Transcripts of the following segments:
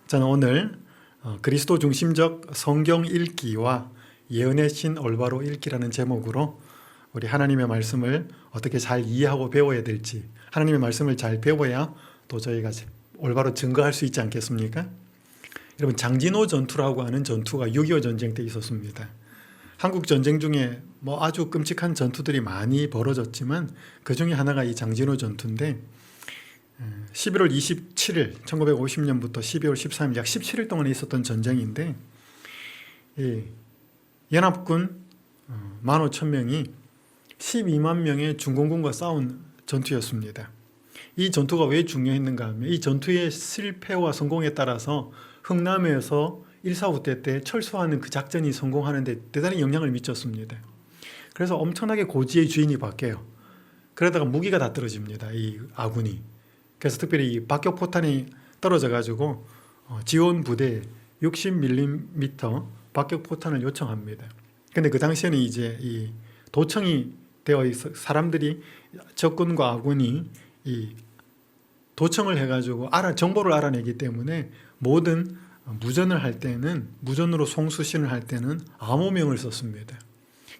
저는 오늘 그리스도 중심적 성경 읽기와 예언의 신 올바로 읽기라는 제목으로 우리 하나님의 말씀을 어떻게 잘 이해하고 배워야 될지, 하나님의 말씀을 잘 배워야 또 저희가 올바로 증거할 수 있지 않겠습니까? 여러분, 장진호 전투라고 하는 전투가 6.25 전쟁 때 있었습니다. 한국 전쟁 중에 아주 끔찍한 전투들이 많이 벌어졌지만 그 중에 하나가 이 장진호 전투인데 11월 27일 1950년부터 12월 13일 약 17일 동안 있었던 전쟁인데 연합군 15,000명이 12만 명의 중공군과 싸운 전투였습니다. 이 전투가 왜 중요했는가 하면 이 전투의 실패와 성공에 따라서 흥남에서 1.4후 때 철수하는 그 작전이 성공하는 데 대단히 영향을 미쳤습니다. 그래서 엄청나게 고지의 주인이 바뀌어요. 그러다가 무기가 다 떨어집니다. 이 아군이. 그래서 특별히 이 박격포탄이 떨어져 가지고 지원 부대에 60mm 박격포탄을 요청합니다. 근데 그 당시에는 이제 이 도청이 되어 있어 사람들이 적군과 아군이 이 도청을 해가지고 정보를 알아내기 때문에 모든 무전을 할 때는 무전으로 송수신을 할 때는 암호명을 썼습니다.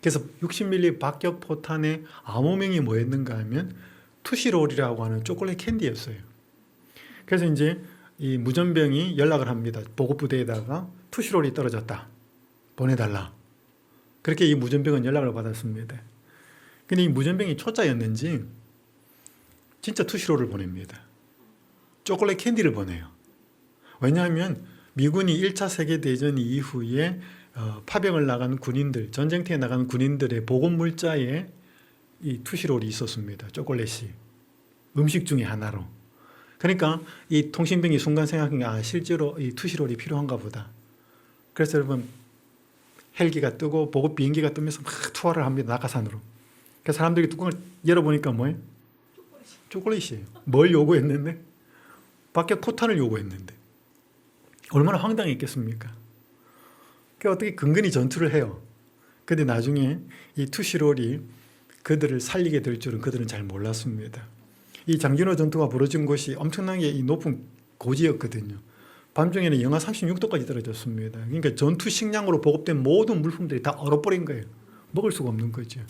그래서 60mm 박격포탄의 암호명이 뭐였는가 하면 투시롤이라고 하는 초콜릿 캔디였어요. 그래서 이제 이 무전병이 연락을 합니다. 보급부대에다가 투시롤이 떨어졌다. 보내달라. 그렇게 이 무전병은 연락을 받았습니다. 근데 이 무전병이 초짜였는지 진짜 투시롤을 보냅니다. 초콜릿 캔디를 보내요. 왜냐하면 미군이 1차 세계대전 이후에 파병을 나간 군인들, 전쟁터에 나간 군인들의 보급물자에 이 투시롤이 있었습니다. 초콜릿이. 음식 중에 하나로. 그러니까 이 통신병이 순간 생각한 게 실제로 이 투시롤이 필요한가 보다. 그래서 여러분 헬기가 뜨고 보급 비행기가 뜨면서 막 투하를 합니다. 낙하산으로. 그래서 사람들이 뚜껑을 열어보니까 뭐예요? 초콜릿이에요. 뭘 요구했는데? 박격포탄을 요구했는데. 얼마나 황당했겠습니까? 그러니까 어떻게 근근히 전투를 해요. 근데 나중에 이 투시롤이 그들을 살리게 될 줄은 그들은 잘 몰랐습니다. 이 장진호 전투가 벌어진 곳이 엄청나게 높은 고지였거든요. 밤중에는 영하 36도까지 떨어졌습니다. 그러니까 전투 식량으로 보급된 모든 물품들이 다 얼어버린 거예요. 먹을 수가 없는 거죠.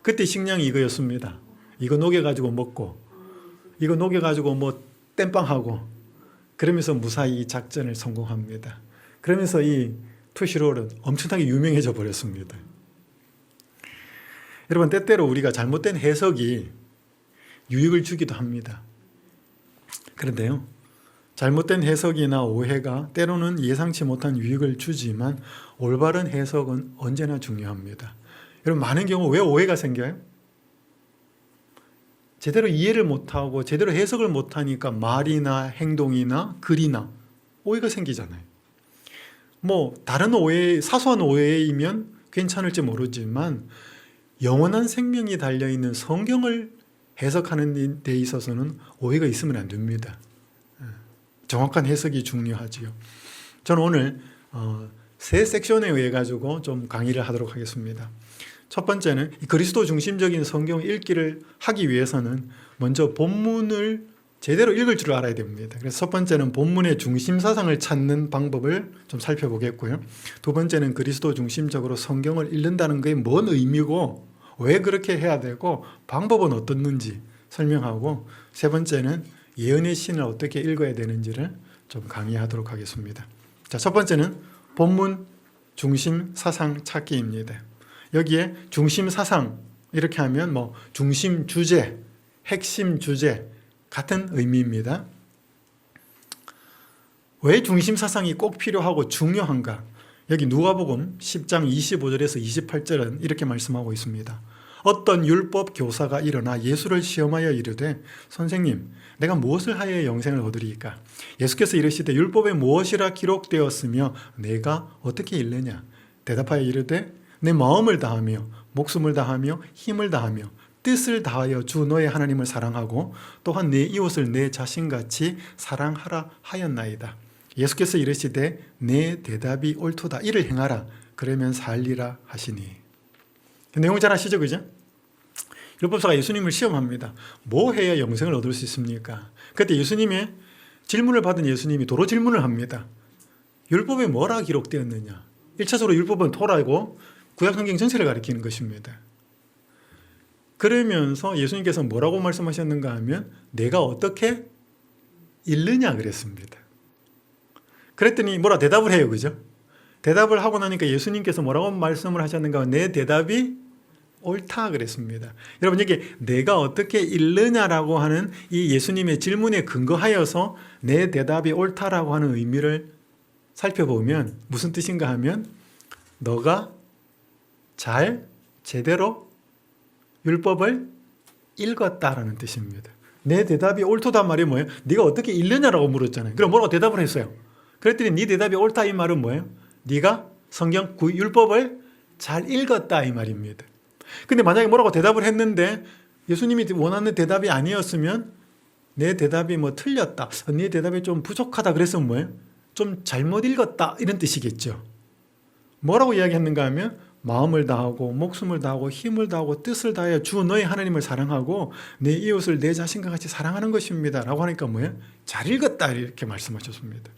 그때 식량이 이거였습니다. 이거 녹여가지고 먹고, 이거 녹여가지고 땜빵하고, 그러면서 무사히 이 작전을 성공합니다. 그러면서 이 투시롤은 엄청나게 유명해져 버렸습니다. 여러분, 때때로 우리가 잘못된 해석이 유익을 주기도 합니다. 그런데요, 잘못된 해석이나 오해가 때로는 예상치 못한 유익을 주지만 올바른 해석은 언제나 중요합니다. 여러분, 많은 경우 왜 오해가 생겨요? 제대로 이해를 못하고 제대로 해석을 못하니까 말이나 행동이나 글이나 오해가 생기잖아요. 다른 오해, 사소한 오해이면 괜찮을지 모르지만 영원한 생명이 달려있는 성경을 해석하는 데 있어서는 오해가 있으면 안 됩니다. 정확한 해석이 중요하지요. 저는 오늘 세 섹션에 의해 가지고 좀 강의를 하도록 하겠습니다. 첫 번째는 그리스도 중심적인 성경 읽기를 하기 위해서는 먼저 본문을 제대로 읽을 줄 알아야 됩니다. 그래서 첫 번째는 본문의 중심 사상을 찾는 방법을 좀 살펴보겠고요. 두 번째는 그리스도 중심적으로 성경을 읽는다는 게 뭔 의미고 왜 그렇게 해야 되고 방법은 어떻는지 설명하고, 세 번째는 예언의 신을 어떻게 읽어야 되는지를 좀 강의하도록 하겠습니다. 자, 첫 번째는 본문 중심 사상 찾기입니다. 여기에 중심 사상 이렇게 하면 중심 주제, 핵심 주제 같은 의미입니다. 왜 중심 사상이 꼭 필요하고 중요한가? 여기 누가복음 10장 25절에서 28절은 이렇게 말씀하고 있습니다. 어떤 율법 교사가 일어나 예수를 시험하여 이르되 선생님, 내가 무엇을 하여 영생을 얻으리이까? 예수께서 이르시되 율법에 무엇이라 기록되었으며 내가 어떻게 읽느냐? 대답하여 이르되 내 마음을 다하며 목숨을 다하며 힘을 다하며 뜻을 다하여 주 너의 하나님을 사랑하고 또한 내 이웃을 내 자신같이 사랑하라 하였나이다. 예수께서 이르시되 내 대답이 옳도다. 이를 행하라. 그러면 살리라 하시니. 내용 잘 아시죠? 그죠? 율법사가 예수님을 시험합니다. 뭐 해야 영생을 얻을 수 있습니까? 그때 예수님의 질문을 받은 예수님이 도로 질문을 합니다. 율법에 뭐라 기록되었느냐? 1차적으로 율법은 토라이고 구약성경 전체를 가리키는 것입니다. 그러면서 예수님께서 뭐라고 말씀하셨는가 하면 내가 어떻게 읽느냐 그랬습니다. 그랬더니 뭐라 대답을 해요. 그죠? 대답을 하고 나니까 예수님께서 뭐라고 말씀을 하셨는가 하면 내 대답이 옳다 그랬습니다. 여러분 여기 내가 어떻게 읽느냐라고 하는 이 예수님의 질문에 근거하여서 내 대답이 옳다라고 하는 의미를 살펴보면 무슨 뜻인가 하면 너가 잘 제대로 율법을 읽었다라는 뜻입니다. 내 대답이 옳다단 말이 뭐예요? 네가 어떻게 읽느냐라고 물었잖아요. 그럼 뭐라고 대답을 했어요? 그랬더니 네 대답이 옳다 이 말은 뭐예요? 네가 성경 율법을 잘 읽었다 이 말입니다. 근데 만약에 뭐라고 대답을 했는데 예수님이 원하는 대답이 아니었으면 내 대답이 뭐 틀렸다, 네 대답이 좀 부족하다 그랬으면 뭐예요? 좀 잘못 읽었다 이런 뜻이겠죠. 뭐라고 이야기했는가 하면 마음을 다하고 목숨을 다하고 힘을 다하고 뜻을 다하여 주 너의 하나님을 사랑하고 내 이웃을 내 자신과 같이 사랑하는 것입니다 라고 하니까 뭐예요? 잘 읽었다 이렇게 말씀하셨습니다.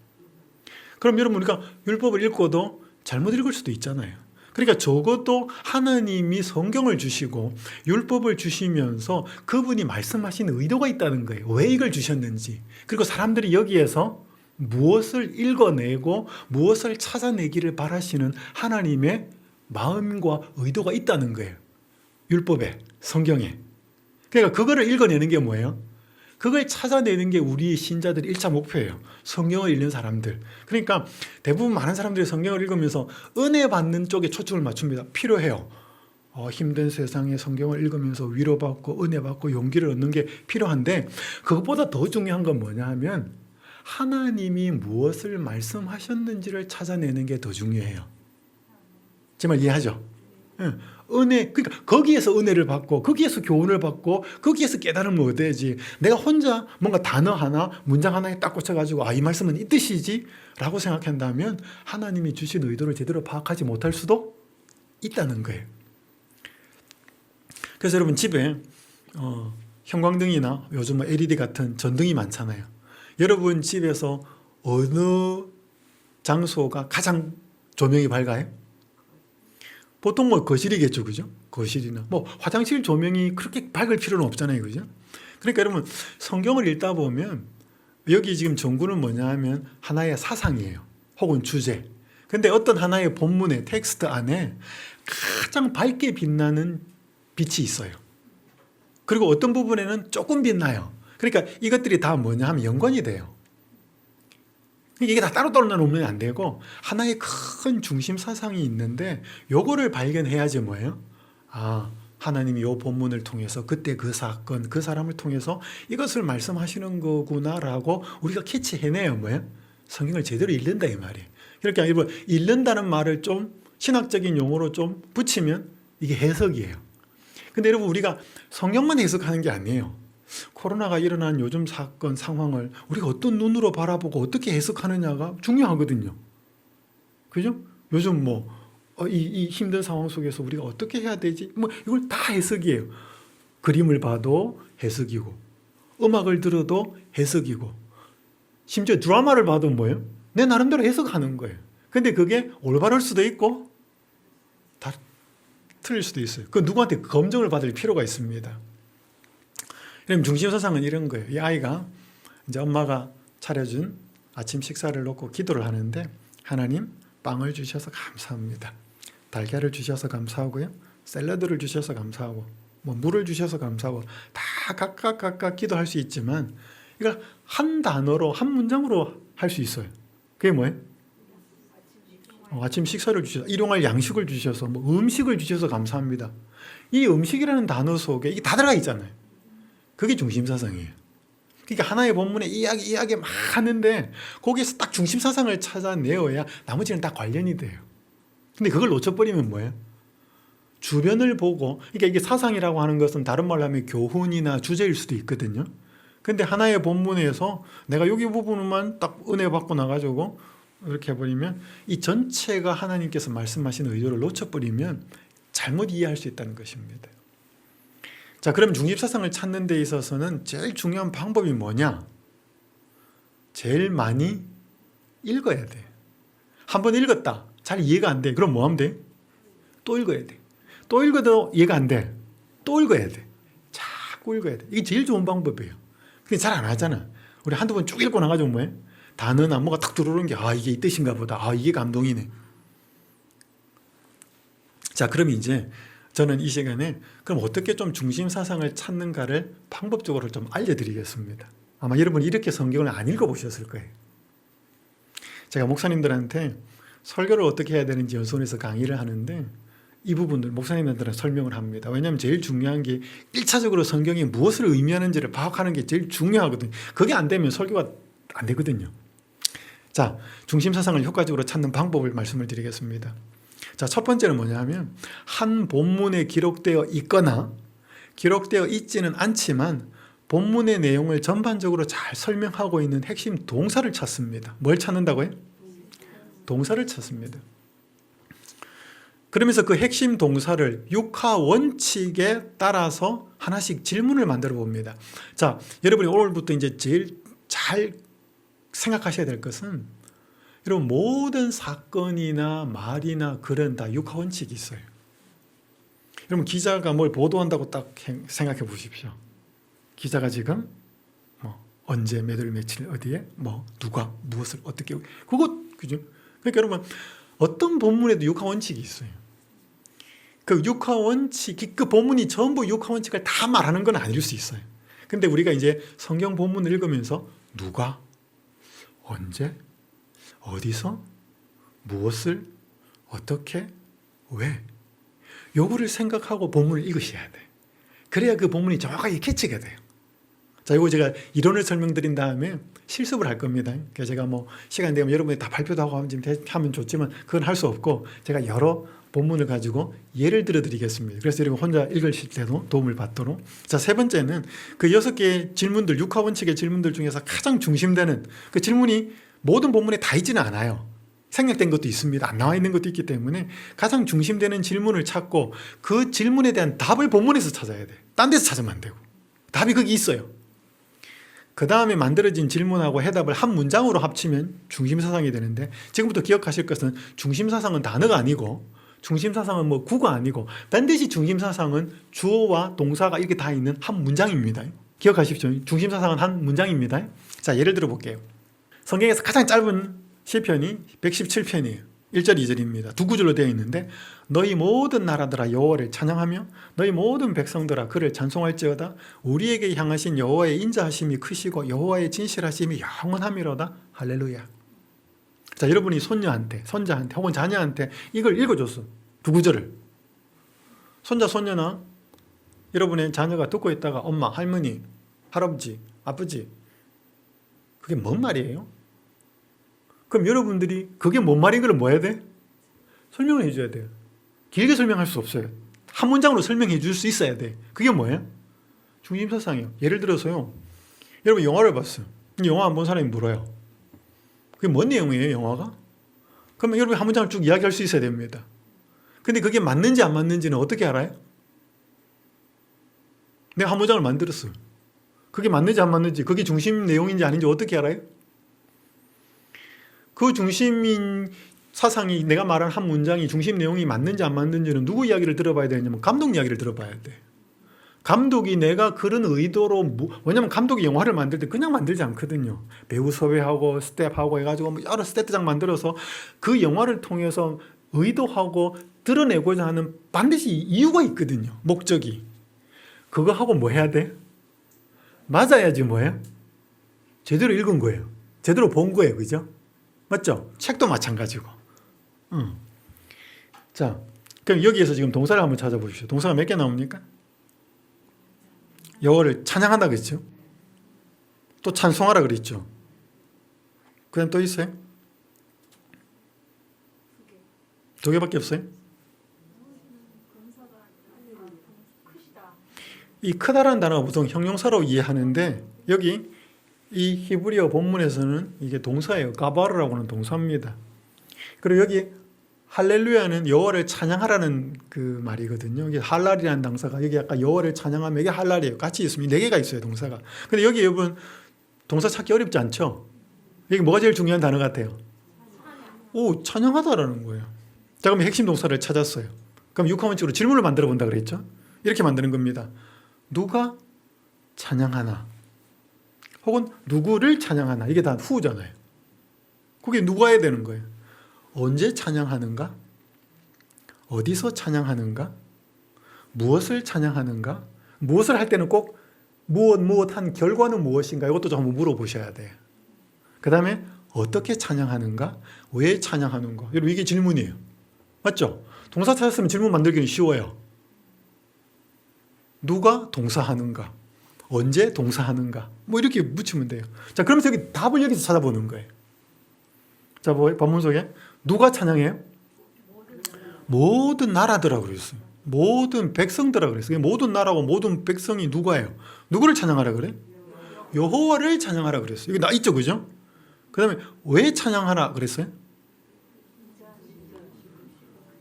그럼 여러분 우리가 율법을 읽고도 잘못 읽을 수도 있잖아요. 그러니까 적어도 하나님이 성경을 주시고 율법을 주시면서 그분이 말씀하신 의도가 있다는 거예요. 왜 이걸 주셨는지. 그리고 사람들이 여기에서 무엇을 읽어내고 무엇을 찾아내기를 바라시는 하나님의 마음과 의도가 있다는 거예요. 율법에, 성경에. 그러니까 그거를 읽어내는 게 뭐예요? 그걸 찾아내는 게 우리 신자들의 1차 목표예요. 성경을 읽는 사람들. 그러니까 대부분 많은 사람들이 성경을 읽으면서 은혜 받는 쪽에 초점을 맞춥니다. 필요해요. 힘든 세상에 성경을 읽으면서 위로받고 은혜받고 용기를 얻는 게 필요한데 그것보다 더 중요한 건 뭐냐 하면 하나님이 무엇을 말씀하셨는지를 찾아내는 게 더 중요해요. 제 말 이해하죠? 은혜, 그러니까 거기에서 은혜를 받고 거기에서 교훈을 받고 거기에서 깨달음을 얻어야지 내가 혼자 뭔가 단어 하나 문장 하나에 딱 꽂혀가지고 이 말씀은 이 뜻이지 라고 생각한다면 하나님이 주신 의도를 제대로 파악하지 못할 수도 있다는 거예요. 그래서 여러분 집에 형광등이나 요즘 LED 같은 전등이 많잖아요. 여러분 집에서 어느 장소가 가장 조명이 밝아요? 보통 뭐 거실이겠죠, 그죠? 거실이나 뭐 화장실 조명이 그렇게 밝을 필요는 없잖아요, 그죠? 그러니까 여러분 성경을 읽다 보면 여기 지금 전구는 뭐냐 하면 하나의 사상이에요, 혹은 주제. 근데 어떤 하나의 본문의 텍스트 안에 가장 밝게 빛나는 빛이 있어요. 그리고 어떤 부분에는 조금 빛나요. 그러니까 이것들이 다 뭐냐 하면 연관이 돼요. 이게 다 따로따로 놓으면 안 되고 하나의 큰 중심 사상이 있는데 요거를 발견해야지 뭐예요? 하나님이 요 본문을 통해서 그때 그 사건, 그 사람을 통해서 이것을 말씀하시는 거구나라고 우리가 캐치해내요. 뭐예요? 성경을 제대로 읽는다 이 말이에요. 그러니까 여러분 읽는다는 말을 좀 신학적인 용어로 좀 붙이면 이게 해석이에요. 근데 여러분 우리가 성경만 해석하는 게 아니에요. 코로나가 일어난 요즘 사건 상황을 우리가 어떤 눈으로 바라보고 어떻게 해석하느냐가 중요하거든요. 그죠? 요즘 이 힘든 상황 속에서 우리가 어떻게 해야 되지? 이걸 다 해석이에요. 그림을 봐도 해석이고, 음악을 들어도 해석이고, 심지어 드라마를 봐도 뭐예요? 내 나름대로 해석하는 거예요. 근데 그게 올바를 수도 있고, 다 틀릴 수도 있어요. 그 누구한테 검증을 받을 필요가 있습니다. 그럼 중심사상은 이런 거예요. 이 아이가 이제 엄마가 차려준 아침 식사를 놓고 기도를 하는데 하나님 빵을 주셔서 감사합니다. 달걀을 주셔서 감사하고요. 샐러드를 주셔서 감사하고 물을 주셔서 감사하고 다 각각 기도할 수 있지만 이걸 한 단어로 한 문장으로 할 수 있어요. 그게 뭐예요? 아침 식사를 주셔서 일용할 양식을 주셔서 음식을 주셔서 감사합니다. 이 음식이라는 단어 속에 이게 다 들어가 있잖아요. 그게 중심사상이에요. 그러니까 하나의 본문에 이야기 막 하는데 거기에서 딱 중심사상을 찾아내어야 나머지는 다 관련이 돼요. 근데 그걸 놓쳐버리면 뭐예요? 주변을 보고, 그러니까 이게 사상이라고 하는 것은 다른 말로 하면 교훈이나 주제일 수도 있거든요. 근데 하나의 본문에서 내가 여기 부분만 딱 은혜 받고 나가지고 이렇게 해버리면 이 전체가 하나님께서 말씀하신 의도를 놓쳐버리면 잘못 이해할 수 있다는 것입니다. 자, 그럼 중심사상을 찾는 데 있어서는 제일 중요한 방법이 뭐냐? 제일 많이 읽어야 돼. 한 번 읽었다. 잘 이해가 안 돼. 그럼 뭐 하면 돼? 또 읽어야 돼. 또 읽어도 이해가 안 돼. 또 읽어야 돼. 자꾸 읽어야 돼. 이게 제일 좋은 방법이에요. 근데 잘 안 하잖아. 우리 한두 번 쭉 읽고 나가지고 뭐해? 단어나 뭐가 탁 들어오는 게 이게 이 뜻인가 보다. 이게 감동이네. 자, 그럼 이제 저는 이 시간에 그럼 어떻게 좀 중심 사상을 찾는가를 방법적으로 좀 알려드리겠습니다. 아마 여러분이 이렇게 성경을 안 읽어보셨을 거예요. 제가 목사님들한테 설교를 어떻게 해야 되는지 연수원에서 강의를 하는데 이 부분들 목사님들한테 설명을 합니다. 왜냐하면 제일 중요한 게 1차적으로 성경이 무엇을 의미하는지를 파악하는 게 제일 중요하거든요. 그게 안 되면 설교가 안 되거든요. 자, 중심 사상을 효과적으로 찾는 방법을 말씀을 드리겠습니다. 자, 첫 번째는 뭐냐면 한 본문에 기록되어 있거나 기록되어 있지는 않지만 본문의 내용을 전반적으로 잘 설명하고 있는 핵심 동사를 찾습니다. 뭘 찾는다고요? 동사를 찾습니다. 그러면서 그 핵심 동사를 육하 원칙에 따라서 하나씩 질문을 만들어 봅니다. 자, 여러분이 오늘부터 이제 제일 잘 생각하셔야 될 것은 여러분 모든 사건이나 말이나 글은 다 육하 원칙이 있어요. 여러분 기자가 뭘 보도한다고 딱 생각해 보십시오. 기자가 지금 언제 몇 월 며칠 어디에 누가 무엇을 어떻게 그죠? 그러니까 여러분 어떤 본문에도 육하 원칙이 있어요. 그 육하 원칙, 그 본문이 전부 육하 원칙을 다 말하는 건 아닐 수 있어요. 근데 우리가 이제 성경 본문을 읽으면서 누가, 언제, 어디서, 무엇을, 어떻게, 왜 요거를 생각하고 본문을 읽으셔야 돼. 그래야 그 본문이 정확하게 캐치가 돼요. 자, 이거 제가 이론을 설명드린 다음에 실습을 할 겁니다. 그래서 제가 시간 되면 여러분이 다 발표도 하고 하면 좋지만 그건 할 수 없고 제가 여러 본문을 가지고 예를 들어 드리겠습니다. 그래서 여러분 혼자 읽으실 때도 도움을 받도록. 자, 세 번째는 그 6개의 질문들, 육하 원칙의 질문들 중에서 가장 중심되는 그 질문이 모든 본문에 다 있지는 않아요. 생략된 것도 있습니다. 안 나와 있는 것도 있기 때문에 가장 중심되는 질문을 찾고 그 질문에 대한 답을 본문에서 찾아야 돼. 딴 데서 찾으면 안 되고. 답이 거기 있어요. 그 다음에 만들어진 질문하고 해답을 한 문장으로 합치면 중심사상이 되는데 지금부터 기억하실 것은 중심사상은 단어가 아니고 중심사상은 구가 아니고 반드시 중심사상은 주어와 동사가 이렇게 다 있는 한 문장입니다. 기억하십시오. 중심사상은 한 문장입니다. 자, 예를 들어 볼게요. 성경에서 가장 짧은 시편이 117편이에요. 1절 2절입니다. 두 구절로 되어 있는데 너희 모든 나라들아 여호와를 찬양하며 너희 모든 백성들아 그를 찬송할지어다. 우리에게 향하신 여호와의 인자하심이 크시고 여호와의 진실하심이 영원함이로다. 할렐루야. 자, 여러분이 손녀한테, 손자한테 혹은 자녀한테 이걸 읽어줬어. 두 구절을. 손자, 손녀나 여러분의 자녀가 듣고 있다가 엄마, 할머니, 할아버지, 아버지 그게 뭔 말이에요? 그럼 여러분들이 그게 뭔 말인 걸 뭐 해야 돼? 설명을 해줘야 돼요. 길게 설명할 수 없어요. 한 문장으로 설명해 줄 수 있어야 돼. 그게 뭐예요? 중심사상이에요. 예를 들어서요. 여러분 영화를 봤어요. 영화 안 본 사람이 물어요. 그게 뭔 내용이에요, 영화가? 그러면 여러분이 한 문장을 쭉 이야기할 수 있어야 됩니다. 근데 그게 맞는지 안 맞는지는 어떻게 알아요? 내가 한 문장을 만들었어요. 그게 맞는지 안 맞는지, 그게 중심 내용인지 아닌지 어떻게 알아요? 그 중심인 사상이 내가 말한 한 문장이 중심 내용이 맞는지 안 맞는지는 누구 이야기를 들어봐야 되냐면 감독 이야기를 들어봐야 돼. 감독이 내가 그런 의도로 왜냐면 감독이 영화를 만들 때 그냥 만들지 않거든요. 배우 섭외하고 스텝하고 해가지고 여러 스텝장 만들어서 그 영화를 통해서 의도하고 드러내고자 하는 반드시 이유가 있거든요. 목적이. 그거 하고 뭐 해야 돼? 맞아야지 뭐예요? 제대로 읽은 거예요. 제대로 본 거예요. 그죠? 맞죠? 책도 마찬가지고. 자, 그럼 여기에서 지금 동사를 한번 찾아보십시오. 동사가 몇 개 나옵니까? 여호와를 찬양한다 그랬죠? 또 찬송하라 그랬죠? 그 다음 또 있어요? 두 개밖에 없어요? 이 크다라는 단어가 보통 형용사로 이해하는데 여기 이 히브리어 본문에서는 이게 동사예요. 가바르라고 하는 동사입니다. 그리고 여기 할렐루야는 여호와를 찬양하라는 그 말이거든요. 여기 할랄이라는 동사가 여기 아까 여호와를 찬양하면 이게 할랄이에요. 같이 있으면 네 개가 있어요, 동사가. 근데 여기 여러분 동사 찾기 어렵지 않죠? 여기 뭐가 제일 중요한 단어 같아요? 오, 찬양하다라는 거예요. 자, 그럼 핵심 동사를 찾았어요. 그럼 6화원칙으로 질문을 만들어 본다 그랬죠? 이렇게 만드는 겁니다. 누가 찬양하나? 혹은 누구를 찬양하나? 이게 다 후잖아요. 그게 누가 해야 되는 거예요? 언제 찬양하는가? 어디서 찬양하는가? 무엇을 찬양하는가? 무엇을 할 때는 꼭 무엇 한 결과는 무엇인가? 이것도 좀 한번 물어보셔야 돼요. 그 다음에 어떻게 찬양하는가? 왜 찬양하는가? 여러분 이게 질문이에요. 맞죠? 동사 찾았으면 질문 만들기는 쉬워요. 누가 동사하는가? 언제 동사하는가? 뭐 이렇게 묻히면 돼요. 자, 그러면서 여기 답을 여기서 찾아보는 거예요. 자, 본문 속에 누가 찬양해요? 모든 나라들이라고 그랬어요. 모든 백성들이라고 그랬어요. 모든 나라와 모든 백성이 누가예요? 누구를 찬양하라 그래? 여호와를 찬양하라 그랬어요. 여기 나 있죠, 그죠? 그 다음에 왜 찬양하라 그랬어요?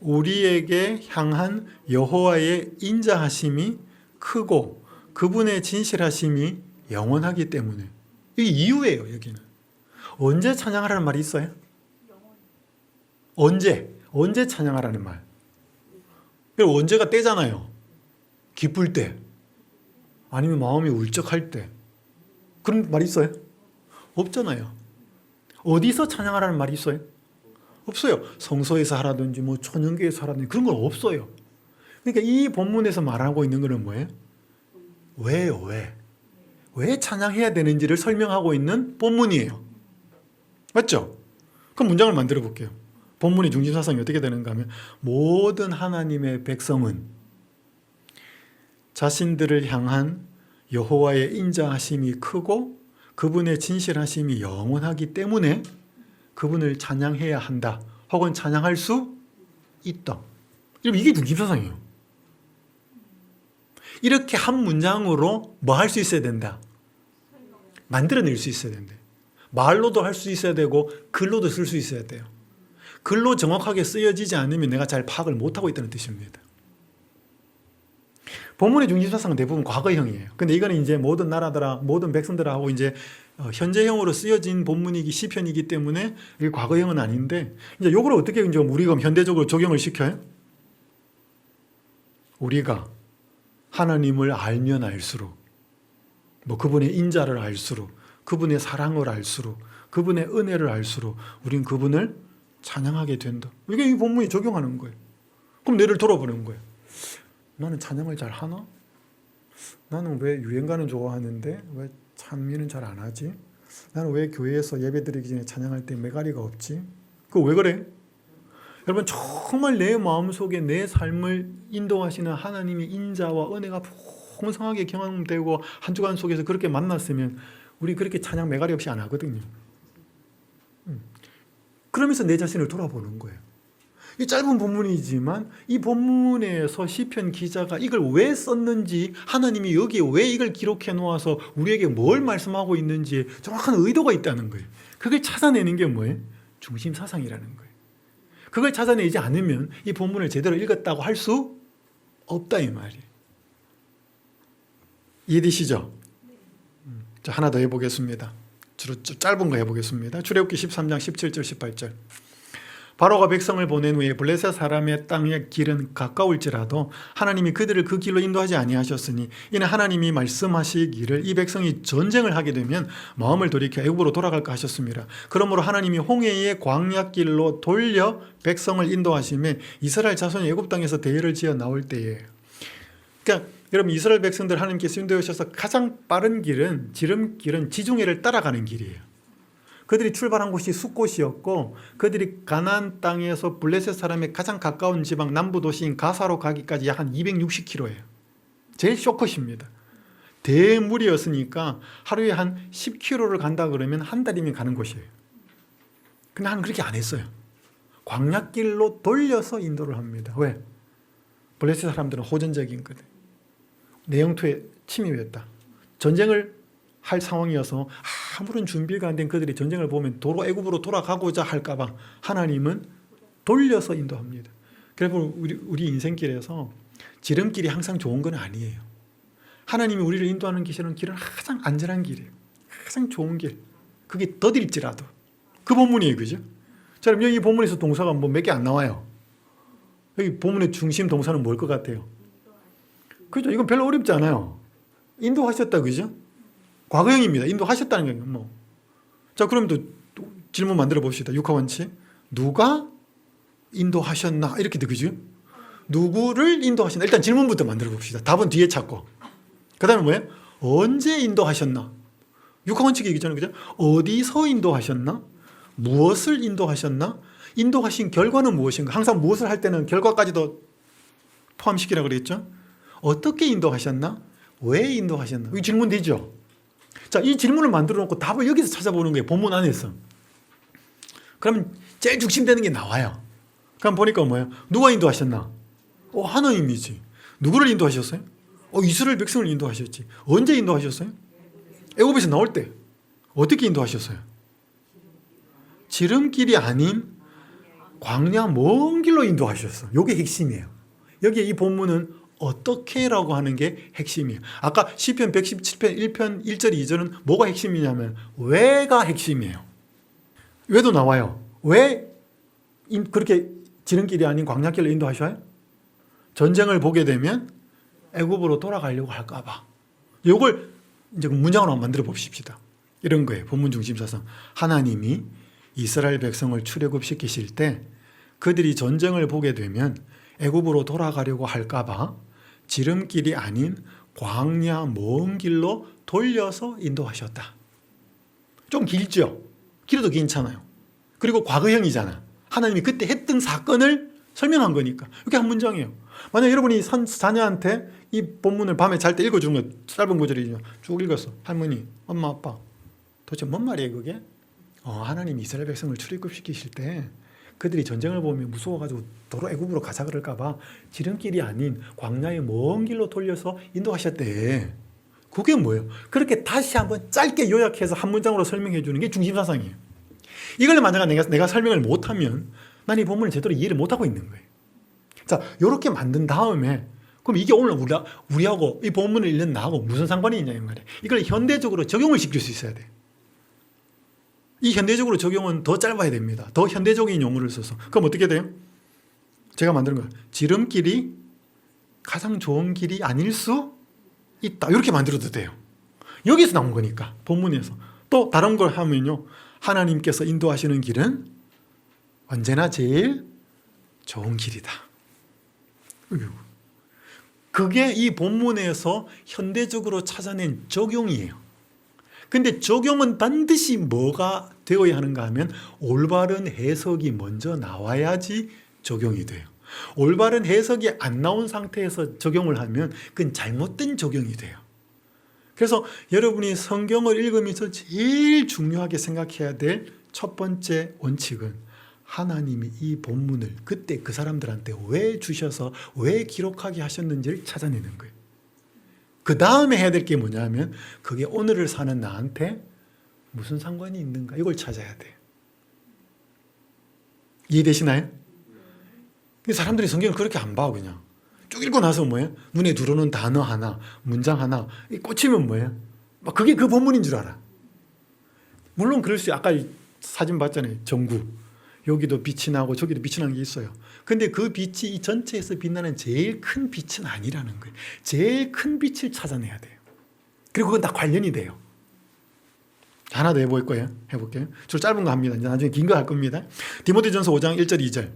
우리에게 향한 여호와의 인자하심이 크고 그분의 진실하심이 영원하기 때문에. 이 이유예요, 여기는. 언제 찬양하라는 말이 있어요? 언제 찬양하라는 말. 언제가 때잖아요. 기쁠 때. 아니면 마음이 울적할 때. 그런 말이 있어요? 없잖아요. 어디서 찬양하라는 말이 있어요? 없어요. 성소에서 하라든지 뭐 천연교에서 하라든지 그런 건 없어요. 그러니까 이 본문에서 말하고 있는 것은 뭐예요? 왜요? 왜 찬양해야 되는지를 설명하고 있는 본문이에요. 맞죠? 그럼 문장을 만들어 볼게요. 본문의 중심 사상이 어떻게 되는가 하면 모든 하나님의 백성은 자신들을 향한 여호와의 인자하심이 크고 그분의 진실하심이 영원하기 때문에 그분을 찬양해야 한다. 혹은 찬양할 수 있다. 이게 중심 사상이에요. 이렇게 한 문장으로 뭐 할 수 있어야 된다? 만들어낼 수 있어야 된다. 말로도 할 수 있어야 되고 글로도 쓸 수 있어야 돼요. 글로 정확하게 쓰여지지 않으면 내가 잘 파악을 못하고 있다는 뜻입니다. 본문의 중심사상은 대부분 과거형이에요. 근데 이거는 이제 모든 나라들아, 모든 백성들하고 이제 현재형으로 쓰여진 본문이기 시편이기 때문에 이게 과거형은 아닌데, 이제 요걸 어떻게 이제 우리가 현대적으로 적용을 시켜요? 우리가 하나님을 알면 알수록, 뭐 그분의 인자를 알수록, 그분의 사랑을 알수록, 그분의 은혜를 알수록, 우린 그분을 찬양하게 된다. 이게 이 본문이 적용하는 거예요. 그럼 내를 돌아보는 거예요. 나는 찬양을 잘 하나? 나는 왜 유행가는 좋아하는데 왜 찬미는 잘 안 하지? 나는 왜 교회에서 예배 드리기 전에 찬양할 때 메가리가 없지? 그거 왜 그래? 여러분 정말 내 마음속에 내 삶을 인도하시는 하나님의 인자와 은혜가 풍성하게 경험되고 한 주간 속에서 그렇게 만났으면 우리 그렇게 찬양 메가리 없이 안 하거든요. 그러면서 내 자신을 돌아보는 거예요. 이 짧은 본문이지만 이 본문에서 시편 기자가 이걸 왜 썼는지, 하나님이 여기에 왜 이걸 기록해 놓아서 우리에게 뭘 말씀하고 있는지 정확한 의도가 있다는 거예요. 그걸 찾아내는 게 뭐예요? 중심 사상이라는 거예요. 그걸 찾아내지 않으면 이 본문을 제대로 읽었다고 할 수 없다 이 말이에요. 이해되시죠? 자, 하나 더 해보겠습니다. 주로 짧은 거 해보겠습니다. 출애굽기 13장 17절 18절. 바로가 백성을 보낸 후에 블레셋 사람의 땅의 길은 가까울지라도 하나님이 그들을 그 길로 인도하지 아니하셨으니 이는 하나님이 말씀하시기를 이 백성이 전쟁을 하게 되면 마음을 돌이켜 애굽으로 돌아갈까 하셨습니다. 그러므로 하나님이 홍해의 광야길로 돌려 백성을 인도하시매 이스라엘 자손이 애굽 땅에서 대열을 지어 나올 때에, 그러니까 여러분 이스라엘 백성들 하나님께서 인도하셔서 가장 빠른 길은, 지름길은 지중해를 따라가는 길이에요. 그들이 출발한 곳이 숫곳이었고 그들이 가나안 땅에서 블레셋 사람의 가장 가까운 지방 남부 도시인 가사로 가기까지 약 한 260km예요. 제일 쇼컷입니다. 대물이었으니까 하루에 한 10km를 간다 그러면 한 달이면 가는 곳이에요. 근데 하나는 그렇게 안 했어요. 광야길로 돌려서 인도를 합니다. 왜? 블레셋 사람들은 호전적인 거든. 내 영토에 침입했다. 전쟁을 할 상황이어서 아무런 준비가 안 된 그들이 전쟁을 보면 도로 애굽으로 돌아가고자 할까봐 하나님은 돌려서 인도합니다. 그래서 우리 인생길에서 지름길이 항상 좋은 건 아니에요. 하나님이 우리를 인도하는 길은 가장 안전한 길이에요. 가장 좋은 길. 그게 더딜지라도 그 본문이에요. 그죠? 자, 그럼 여기 본문에서 동사가 뭐 몇 개 안 나와요. 여기 본문의 중심 동사는 뭘 것 같아요? 그죠? 이건 별로 어렵지 않아요. 인도하셨다. 그죠? 과거형입니다. 인도하셨다는 거예요. 뭐. 자, 그럼 또 질문 만들어 봅시다. 육하원칙. 누가 인도하셨나? 이렇게 돼. 그죠? 누구를 인도하셨나? 일단 질문부터 만들어 봅시다. 답은 뒤에 찾고. 그 다음에 뭐예요? 언제 인도하셨나? 육하원칙이 얘기잖아요. 그죠? 어디서 인도하셨나? 무엇을 인도하셨나? 인도하신 결과는 무엇인가? 항상 무엇을 할 때는 결과까지도 포함시키라고 그랬죠? 어떻게 인도하셨나? 왜 인도하셨나? 이 질문 되죠? 자, 이 질문을 만들어 놓고 답을 여기서 찾아보는 거예요. 본문 안에서. 그러면 제일 중심되는 게 나와요. 그럼 보니까 뭐예요? 누가 인도하셨나? 하나님이지. 누구를 인도하셨어요? 이스라엘 백성을 인도하셨지. 언제 인도하셨어요? 애굽에서 나올 때. 어떻게 인도하셨어요? 지름길이 아닌 광야 먼 길로 인도하셨어. 이게 핵심이에요. 여기 이 본문은 어떻게라고 하는 게 핵심이에요. 아까 시편 117편 1편 1절 2절은 뭐가 핵심이냐면 왜가 핵심이에요. 왜도 나와요. 왜 그렇게 지름길이 아닌 광야길로 인도하셔요? 전쟁을 보게 되면 애굽으로 돌아가려고 할까 봐. 이걸 이제 문장으로 만들어 봅시다. 이런 거예요. 본문 중심 사상. 하나님이 이스라엘 백성을 출애굽시키실 때 그들이 전쟁을 보게 되면 애굽으로 돌아가려고 할까 봐 지름길이 아닌 광야 먼 길로 돌려서 인도하셨다. 좀 길죠? 길어도 괜찮아요. 그리고 과거형이잖아. 하나님이 그때 했던 사건을 설명한 거니까. 이게 한 문장이에요. 만약 여러분이 자녀한테 이 본문을 밤에 잘 때 읽어주는 거 짧은 구절이죠. 쭉 읽었어. 할머니, 엄마, 아빠. 도대체 뭔 말이에요 그게? 하나님이 이스라엘 백성을 출애굽시키실 때 그들이 전쟁을 보면 무서워가지고 도로 애굽으로 가자 그럴까 봐 지름길이 아닌 광야의 먼 길로 돌려서 인도하셨대. 그게 뭐예요? 그렇게 다시 한번 짧게 요약해서 한 문장으로 설명해 주는 게 중심사상이에요. 이걸 만약 내가 설명을 못하면 난 이 본문을 제대로 이해를 못하고 있는 거예요. 자, 이렇게 만든 다음에 그럼 이게 오늘 우리하고 이 본문을 읽는 나하고 무슨 상관이 있냐 이 말이에요. 이걸 현대적으로 적용을 시킬 수 있어야 돼. 이 현대적으로 적용은 더 짧아야 됩니다. 더 현대적인 용어를 써서. 그럼 어떻게 돼요? 제가 만드는 거예요. 지름길이 가장 좋은 길이 아닐 수 있다. 이렇게 만들어도 돼요. 여기서 나온 거니까 본문에서. 또 다른 걸 하면요. 하나님께서 인도하시는 길은 언제나 제일 좋은 길이다. 그게 이 본문에서 현대적으로 찾아낸 적용이에요. 근데 적용은 반드시 뭐가 되어야 하는가 하면 올바른 해석이 먼저 나와야지 적용이 돼요. 올바른 해석이 안 나온 상태에서 적용을 하면 그건 잘못된 적용이 돼요. 그래서 여러분이 성경을 읽으면서 제일 중요하게 생각해야 될 첫 번째 원칙은 하나님이 이 본문을 그때 그 사람들한테 왜 주셔서 왜 기록하게 하셨는지를 찾아내는 거예요. 그 다음에 해야 될 게 뭐냐면 그게 오늘을 사는 나한테 무슨 상관이 있는가 이걸 찾아야 돼요. 이해되시나요? 사람들이 성경을 그렇게 안 봐. 그냥 쭉 읽고 나서 뭐예요? 눈에 들어오는 단어 하나, 문장 하나 꽂히면 뭐예요? 막 그게 그 본문인 줄 알아. 물론 그럴 수 아까 사진 봤잖아요. 전구. 여기도 빛이 나고 저기도 빛이 나는 게 있어요. 근데 그 빛이 이 전체에서 빛나는 제일 큰 빛은 아니라는 거예요. 제일 큰 빛을 찾아내야 돼요. 그리고 그건 다 관련이 돼요. 하나 더 해볼 거예요. 해볼게요. 주로 짧은 거 합니다. 이제 나중에 긴 거 할 겁니다. 디모데전서 5장 1절 2절.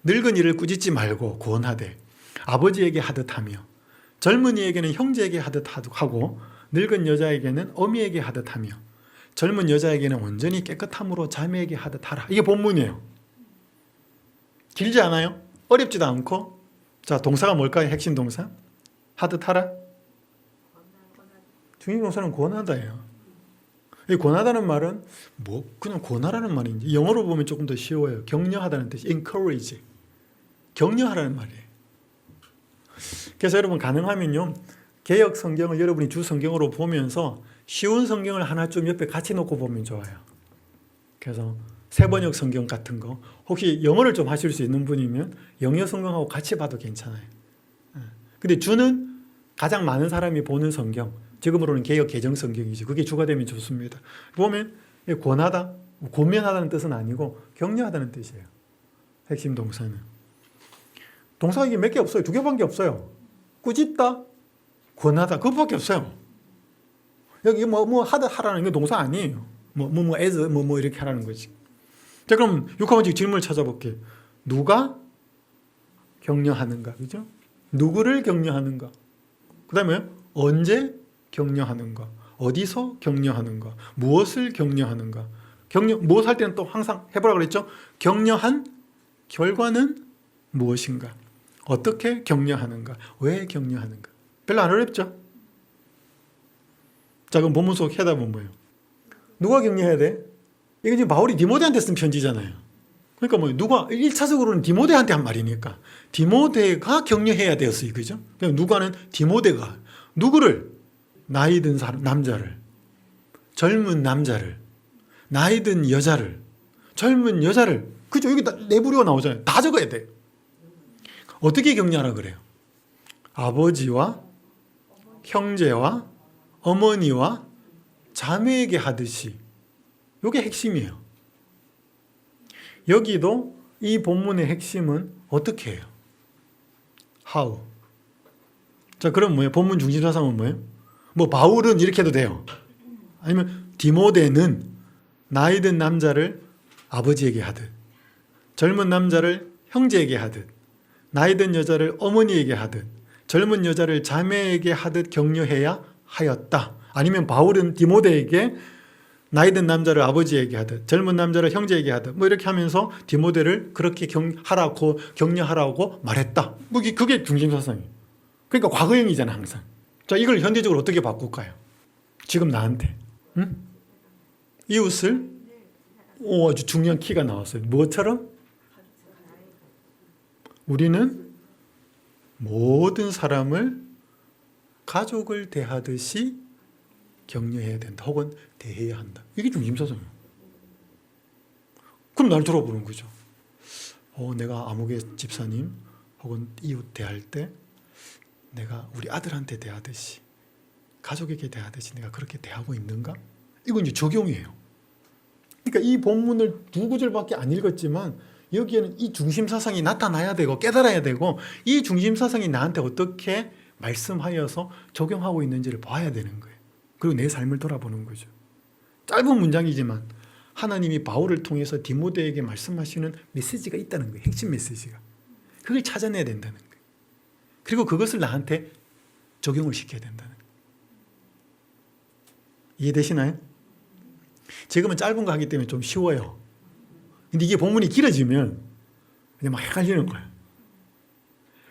늙은 이를 꾸짖지 말고 권하되 아버지에게 하듯 하며 젊은이에게는 형제에게 하듯 하고 늙은 여자에게는 어미에게 하듯 하며 젊은 여자에게는 온전히 깨끗함으로 자매에게 하듯 하라. 이게 본문이에요. 길지 않아요? 어렵지도 않고. 자, 동사가 뭘까요? 핵심 동사? 하듯 하라? 중심 동사는 권하다예요. 이 권하다는 말은 그냥 권하라는 말인지 영어로 보면 조금 더 쉬워요. 격려하다는 뜻이 encourage. 격려하라는 말이에요. 그래서 여러분 가능하면요. 개역 성경을 여러분이 주 성경으로 보면서 쉬운 성경을 하나쯤 옆에 같이 놓고 보면 좋아요. 그래서 세번역 성경 같은 거 혹시 영어를 좀 하실 수 있는 분이면 영어 성경하고 같이 봐도 괜찮아요. 근데 주는 가장 많은 사람이 보는 성경, 지금으로는 개역 개정 성경이죠. 그게 주가 되면 좋습니다. 보면 권하다, 권면하다는 뜻은 아니고 격려하다는 뜻이에요. 핵심 동사는. 동사가 이게 몇 개 없어요. 2개밖에 없어요. 꾸짖다, 권하다, 그것밖에 없어요. 여기 하라는 게 동사 아니에요. as, 이렇게 하라는 거지. 자, 그럼 6화원칙 질문을 찾아볼게요. 누가 격려하는가? 그죠? 누구를 격려하는가? 그 다음에 언제 격려하는가? 어디서 격려하는가? 무엇을 격려하는가? 무엇 할 때는 또 항상 해보라 그랬죠? 격려한 결과는 무엇인가? 어떻게 격려하는가? 왜 격려하는가? 별로 안 어렵죠? 자, 그럼 본문 속 해답은 뭐예요? 누가 격려해야 돼? 이게 지금 바울이 디모데한테 쓴 편지잖아요. 그러니까 누가 1차적으로는 디모데한테 한 말이니까 디모데가 격려해야 되었어요. 그죠? 누가는 디모데가 누구를? 나이 든 남자를, 젊은 남자를, 나이 든 여자를, 젊은 여자를, 그죠? 여기 네 부류가 나오잖아요. 다 적어야 돼. 어떻게 격려하라 그래요? 아버지와 형제와 어머니와 자매에게 하듯이. 이게 핵심이에요. 여기도 이 본문의 핵심은 어떻게 해요? How. 자, 그럼 뭐예요? 본문 중심 사상은 뭐예요? 바울은 이렇게 해도 돼요. 아니면 디모데는 나이 든 남자를 아버지에게 하듯, 젊은 남자를 형제에게 하듯, 나이 든 여자를 어머니에게 하듯, 젊은 여자를 자매에게 하듯 격려해야 하였다. 아니면 바울은 디모데에게 나이 든 남자를 아버지에게 하듯, 젊은 남자를 형제에게 하듯, 이렇게 하면서 디모데를 그렇게 격려하라고 말했다. 그게 중심 사상이에요. 그러니까 과거형이잖아, 항상. 자, 이걸 현대적으로 어떻게 바꿀까요? 지금 나한테. 응? 이웃을? 아주 중요한 키가 나왔어요. 뭐처럼? 우리는 모든 사람을 가족을 대하듯이 격려해야 된다. 혹은 대해야 한다. 이게 중심사상이에요. 그럼 날 돌아보는 거죠. 내가 아무개 집사님 혹은 이웃 대할 때 내가 우리 아들한테 대하듯이, 가족에게 대하듯이 내가 그렇게 대하고 있는가? 이건 이제 적용이에요. 그러니까 이 본문을 2구절밖에 안 읽었지만 여기에는 이 중심사상이 나타나야 되고 깨달아야 되고 이 중심사상이 나한테 어떻게 말씀하여서 적용하고 있는지를 봐야 되는 거예요. 그리고 내 삶을 돌아보는 거죠. 짧은 문장이지만 하나님이 바울을 통해서 디모데에게 말씀하시는 메시지가 있다는 거예요. 핵심 메시지가. 그걸 찾아내야 된다는 거예요. 그리고 그것을 나한테 적용을 시켜야 된다는 거예요. 이해되시나요? 지금은 짧은 거 하기 때문에 좀 쉬워요. 근데 이게 본문이 길어지면 그냥 막 헷갈리는 거예요.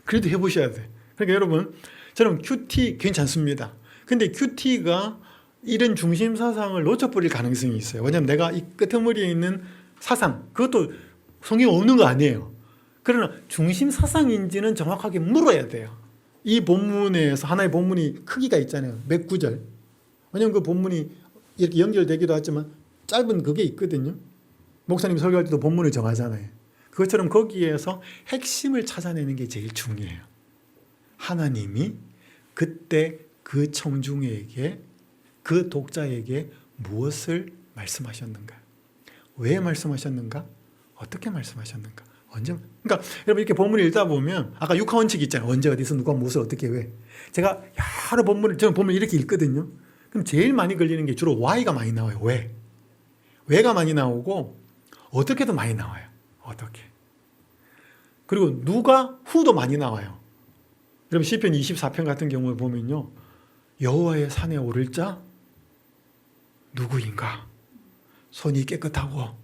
그래도 해보셔야 돼. 그러니까 여러분, 저는 QT 괜찮습니다. 근데 QT가 이런 중심 사상을 놓쳐버릴 가능성이 있어요. 왜냐하면 내가 이 끄트머리에 있는 사상, 그것도 성경에 없는 거 아니에요. 그러나 중심 사상인지는 정확하게 물어야 돼요. 이 본문에서 하나의 본문이 크기가 있잖아요. 몇 구절. 왜냐하면 그 본문이 이렇게 연결되기도 하지만 짧은 그게 있거든요. 목사님 설교할 때도 본문을 정하잖아요. 그것처럼 거기에서 핵심을 찾아내는 게 제일 중요해요. 하나님이 그때 그 청중에게, 그 독자에게 무엇을 말씀하셨는가? 왜 말씀하셨는가? 어떻게 말씀하셨는가? 언제? 그러니까 여러분 이렇게 본문을 읽다 보면 아까 육하원칙 있잖아요. 언제 어디서 누가 무엇을 어떻게 왜? 제가 여러 본문을 저는 본문을 이렇게 읽거든요. 그럼 제일 많이 걸리는 게 주로 why가 많이 나와요. 왜? 왜가 많이 나오고 어떻게도 많이 나와요. 어떻게? 그리고 누가 who도 많이 나와요. 여러분 시편 24편 같은 경우에 보면요. 여호와의 산에 오를 자 누구인가? 손이 깨끗하고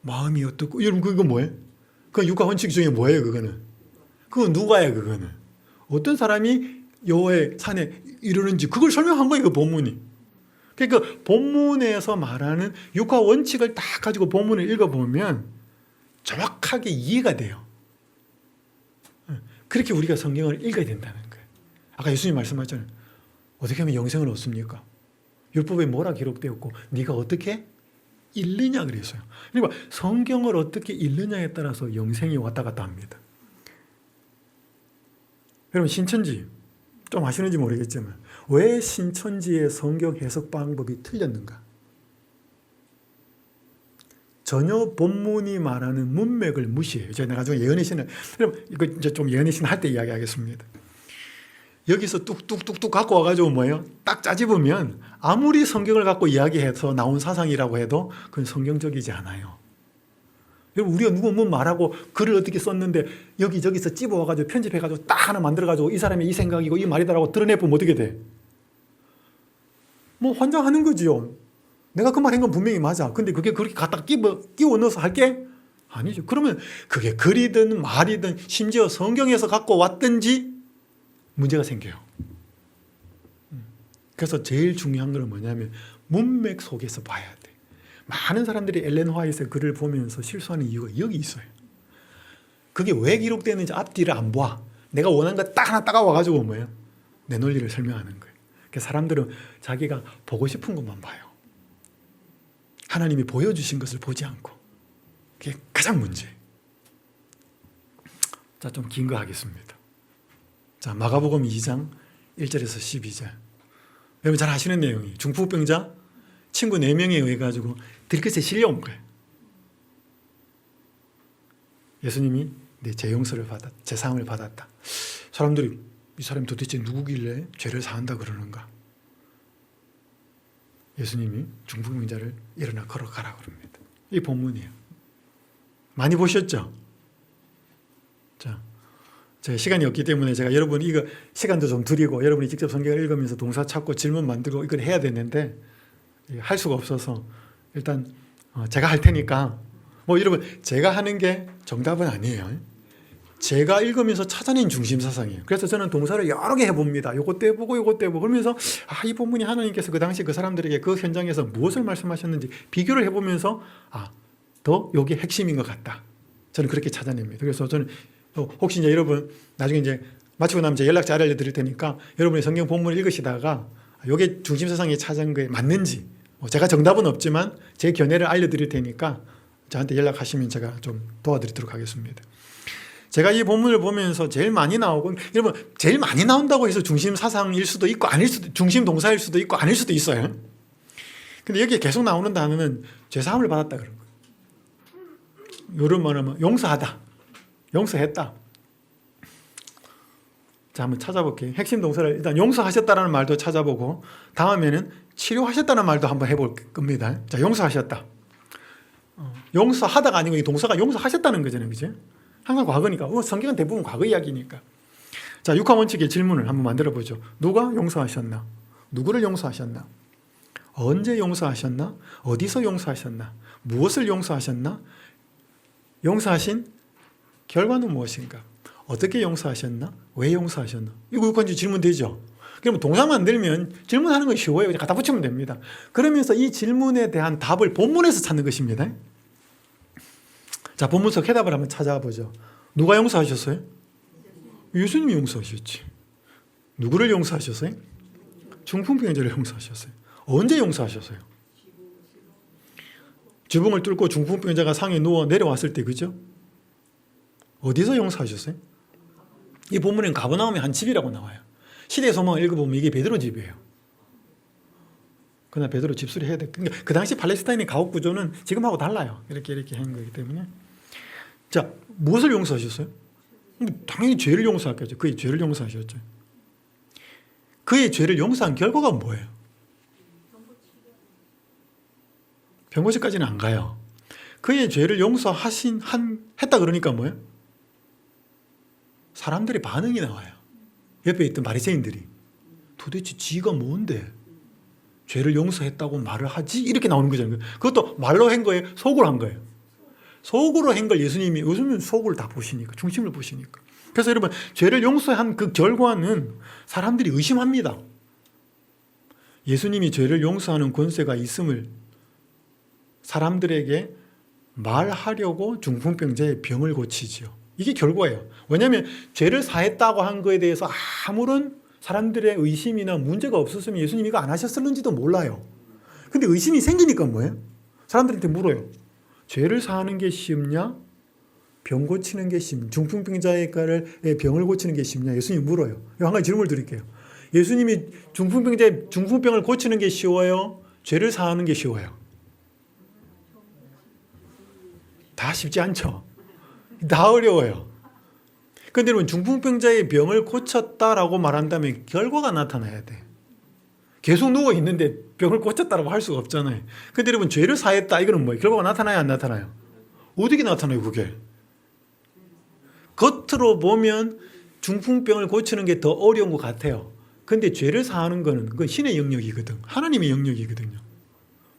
마음이 어떻고. 여러분 그거 뭐예요? 그 육하원칙 중에 뭐예요? 그거는 누가예요? 그거는 어떤 사람이 여호와의 산에 이르는지 그걸 설명한 거예요. 그 본문이. 그러니까 본문에서 말하는 육하원칙을 딱 가지고 본문을 읽어보면 정확하게 이해가 돼요. 그렇게 우리가 성경을 읽어야 된다는 거예요. 아까 예수님 말씀하셨잖아요. 어떻게 하면 영생을 얻습니까? 율법에 뭐라 기록되었고 네가 어떻게 읽느냐 그랬어요. 그러니까 성경을 어떻게 읽느냐에 따라서 영생이 왔다 갔다 합니다. 여러분 신천지 좀 아시는지 모르겠지만 왜 신천지의 성경 해석 방법이 틀렸는가? 전혀 본문이 말하는 문맥을 무시해요. 제가 나중에 예언의 신을, 그럼 이거 이제 좀 예언의 신 할 때 이야기하겠습니다. 여기서 뚝뚝뚝뚝 갖고 와가지고 뭐예요? 딱 짜집으면 아무리 성경을 갖고 이야기해서 나온 사상이라고 해도 그건 성경적이지 않아요. 여러분, 우리가 누구 뭐 말하고 글을 어떻게 썼는데 여기저기서 찝어와가지고 편집해가지고 딱 하나 만들어가지고 이 사람의 이 생각이고 이 말이다라고 드러내보면 어떻게 돼? 뭐 환장하는 거지요. 내가 그 말한 건 분명히 맞아. 근데 그게 그렇게 갖다 끼워 넣어서 할게? 아니죠. 그러면 그게 글이든 말이든 심지어 성경에서 갖고 왔든지 문제가 생겨요. 그래서 제일 중요한 건 뭐냐면 문맥 속에서 봐야 돼. 많은 사람들이 엘렌 화이트의 글을 보면서 실수하는 이유가 여기 있어요. 그게 왜 기록되는지 앞뒤를 안 봐. 내가 원하는 거 딱 하나 따가와가지고 뭐예요? 내 논리를 설명하는 거예요. 그래서 사람들은 자기가 보고 싶은 것만 봐요. 하나님이 보여주신 것을 보지 않고. 그게 가장 문제예요. 자, 좀 긴 거 하겠습니다. 자, 마가복음 2장 1절에서 12절. 여러분 잘 아시는 내용이 중풍병자 친구 4명에 의해 가지고 들것에 실려온 거예요. 예수님이 내 죄용서를 받았다. 제사함을 받았다. 사람들이 이 사람이 도대체 누구길래 죄를 사한다 그러는가? 예수님이 중풍병자를 일어나 걸어가라 그럽니다. 이 본문이에요. 많이 보셨죠? 자, 제가 시간이 없기 때문에 제가 여러분 이거 시간도 좀 드리고 여러분이 직접 성경을 읽으면서 동사 찾고 질문 만들고 이걸 해야 되는데 할 수가 없어서 일단 제가 할 테니까 뭐 여러분 제가 하는 게 정답은 아니에요. 제가 읽으면서 찾아낸 중심 사상이에요. 그래서 저는 동사를 여러 개 해봅니다. 요것도 해보고 요것도 해보고 그러면서 이 본문이 하나님께서 그 당시 그 사람들에게 그 현장에서 무엇을 말씀하셨는지 비교를 해보면서 더 요게 핵심인 것 같다. 저는 그렇게 찾아냅니다. 그래서 저는 혹시 이제 여러분 나중에 이제 마치고 나면 제 연락처 알려드릴 테니까 여러분이 성경 본문을 읽으시다가 요게 중심 사상에 찾은 게 맞는지 제가 정답은 없지만 제 견해를 알려드릴 테니까 저한테 연락하시면 제가 좀 도와드리도록 하겠습니다. 제가 이 본문을 보면서 제일 많이 나오고 여러분 제일 많이 나온다고 해서 중심 사상일 수도 있고 아닐 수도 중심 동사일 수도 있고 아닐 수도 있어요. 근데 여기에 계속 나오는 단어는 죄사함을 받았다 그런 거예요. 요런 말하면 용서하다. 용서했다. 자, 한번 찾아볼게요. 핵심 동사를 일단 용서하셨다라는 말도 찾아보고 다음에는 치료하셨다는 말도 한번 해볼 겁니다. 자, 용서하셨다. 용서하다가 아니고 이 동사가 용서하셨다는 거잖아요. 그죠? 항상 과거니까. 성경은 대부분 과거 이야기니까. 자, 육하 원칙의 질문을 한번 만들어 보죠. 누가 용서하셨나? 누구를 용서하셨나? 언제 용서하셨나? 어디서 용서하셨나? 무엇을 용서하셨나? 용서하신 결과는 무엇인가? 어떻게 용서하셨나? 왜 용서하셨나? 이거 육한지 질문 되죠? 그러면 동사 만들면 질문하는 건 쉬워요. 그냥 갖다 붙이면 됩니다. 그러면서 이 질문에 대한 답을 본문에서 찾는 것입니다. 자, 본문 속 해답을 한번 찾아보죠. 누가 용서하셨어요? 예수님이 용서하셨지. 누구를 용서하셨어요? 중풍병자를 용서하셨어요. 언제 용서하셨어요? 지붕을 뚫고 중풍병자가 상에 누워 내려왔을 때, 그죠? 어디서 용서하셨어요? 이 본문엔 가버나움의 한 집이라고 나와요. 시대의 소망을 읽어보면 이게 베드로 집이에요. 그러나 베드로 집수리 해야 돼. 그러니까 그 당시 팔레스타인의 가옥 구조는 지금하고 달라요. 이렇게 한 거기 때문에. 자, 무엇을 용서하셨어요? 당연히 죄를 용서하겠죠. 그의 죄를 용서하셨죠. 그의 죄를 용서한 결과가 뭐예요? 병고치까지는 안 가요. 그의 죄를 했다 그러니까 뭐예요? 사람들의 반응이 나와요. 옆에 있던 바리새인들이 도대체 지가 뭔데 죄를 용서했다고 말을 하지? 이렇게 나오는 거잖아요. 그것도 말로 한 거예요? 속으로 한 거예요? 속으로 한 걸 예수님이 요즘은 속을 다 보시니까 중심을 보시니까. 그래서 여러분 죄를 용서한 그 결과는 사람들이 의심합니다. 예수님이 죄를 용서하는 권세가 있음을 사람들에게 말하려고 중풍병자의 병을 고치지요. 이게 결과예요. 왜냐하면 죄를 사했다고 한 거에 대해서 아무런 사람들의 의심이나 문제가 없었으면 예수님이 이거 안 하셨을는지도 몰라요. 근데 의심이 생기니까 뭐예요? 사람들한테 물어요. 죄를 사하는 게 쉽냐? 병 고치는 게 쉽냐? 중풍병자의 병을 고치는 게 쉽냐? 예수님이 물어요. 한 가지 질문을 드릴게요. 예수님이 중풍병자의 중풍병을 고치는 게 쉬워요? 죄를 사하는 게 쉬워요? 다 쉽지 않죠. 다 어려워요. 근데 여러분 중풍병자의 병을 고쳤다라고 말한다면 결과가 나타나야 돼. 계속 누워 있는데 병을 고쳤다라고 할 수가 없잖아요. 근데 여러분 죄를 사했다 이거는 뭐예요? 결과가 나타나요, 안 나타나요? 어떻게 나타나요, 그게? 겉으로 보면 중풍병을 고치는 게 더 어려운 것 같아요. 근데 죄를 사하는 거는 그건 신의 영역이거든. 하나님의 영역이거든요.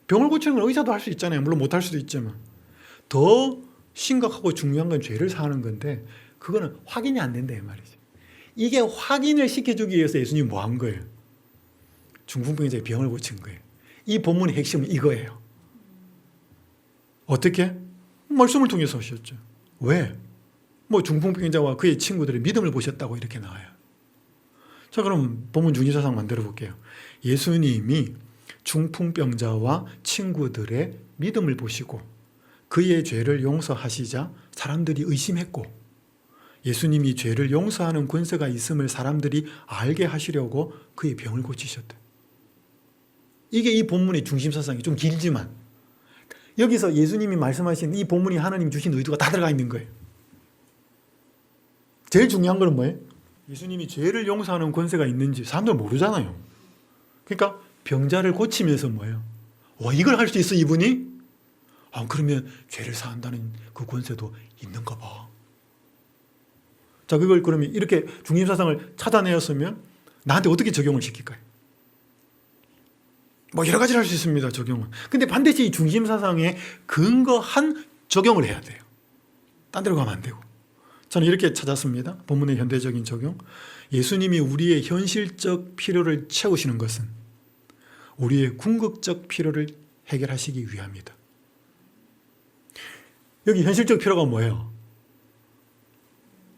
병을 고치는 건 의사도 할 수 있잖아요. 물론 못할 수도 있지만. 더 심각하고 중요한 건 죄를 사하는 건데 그거는 확인이 안 된다 이 말이죠. 이게 확인을 시켜주기 위해서 예수님이 뭐 한 거예요? 중풍병자의 병을 고친 거예요. 이 본문의 핵심은 이거예요. 어떻게? 말씀을 통해서 하셨죠. 왜? 뭐 중풍병자와 그의 친구들의 믿음을 보셨다고 이렇게 나와요. 자, 그럼 본문 중심사상 만들어 볼게요. 예수님이 중풍병자와 친구들의 믿음을 보시고 그의 죄를 용서하시자 사람들이 의심했고 예수님이 죄를 용서하는 권세가 있음을 사람들이 알게 하시려고 그의 병을 고치셨대. 이게 이 본문의 중심사상이 좀 길지만 여기서 예수님이 말씀하신 이 본문이 하나님 주신 의도가 다 들어가 있는 거예요. 제일 중요한 건 뭐예요? 예수님이 죄를 용서하는 권세가 있는지 사람들 모르잖아요. 그러니까 병자를 고치면서 뭐예요? 와, 이걸 할 수 있어 이분이? 아, 그러면 죄를 사한다는 그 권세도 있는가 봐. 자, 그걸 그러면 이렇게 중심사상을 찾아내었으면 나한테 어떻게 적용을 시킬까요? 뭐 여러 가지를 할 수 있습니다, 적용은. 근데 반드시 이 중심사상에 근거한 적용을 해야 돼요. 딴 데로 가면 안 되고. 저는 이렇게 찾았습니다. 본문의 현대적인 적용. 예수님이 우리의 현실적 필요를 채우시는 것은 우리의 궁극적 필요를 해결하시기 위함이다. 여기 현실적 필요가 뭐예요?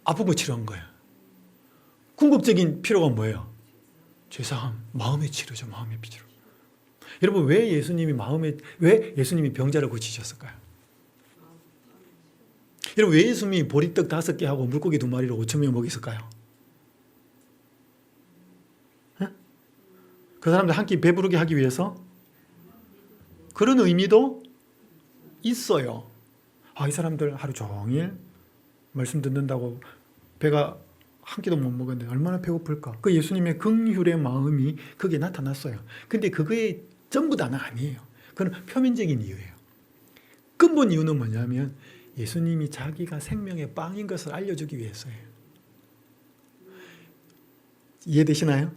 아픈 거 치료한 거예요. 궁극적인 필요가 뭐예요? 죄사함, 마음의 치료죠. 마음의 치료. 여러분 왜 예수님이 병자를 고치셨을까요? 여러분 왜 예수님이 보리떡 5개 하고 물고기 2마리로 5,000명 먹였을까요? 그 사람들 한 끼 배부르게 하기 위해서 그런 의미도 있어요. 아, 이 사람들 하루 종일 말씀 듣는다고 배가 한 끼도 못 먹었는데 얼마나 배고플까? 그 예수님의 긍휼의 마음이 거기에 나타났어요. 근데 그거의 전부 다는 아니에요. 그건 표면적인 이유예요. 근본 이유는 뭐냐면 예수님이 자기가 생명의 빵인 것을 알려주기 위해서예요. 이해되시나요?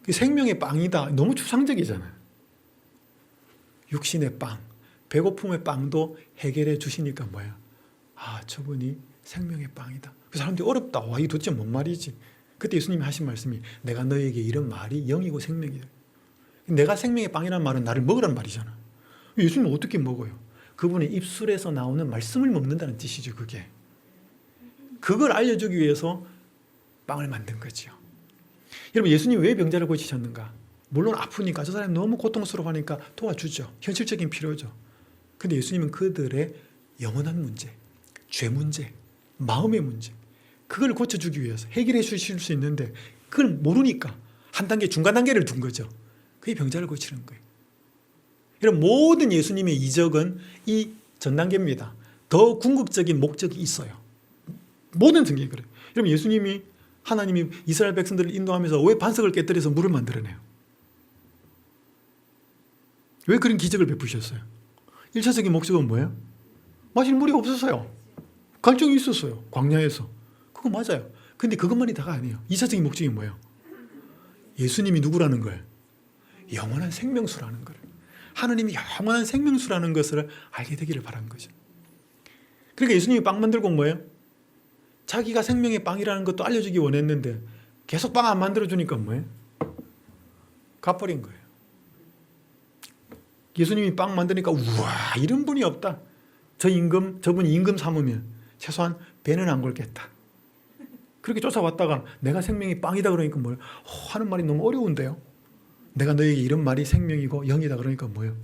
그 생명의 빵이다. 너무 추상적이잖아요. 육신의 빵, 배고픔의 빵도 해결해 주시니까 뭐야? 아, 저분이 생명의 빵이다. 그 사람들이 어렵다. 와, 이게 도대체 뭔 말이지? 그때 예수님이 하신 말씀이 내가 너에게 이런 말이 영이고 생명이다. 내가 생명의 빵이라는 말은 나를 먹으라는 말이잖아. 예수님은 어떻게 먹어요? 그분의 입술에서 나오는 말씀을 먹는다는 뜻이죠, 그게. 그걸 알려주기 위해서 빵을 만든 거죠. 여러분, 예수님 왜 병자를 고치셨는가? 물론 아프니까, 저 사람이 너무 고통스러워하니까 도와주죠. 현실적인 필요죠. 근데 예수님은 그들의 영원한 문제, 죄 문제, 마음의 문제, 그걸 고쳐주기 위해서 해결해 주실 수 있는데 그걸 모르니까 한 단계, 중간 단계를 둔 거죠. 그게 병자를 고치는 거예요. 이런 모든 예수님의 이적은 이 전 단계입니다. 더 궁극적인 목적이 있어요. 모든 성경이 그래요. 여러분, 예수님이 하나님이 이스라엘 백성들을 인도하면서 왜 반석을 깨뜨려서 물을 만들어내요? 왜 그런 기적을 베푸셨어요? 1차적인 목적은 뭐예요? 마실 물이 없었어요. 갈증이 있었어요. 광야에서. 그거 맞아요. 근데 그것만이 다가 아니에요. 2차적인 목적이 뭐예요? 예수님이 누구라는 걸? 영원한 생명수라는 걸. 하느님이 영원한 생명수라는 것을 알게 되기를 바란 거죠. 그러니까 예수님이 빵 만들고 뭐예요? 자기가 생명의 빵이라는 것도 알려주기 원했는데 계속 빵 안 만들어주니까 뭐예요? 갚버린 거예요. 예수님이 빵 만드니까 우와, 이런 분이 없다. 저분이 임금 삼으면 최소한 배는 안 걸겠다. 그렇게 쫓아왔다가 내가 생명이 빵이다 그러니까 뭐예요? 하는 말이 너무 어려운데요. 내가 너에게 이런 말이 생명이고 영이다 그러니까 뭐예요?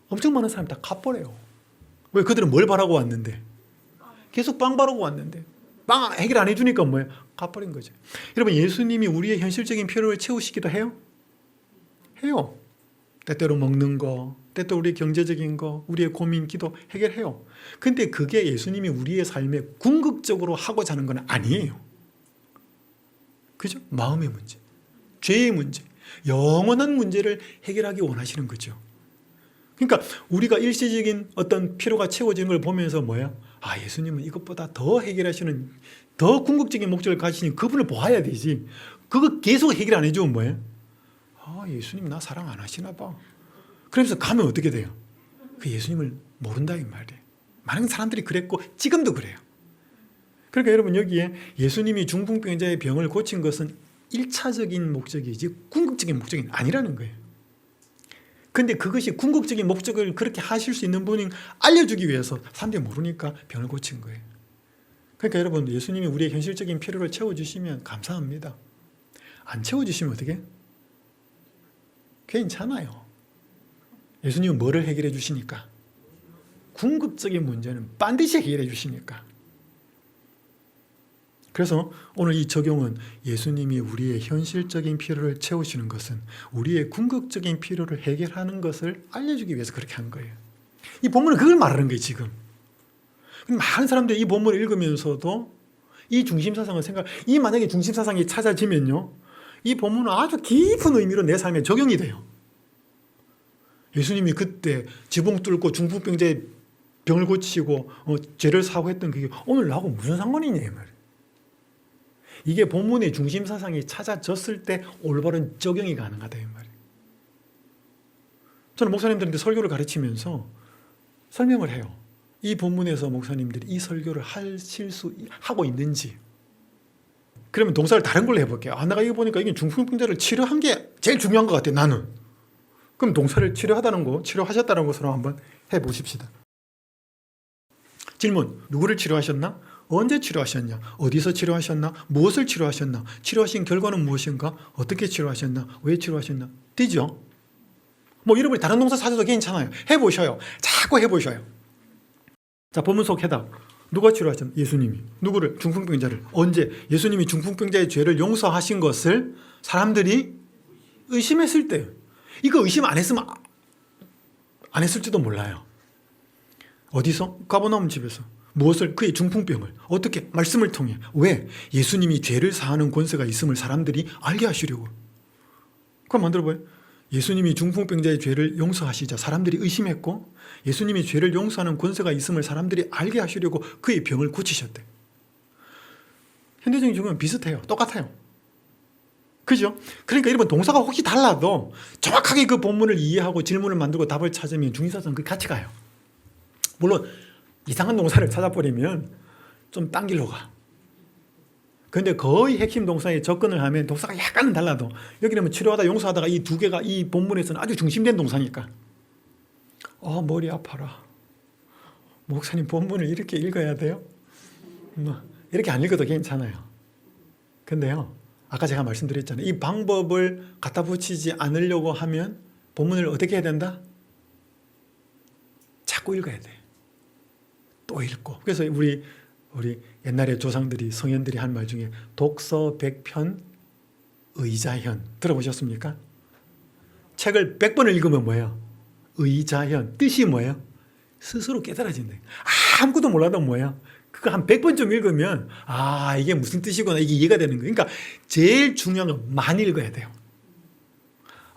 엄청 많은 사람이 다 갚버려요. 왜? 그들은 뭘 바라고 왔는데? 계속 빵 바라고 왔는데 빵 해결 안 해주니까 뭐예요? 갚버린 거죠. 여러분, 예수님이 우리의 현실적인 필요를 채우시기도 해요? 해요. 때때로 먹는 거, 때때로 우리 경제적인 거, 우리의 고민, 기도 해결해요. 근데 그게 예수님이 우리의 삶에 궁극적으로 하고자 하는 건 아니에요. 그죠? 마음의 문제, 죄의 문제, 영원한 문제를 해결하기 원하시는 거죠. 그러니까 우리가 일시적인 어떤 필요가 채워지는 걸 보면서 뭐야? 아, 예수님은 이것보다 더 해결하시는, 더 궁극적인 목적을 가지신 그분을 보아야 되지. 그거 계속 해결 안 해주면 뭐예요? 아, 예수님 나 사랑 안 하시나 봐. 그러면서 가면 어떻게 돼요? 그 예수님을 모른다 이 말이에요. 많은 사람들이 그랬고 지금도 그래요. 그러니까 여러분 여기에 예수님이 중풍병자의 병을 고친 것은 1차적인 목적이지 궁극적인 목적이 아니라는 거예요. 근데 그것이 궁극적인 목적을 그렇게 하실 수 있는 분이 알려주기 위해서 사람들이 모르니까 병을 고친 거예요. 그러니까 여러분 예수님이 우리의 현실적인 필요를 채워주시면 감사합니다. 안 채워주시면 어떻게? 괜찮아요. 예수님은 뭐를 해결해 주시니까? 궁극적인 문제는 반드시 해결해 주시니까. 그래서 오늘 이 적용은 예수님이 우리의 현실적인 필요를 채우시는 것은 우리의 궁극적인 필요를 해결하는 것을 알려주기 위해서 그렇게 한 거예요. 이 본문은 그걸 말하는 거예요, 지금. 많은 사람들이 이 본문을 읽으면서도 이 중심사상을 이 만약에 중심사상이 찾아지면요, 이 본문은 아주 깊은 의미로 내 삶에 적용이 돼요. 예수님이 그때 지붕 뚫고 중풍병자의 병을 고치고 죄를 사고했던 그게 오늘 나하고 무슨 상관이냐 이 말이에요. 이게 본문의 중심사상이 찾아졌을 때 올바른 적용이 가능하다 이 말이에요. 저는 목사님들한테 설교를 가르치면서 설명을 해요. 이 본문에서 목사님들이 이 설교를 하고 있는지. 그러면 동사를 다른 걸로 해볼게요. 아, 내가 이거 보니까 이게 중풍병자를 치료한 게 제일 중요한 것 같아, 나는. 그럼 동사를 치료하다는 거, 치료하셨다는 것으로 한번 해보십시다. 질문, 누구를 치료하셨나? 언제 치료하셨냐? 어디서 치료하셨나? 무엇을 치료하셨나? 치료하신 결과는 무엇인가? 어떻게 치료하셨나? 왜 치료하셨나? 되죠? 뭐 여러분이 다른 동사 찾아도 괜찮아요. 해보셔요. 자꾸 해보셔요. 자, 본문 속 해답. 누가 치료하셨나? 예수님이. 누구를? 중풍병자를. 언제? 예수님이 중풍병자의 죄를 용서하신 것을 사람들이 의심했을 때. 이거 의심 안 했으면 안 했을지도 몰라요. 어디서? 가버나움 집에서. 무엇을? 그의 중풍병을. 어떻게? 말씀을 통해. 왜? 예수님이 죄를 사하는 권세가 있음을 사람들이 알게 하시려고. 그럼 만들어봐요. 예수님이 중풍병자의 죄를 용서하시자 사람들이 의심했고 예수님이 죄를 용서하는 권세가 있음을 사람들이 알게 하시려고 그의 병을 고치셨대. 현대적인 경우는 비슷해요. 똑같아요. 그죠? 그러니까 여러분 동사가 혹시 달라도 정확하게 그 본문을 이해하고 질문을 만들고 답을 찾으면 중심사상은 같이 가요. 물론 이상한 동사를 찾아버리면 좀 딴 길로 가. 근데 거의 핵심 동사에 접근을 하면 동사가 약간은 달라도 여기는 뭐 치료하다 용서하다가 이 두 개가 이 본문에서는 아주 중심된 동사니까 머리 아파라. 목사님 본문을 이렇게 읽어야 돼요? 이렇게 안 읽어도 괜찮아요. 근데요 아까 제가 말씀드렸잖아요. 이 방법을 갖다 붙이지 않으려고 하면 본문을 어떻게 해야 된다? 자꾸 읽어야 돼. 또 읽고. 그래서 우리 옛날에 조상들이 성현들이 한 말 중에 독서 100편 의자현 들어보셨습니까? 책을 100번을 읽으면 뭐예요? 의자현. 뜻이 뭐예요? 스스로 깨달아진다. 아무것도 몰라도 뭐예요? 그거 한 100번쯤 읽으면 이게 무슨 뜻이구나 이게 이해가 되는 거예요. 그러니까 제일 중요한 건 많이 읽어야 돼요.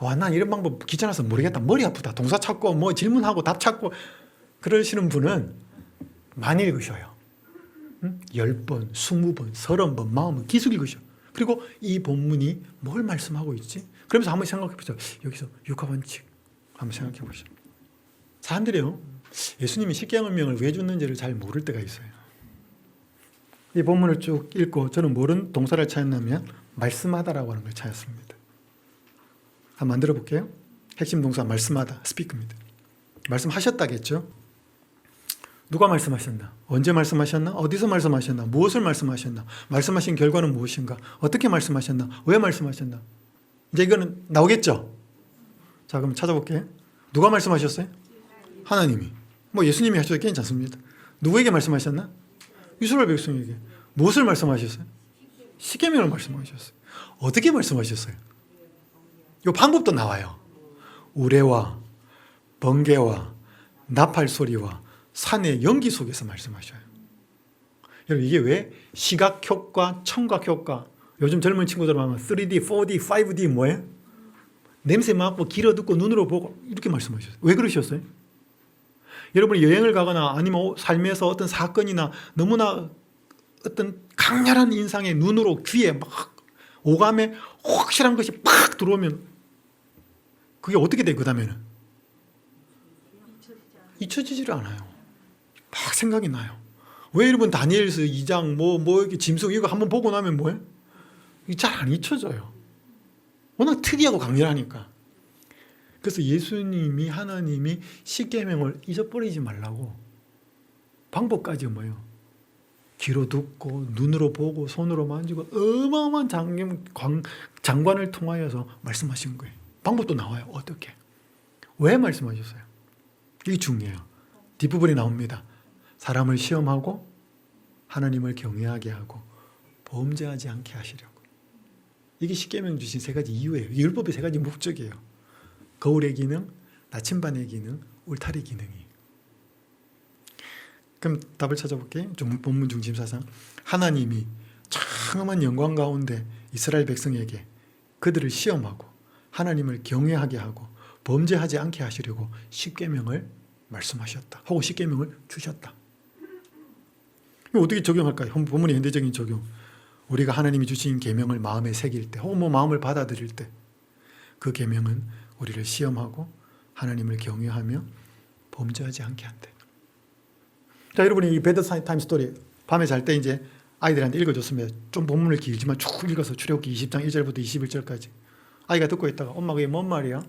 난 이런 방법 귀찮아서 모르겠다. 머리 아프다. 동사 찾고 뭐 질문하고 답 찾고 그러시는 분은 많이 읽으셔요. 10번, 20번, 30번, 40번 계속 읽으셔. 그리고 이 본문이 뭘 말씀하고 있지? 그러면서 한번 생각해 보세요. 여기서 육하원칙 한번 생각해 보시죠. 사람들이요, 예수님이 십계명을 왜 줬는지를 잘 모를 때가 있어요. 이 본문을 쭉 읽고 저는 모르는 동사를 찾았냐면 말씀하다라고 하는 걸 찾았습니다. 한번 만들어 볼게요. 핵심 동사 말씀하다, 스피크입니다. 말씀하셨다겠죠? 누가 말씀하셨나? 언제 말씀하셨나? 어디서 말씀하셨나? 무엇을 말씀하셨나? 말씀하신 결과는 무엇인가? 어떻게 말씀하셨나? 왜 말씀하셨나? 이제 이거는 나오겠죠? 자, 그럼 찾아볼게요. 누가 말씀하셨어요? 하나님이. 뭐 예수님이 하셔도 괜찮습니다. 누구에게 말씀하셨나? 이스라엘 백성에게. 무엇을 말씀하셨어요? 십계명을 말씀하셨어요. 어떻게 말씀하셨어요? 이 방법도 나와요. 우레와 번개와 나팔 소리와 산의 연기 속에서 말씀하셔요. 여러분 이게 왜 시각 효과, 청각 효과, 요즘 젊은 친구들 하면 3D, 4D, 5D 뭐예요? 냄새 맡고 길어 듣고 눈으로 보고 이렇게 말씀하셨어요. 왜 그러셨어요? 여러분이 여행을 가거나 아니면 삶에서 어떤 사건이나 너무나 어떤 강렬한 인상에 눈으로 귀에 막 오감에 확실한 것이 팍 들어오면 그게 어떻게 돼? 그 다음에는 잊혀지지를 않아요. 막 생각이 나요. 왜 여러분 다니엘서 2장 이렇게 짐승 이거 한번 보고 나면 뭐예요? 잘 안 잊혀져요. 워낙 특이하고 강렬하니까. 그래서 예수님이 하나님이 십계명을 잊어버리지 말라고 방법까지 뭐예요? 귀로 듣고 눈으로 보고 손으로 만지고 어마어마한 장관을 통하여서 말씀하신 거예요. 방법도 나와요. 어떻게? 왜 말씀하셨어요? 이게 중요해요. 뒷부분이 나옵니다. 사람을 시험하고 하나님을 경외하게 하고 범죄하지 않게 하시려고. 이게 십계명 주신 세 가지 이유예요. 율법의 세 가지 목적이에요. 거울의 기능, 나침반의 기능, 울타리 기능이. 그럼 답을 찾아볼게요. 본문 중심 사상. 하나님이 장엄한 영광 가운데 이스라엘 백성에게 그들을 시험하고 하나님을 경외하게 하고 범죄하지 않게 하시려고 십계명을 말씀하셨다. 혹은 십계명을 주셨다. 어떻게 적용할까요? 본문의 현대적인 적용. 우리가 하나님이 주신 계명을 마음에 새길 때 혹은 마음을 받아들일 때 그 계명은 우리를 시험하고 하나님을 경외하며 범죄하지 않게 한대. 자, 여러분이 이 베드타임 스토리 밤에 잘 때 이제 아이들한테 읽어줬습니다. 좀 본문을 길지만 쭉 읽어서 출애굽기 20장 1절부터 21절까지. 아이가 듣고 있다가 엄마 그게 뭔 말이야?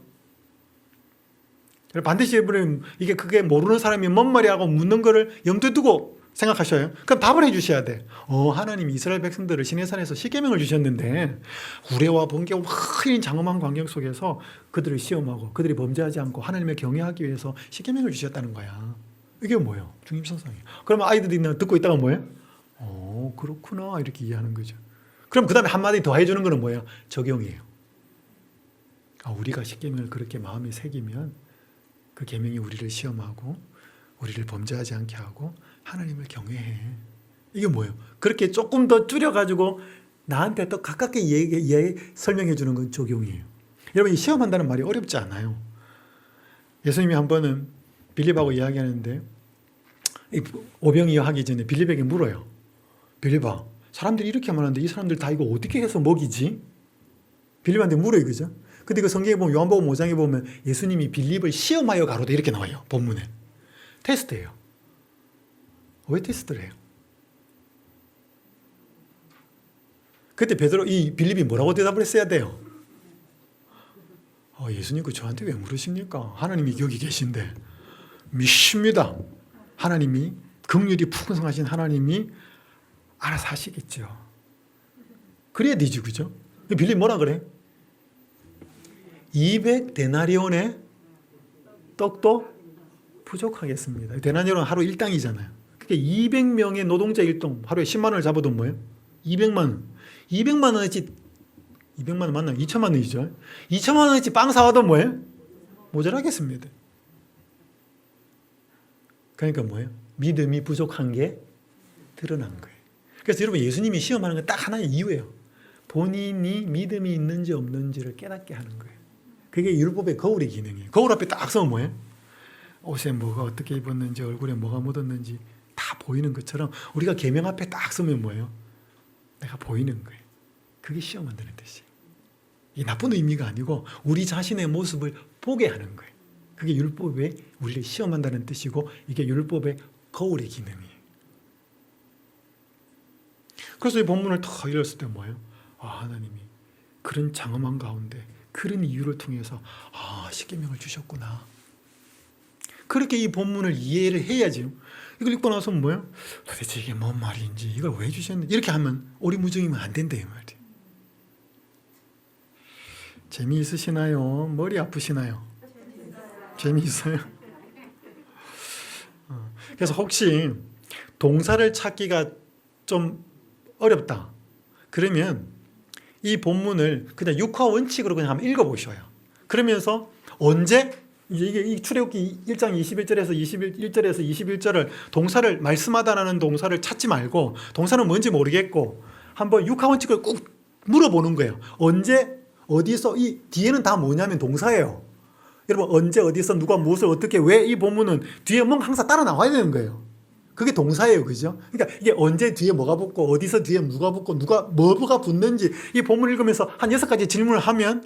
반드시 여러분 이게 그게 모르는 사람이 뭔 말이라고 묻는 거를 염두에 두고 생각하셔요. 그럼 답을 해주셔야 돼. 하나님이 이스라엘 백성들을 시내산에서 십계명을 주셨는데 우레와 번개와 이런 장엄한 광경 속에서 그들을 시험하고 그들이 범죄하지 않고 하나님을 경외하기 위해서 십계명을 주셨다는 거야. 이게 뭐예요? 중임선상이에요. 그러면 아이들이 듣고 있다가 뭐예요? 그렇구나 이렇게 이해하는 거죠. 그럼 그 다음에 한마디 더 해주는 거는 뭐예요? 적용이에요. 우리가 십계명을 그렇게 마음에 새기면 그 계명이 우리를 시험하고 우리를 범죄하지 않게 하고 하나님을 경외해. 이게 뭐예요? 그렇게 조금 더 줄여가지고 나한테 더 가깝게 설명해 주는 건 적용이에요. 여러분 이 시험한다는 말이 어렵지 않아요. 예수님이 한 번은 빌립하고 이야기하는데 오병이어 하기 전에 빌립에게 물어요. 빌립아, 사람들이 이렇게 말하는데 이 사람들 다 이거 어떻게 해서 먹이지? 빌립한테 물어요. 그죠? 근데 그 성경에 보면 요한복음 5장에 보면 예수님이 빌립을 시험하여 가로되 이렇게 나와요. 본문에. 테스트예요. 왜 테스트를 해요? 그때 이 빌립이 뭐라고 대답을 했어야 돼요? 예수님 그 저한테 왜 물으십니까? 하나님이 여기 계신데 믿습니다. 하나님이 긍휼이 풍성하신 하나님이 알아서 하시겠죠. 그래야 되지, 그죠? 빌립 뭐라 그래? 200데나리온의 떡도 부족하겠습니다. 데나리온은 하루 1당이잖아요. 그러니까 200명의 노동자 일동 하루에 10만 원을 잡아도 뭐예요? 200만 원. 200만 원어치 200만 원 맞나요? 2천만 원이죠. 2천만 원어치 빵 사와도 뭐예요? 모자라겠습니다. 그러니까 뭐예요? 믿음이 부족한 게 드러난 거예요. 그래서 여러분 예수님이 시험하는 건 딱 하나의 이유예요. 본인이 믿음이 있는지 없는지를 깨닫게 하는 거예요. 그게 율법의 거울의 기능이에요. 거울 앞에 딱 서면 뭐예요? 옷에 뭐가 어떻게 입었는지 얼굴에 뭐가 묻었는지 다 보이는 것처럼 우리가 계명 앞에 딱 서면 뭐예요? 내가 보이는 거예요. 그게 시험한다는 뜻이에요. 이 나쁜 의미가 아니고 우리 자신의 모습을 보게 하는 거예요. 그게 율법에 우리를 시험한다는 뜻이고 이게 율법의 거울의 기능이에요. 그래서 이 본문을 더 읽었을 때 뭐예요? 하나님이 그런 장엄한 가운데 그런 이유를 통해서 십계명을 주셨구나. 그렇게 이 본문을 이해를 해야지. 이걸 읽고 나서 뭐예요? 도대체 이게 뭔 말인지 이걸 왜 주셨는지 이렇게 하면 오리무중이면 안 된다 이 말이에요. 재미있으시나요? 머리 아프시나요? 재미있어요? 그래서 혹시 동사를 찾기가 좀 어렵다. 그러면 이 본문을 그냥 육화 원칙으로 그냥 한번 읽어보셔요. 그러면서 언제? 이게 이 출애굽기 1장 21절에서 21절에서 21절을 동사를 말씀하다라는 동사를 찾지 말고 동사는 뭔지 모르겠고 한번 육하원칙을 꼭 물어보는 거예요. 언제 어디서 이 뒤에는 다 뭐냐면 동사예요. 여러분 언제 어디서 누가 무엇을 어떻게 왜 이 본문은 뒤에 뭔가 항상 따라 나와야 되는 거예요. 그게 동사예요. 그죠? 그러니까 이게 언제 뒤에 뭐가 붙고 어디서 뒤에 누가 붙고 누가 뭐가 붙는지 이 본문 읽으면서 한 6가지 질문을 하면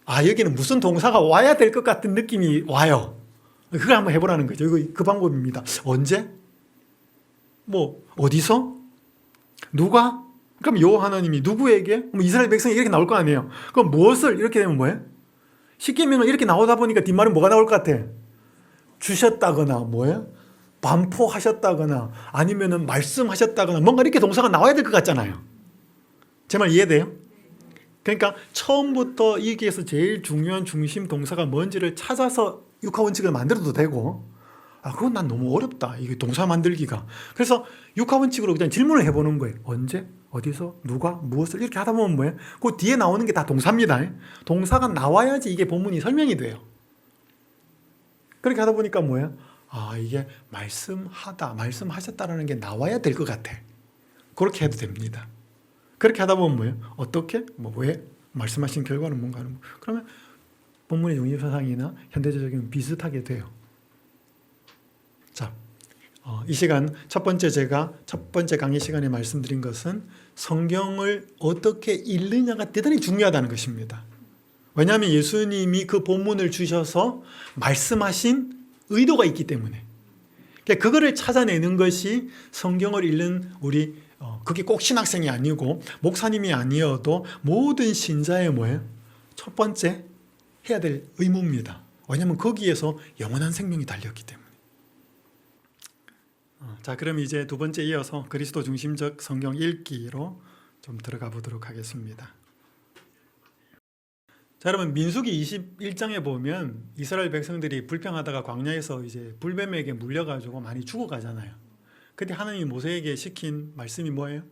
아 여기는 무슨 동사가 와야 될 것 같은 느낌이 와요. 그걸 한번 해보라는 거죠. 이거 그 방법입니다. 언제? 뭐 어디서? 누가? 그럼 여호와 하나님이 누구에게? 뭐 이스라엘 백성이 이렇게 나올 거 아니에요. 그럼 무엇을 이렇게 되면 뭐예요? 십계명은 이렇게 나오다 보니까 뒷말은 뭐가 나올 것 같아? 주셨다거나 뭐예요? 반포하셨다거나 아니면은 말씀하셨다거나 뭔가 이렇게 동사가 나와야 될 것 같잖아요. 제 말 이해돼요? 그러니까 처음부터 여기에서 제일 중요한 중심 동사가 뭔지를 찾아서 육하원칙을 만들어도 되고 그건 난 너무 어렵다. 이게 동사 만들기가. 그래서 육하원칙으로 그냥 질문을 해보는 거예요. 언제? 어디서? 누가? 무엇을? 이렇게 하다 보면 뭐예요? 그 뒤에 나오는 게 다 동사입니다. 동사가 나와야지 이게 본문이 설명이 돼요. 그렇게 하다 보니까 뭐예요? 이게 말씀하셨다라는 게 나와야 될 것 같아. 그렇게 해도 됩니다. 그렇게 하다 보면 뭐예요? 어떻게? 왜? 말씀하신 결과는 뭔가 하는 거. 그러면 본문의 용립사상이나 현대적인 비슷하게 돼요. 자, 이 시간 첫 번째 강의 시간에 말씀드린 것은 성경을 어떻게 읽느냐가 대단히 중요하다는 것입니다. 왜냐하면 예수님이 그 본문을 주셔서 말씀하신 의도가 있기 때문에 그거를 찾아내는 것이 성경을 읽는 우리 그게 꼭 신학생이 아니고 목사님이 아니어도 모든 신자의 뭐예요? 첫 번째 해야 될 의무입니다. 왜냐하면 거기에서 영원한 생명이 달렸기 때문에. 자, 그럼 이제 두 번째 이어서 그리스도 중심적 성경 읽기로 좀 들어가 보도록 하겠습니다. 자, 여러분 민수기 21장에 보면 이스라엘 백성들이 불평하다가 광야에서 이제 불뱀에게 물려가지고 많이 죽어가잖아요. 그때 하나님이 모세에게 시킨 말씀이 뭐예요?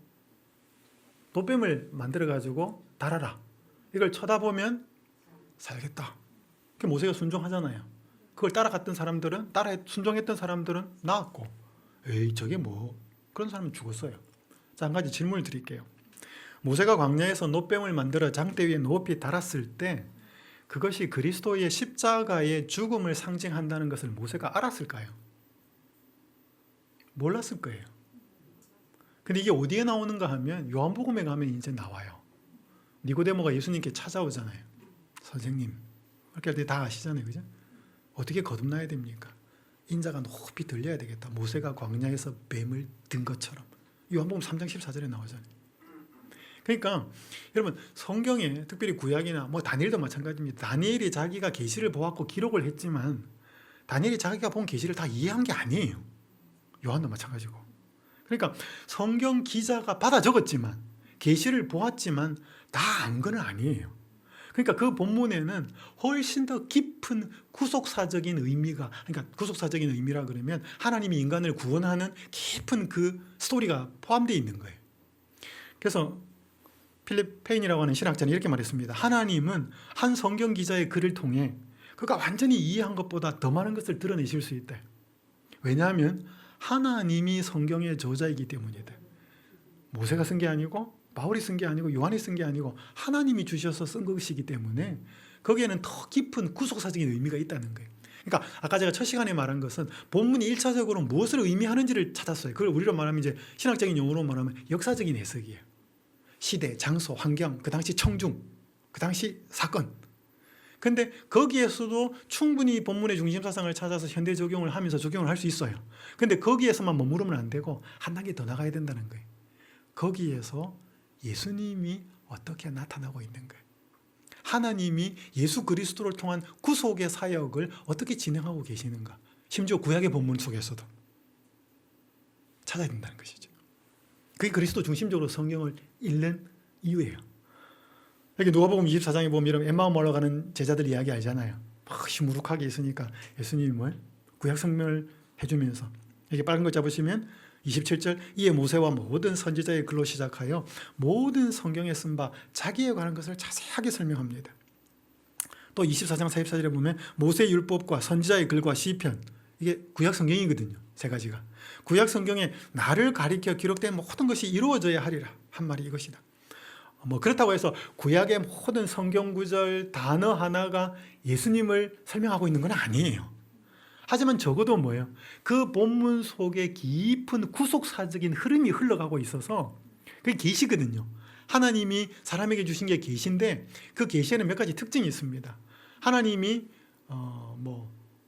돛뱀을 만들어가지고 달아라. 이걸 쳐다보면 살겠다. 그 모세가 순종하잖아요. 그걸 따라갔던 사람들은 순종했던 사람들은 나았고, 저게 뭐 그런 사람은 죽었어요. 자, 한 가지 질문을 드릴게요. 모세가 광야에서 놋뱀을 만들어 장대 위에 높이 달았을 때 그것이 그리스도의 십자가의 죽음을 상징한다는 것을 모세가 알았을까요? 몰랐을 거예요. 근데 이게 어디에 나오는가 하면 요한복음에 가면 이제 나와요. 니고데모가 예수님께 찾아오잖아요. 선생님, 그렇게 할 때 다 아시잖아요. 그죠? 어떻게 거듭나야 됩니까? 인자가 높이 들려야 되겠다. 모세가 광야에서 뱀을 든 것처럼. 요한복음 3장 14절에 나오잖아요. 그러니까 여러분 성경에 특별히 구약이나 다니엘도 마찬가지입니다. 다니엘이 자기가 계시를 보았고 기록을 했지만 다니엘이 자기가 본 계시를 다 이해한 게 아니에요. 요한도 마찬가지고. 그러니까 성경 기자가 받아 적었지만 계시를 보았지만 다 안 건 아니에요. 그러니까 그 본문에는 훨씬 더 깊은 구속사적인 의미가, 그러니까 구속사적인 의미라 그러면 하나님이 인간을 구원하는 깊은 그 스토리가 포함되어 있는 거예요. 그래서 필립 페인이라고 하는 신학자는 이렇게 말했습니다. 하나님은 한 성경 기자의 글을 통해 그가 완전히 이해한 것보다 더 많은 것을 드러내실 수 있다. 왜냐하면 하나님이 성경의 저자이기 때문이다. 모세가 쓴 게 아니고 바울이 쓴 게 아니고 요한이 쓴 게 아니고 하나님이 주셔서 쓴 것이기 때문에 거기에는 더 깊은 구속사적인 의미가 있다는 거예요. 그러니까 아까 제가 첫 시간에 말한 것은 본문이 1차적으로 무엇을 의미하는지를 찾았어요. 그걸 우리로 말하면 이제 신학적인 용어로 말하면 역사적인 해석이에요. 시대, 장소, 환경, 그 당시 청중, 그 당시 사건. 근데 거기에서도 충분히 본문의 중심사상을 찾아서 현대 적용을 하면서 적용을 할 수 있어요. 근데 거기에서만 머무르면 안 되고 한 단계 더 나가야 된다는 거예요. 거기에서 예수님이 어떻게 나타나고 있는 거예요. 하나님이 예수 그리스도를 통한 구속의 사역을 어떻게 진행하고 계시는가. 심지어 구약의 본문 속에서도 찾아야 된다는 것이죠. 그게 그리스도 중심적으로 성경을 읽는 이유예요. 여기 누가복음 24장에 보면 이런 엠마오 올라가는 제자들 이야기 알잖아요. 막 시무룩하게 있으니까 예수님이 뭐예요? 구약 성명을 해주면서 이렇게 빨간 거 잡으시면 27절 이에 모세와 모든 선지자의 글로 시작하여 모든 성경에 쓴 바 자기에 관한 것을 자세하게 설명합니다. 또 24장 44절에 보면 모세의 율법과 선지자의 글과 시편, 이게 구약 성경이거든요. 세 가지가. 구약 성경에 나를 가리켜 기록된 모든 것이 이루어져야 하리라 한 말이 이것이다. 뭐 그렇다고 해서 구약의 모든 성경 구절 단어 하나가 예수님을 설명하고 있는 건 아니에요. 하지만 적어도 뭐예요? 그 본문 속에 깊은 구속사적인 흐름이 흘러가고 있어서 그게 계시거든요. 하나님이 사람에게 주신 게 계시인데 그 계시에는 몇 가지 특징이 있습니다. 하나님이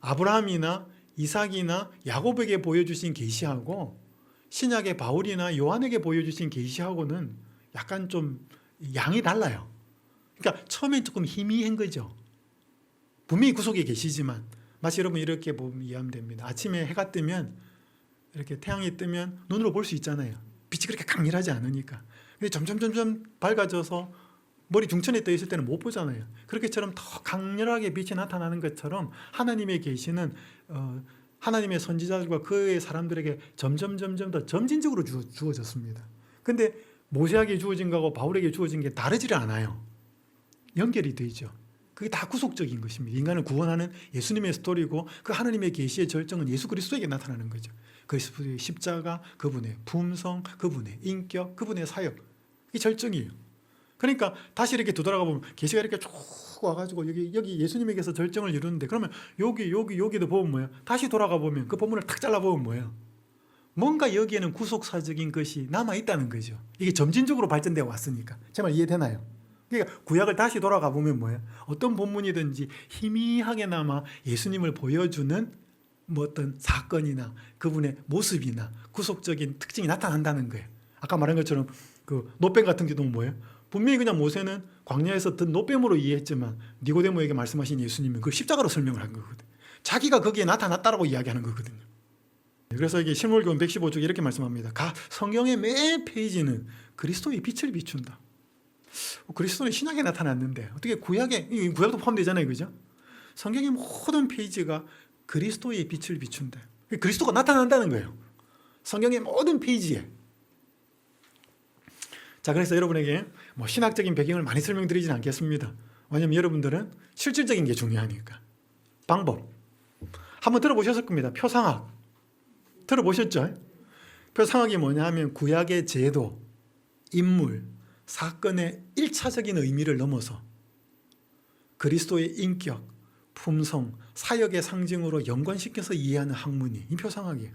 아브라함이나 이삭이나 야곱에게 보여주신 계시하고 신약의 바울이나 요한에게 보여주신 계시하고는 약간 좀 양이 달라요. 그러니까 처음엔 조금 희미한 거죠. 분명히 구속에 계시지만 마치 여러분 이렇게 보면 이해하면 됩니다. 아침에 해가 뜨면 이렇게 태양이 뜨면 눈으로 볼 수 있잖아요. 빛이 그렇게 강렬하지 않으니까. 근데 점점 밝아져서 머리 중천에 떠 있을 때는 못 보잖아요. 그렇게처럼 더 강렬하게 빛이 나타나는 것처럼 하나님의 계시는 하나님의 선지자들과 그의 사람들에게 점점 더 점진적으로 주어졌습니다. 근데 모세에게 주어진 거하고 바울에게 주어진 게 다르지를 않아요. 연결이 되죠. 그게 다 구속적인 것입니다. 인간을 구원하는 예수님의 스토리고 그 하나님의 계시의 절정은 예수 그리스도에게 나타나는 거죠. 그리스도의 십자가, 그분의 품성, 그분의 인격, 그분의 사역, 이게 절정이에요. 그러니까 다시 이렇게 되돌아가 보면 계시가 이렇게 쭉 와가지고 여기 예수님에게서 절정을 이루는데 그러면 여기도 보면 뭐예요? 다시 돌아가 보면 그 본문을 탁 잘라보면 뭐예요? 뭔가 여기에는 구속사적인 것이 남아있다는 거죠. 이게 점진적으로 발전되어 왔으니까. 제 말 이해되나요? 그러니까 구약을 다시 돌아가 보면 뭐예요? 어떤 본문이든지 희미하게나마 예수님을 보여주는 뭐 어떤 사건이나 그분의 모습이나 구속적인 특징이 나타난다는 거예요. 아까 말한 것처럼 그 노뱀 같은 경우는 뭐예요? 분명히 그냥 모세는 광야에서 든 노뱀으로 이해했지만 니고데모에게 말씀하신 예수님은 그 십자가로 설명을 한 거거든요. 자기가 거기에 나타났다라고 이야기하는 거거든요. 그래서 이게 실물교훈 115쪽에 이렇게 말씀합니다. 성경의 매 페이지는 그리스도의 빛을 비춘다. 그리스도는 신약에 나타났는데 어떻게 구약도 포함되잖아요, 그죠? 성경의 모든 페이지가 그리스도의 빛을 비춘다. 그리스도가 나타난다는 거예요. 성경의 모든 페이지에. 자, 그래서 여러분에게 뭐 신학적인 배경을 많이 설명드리지는 않겠습니다. 왜냐하면 여러분들은 실질적인 게 중요하니까. 방법. 한번 들어보셨을 겁니다. 표상학. 들어보셨죠? 표상학이 뭐냐 하면 구약의 제도, 인물, 사건의 1차적인 의미를 넘어서 그리스도의 인격, 품성, 사역의 상징으로 연관시켜서 이해하는 학문이 이 표상학이에요.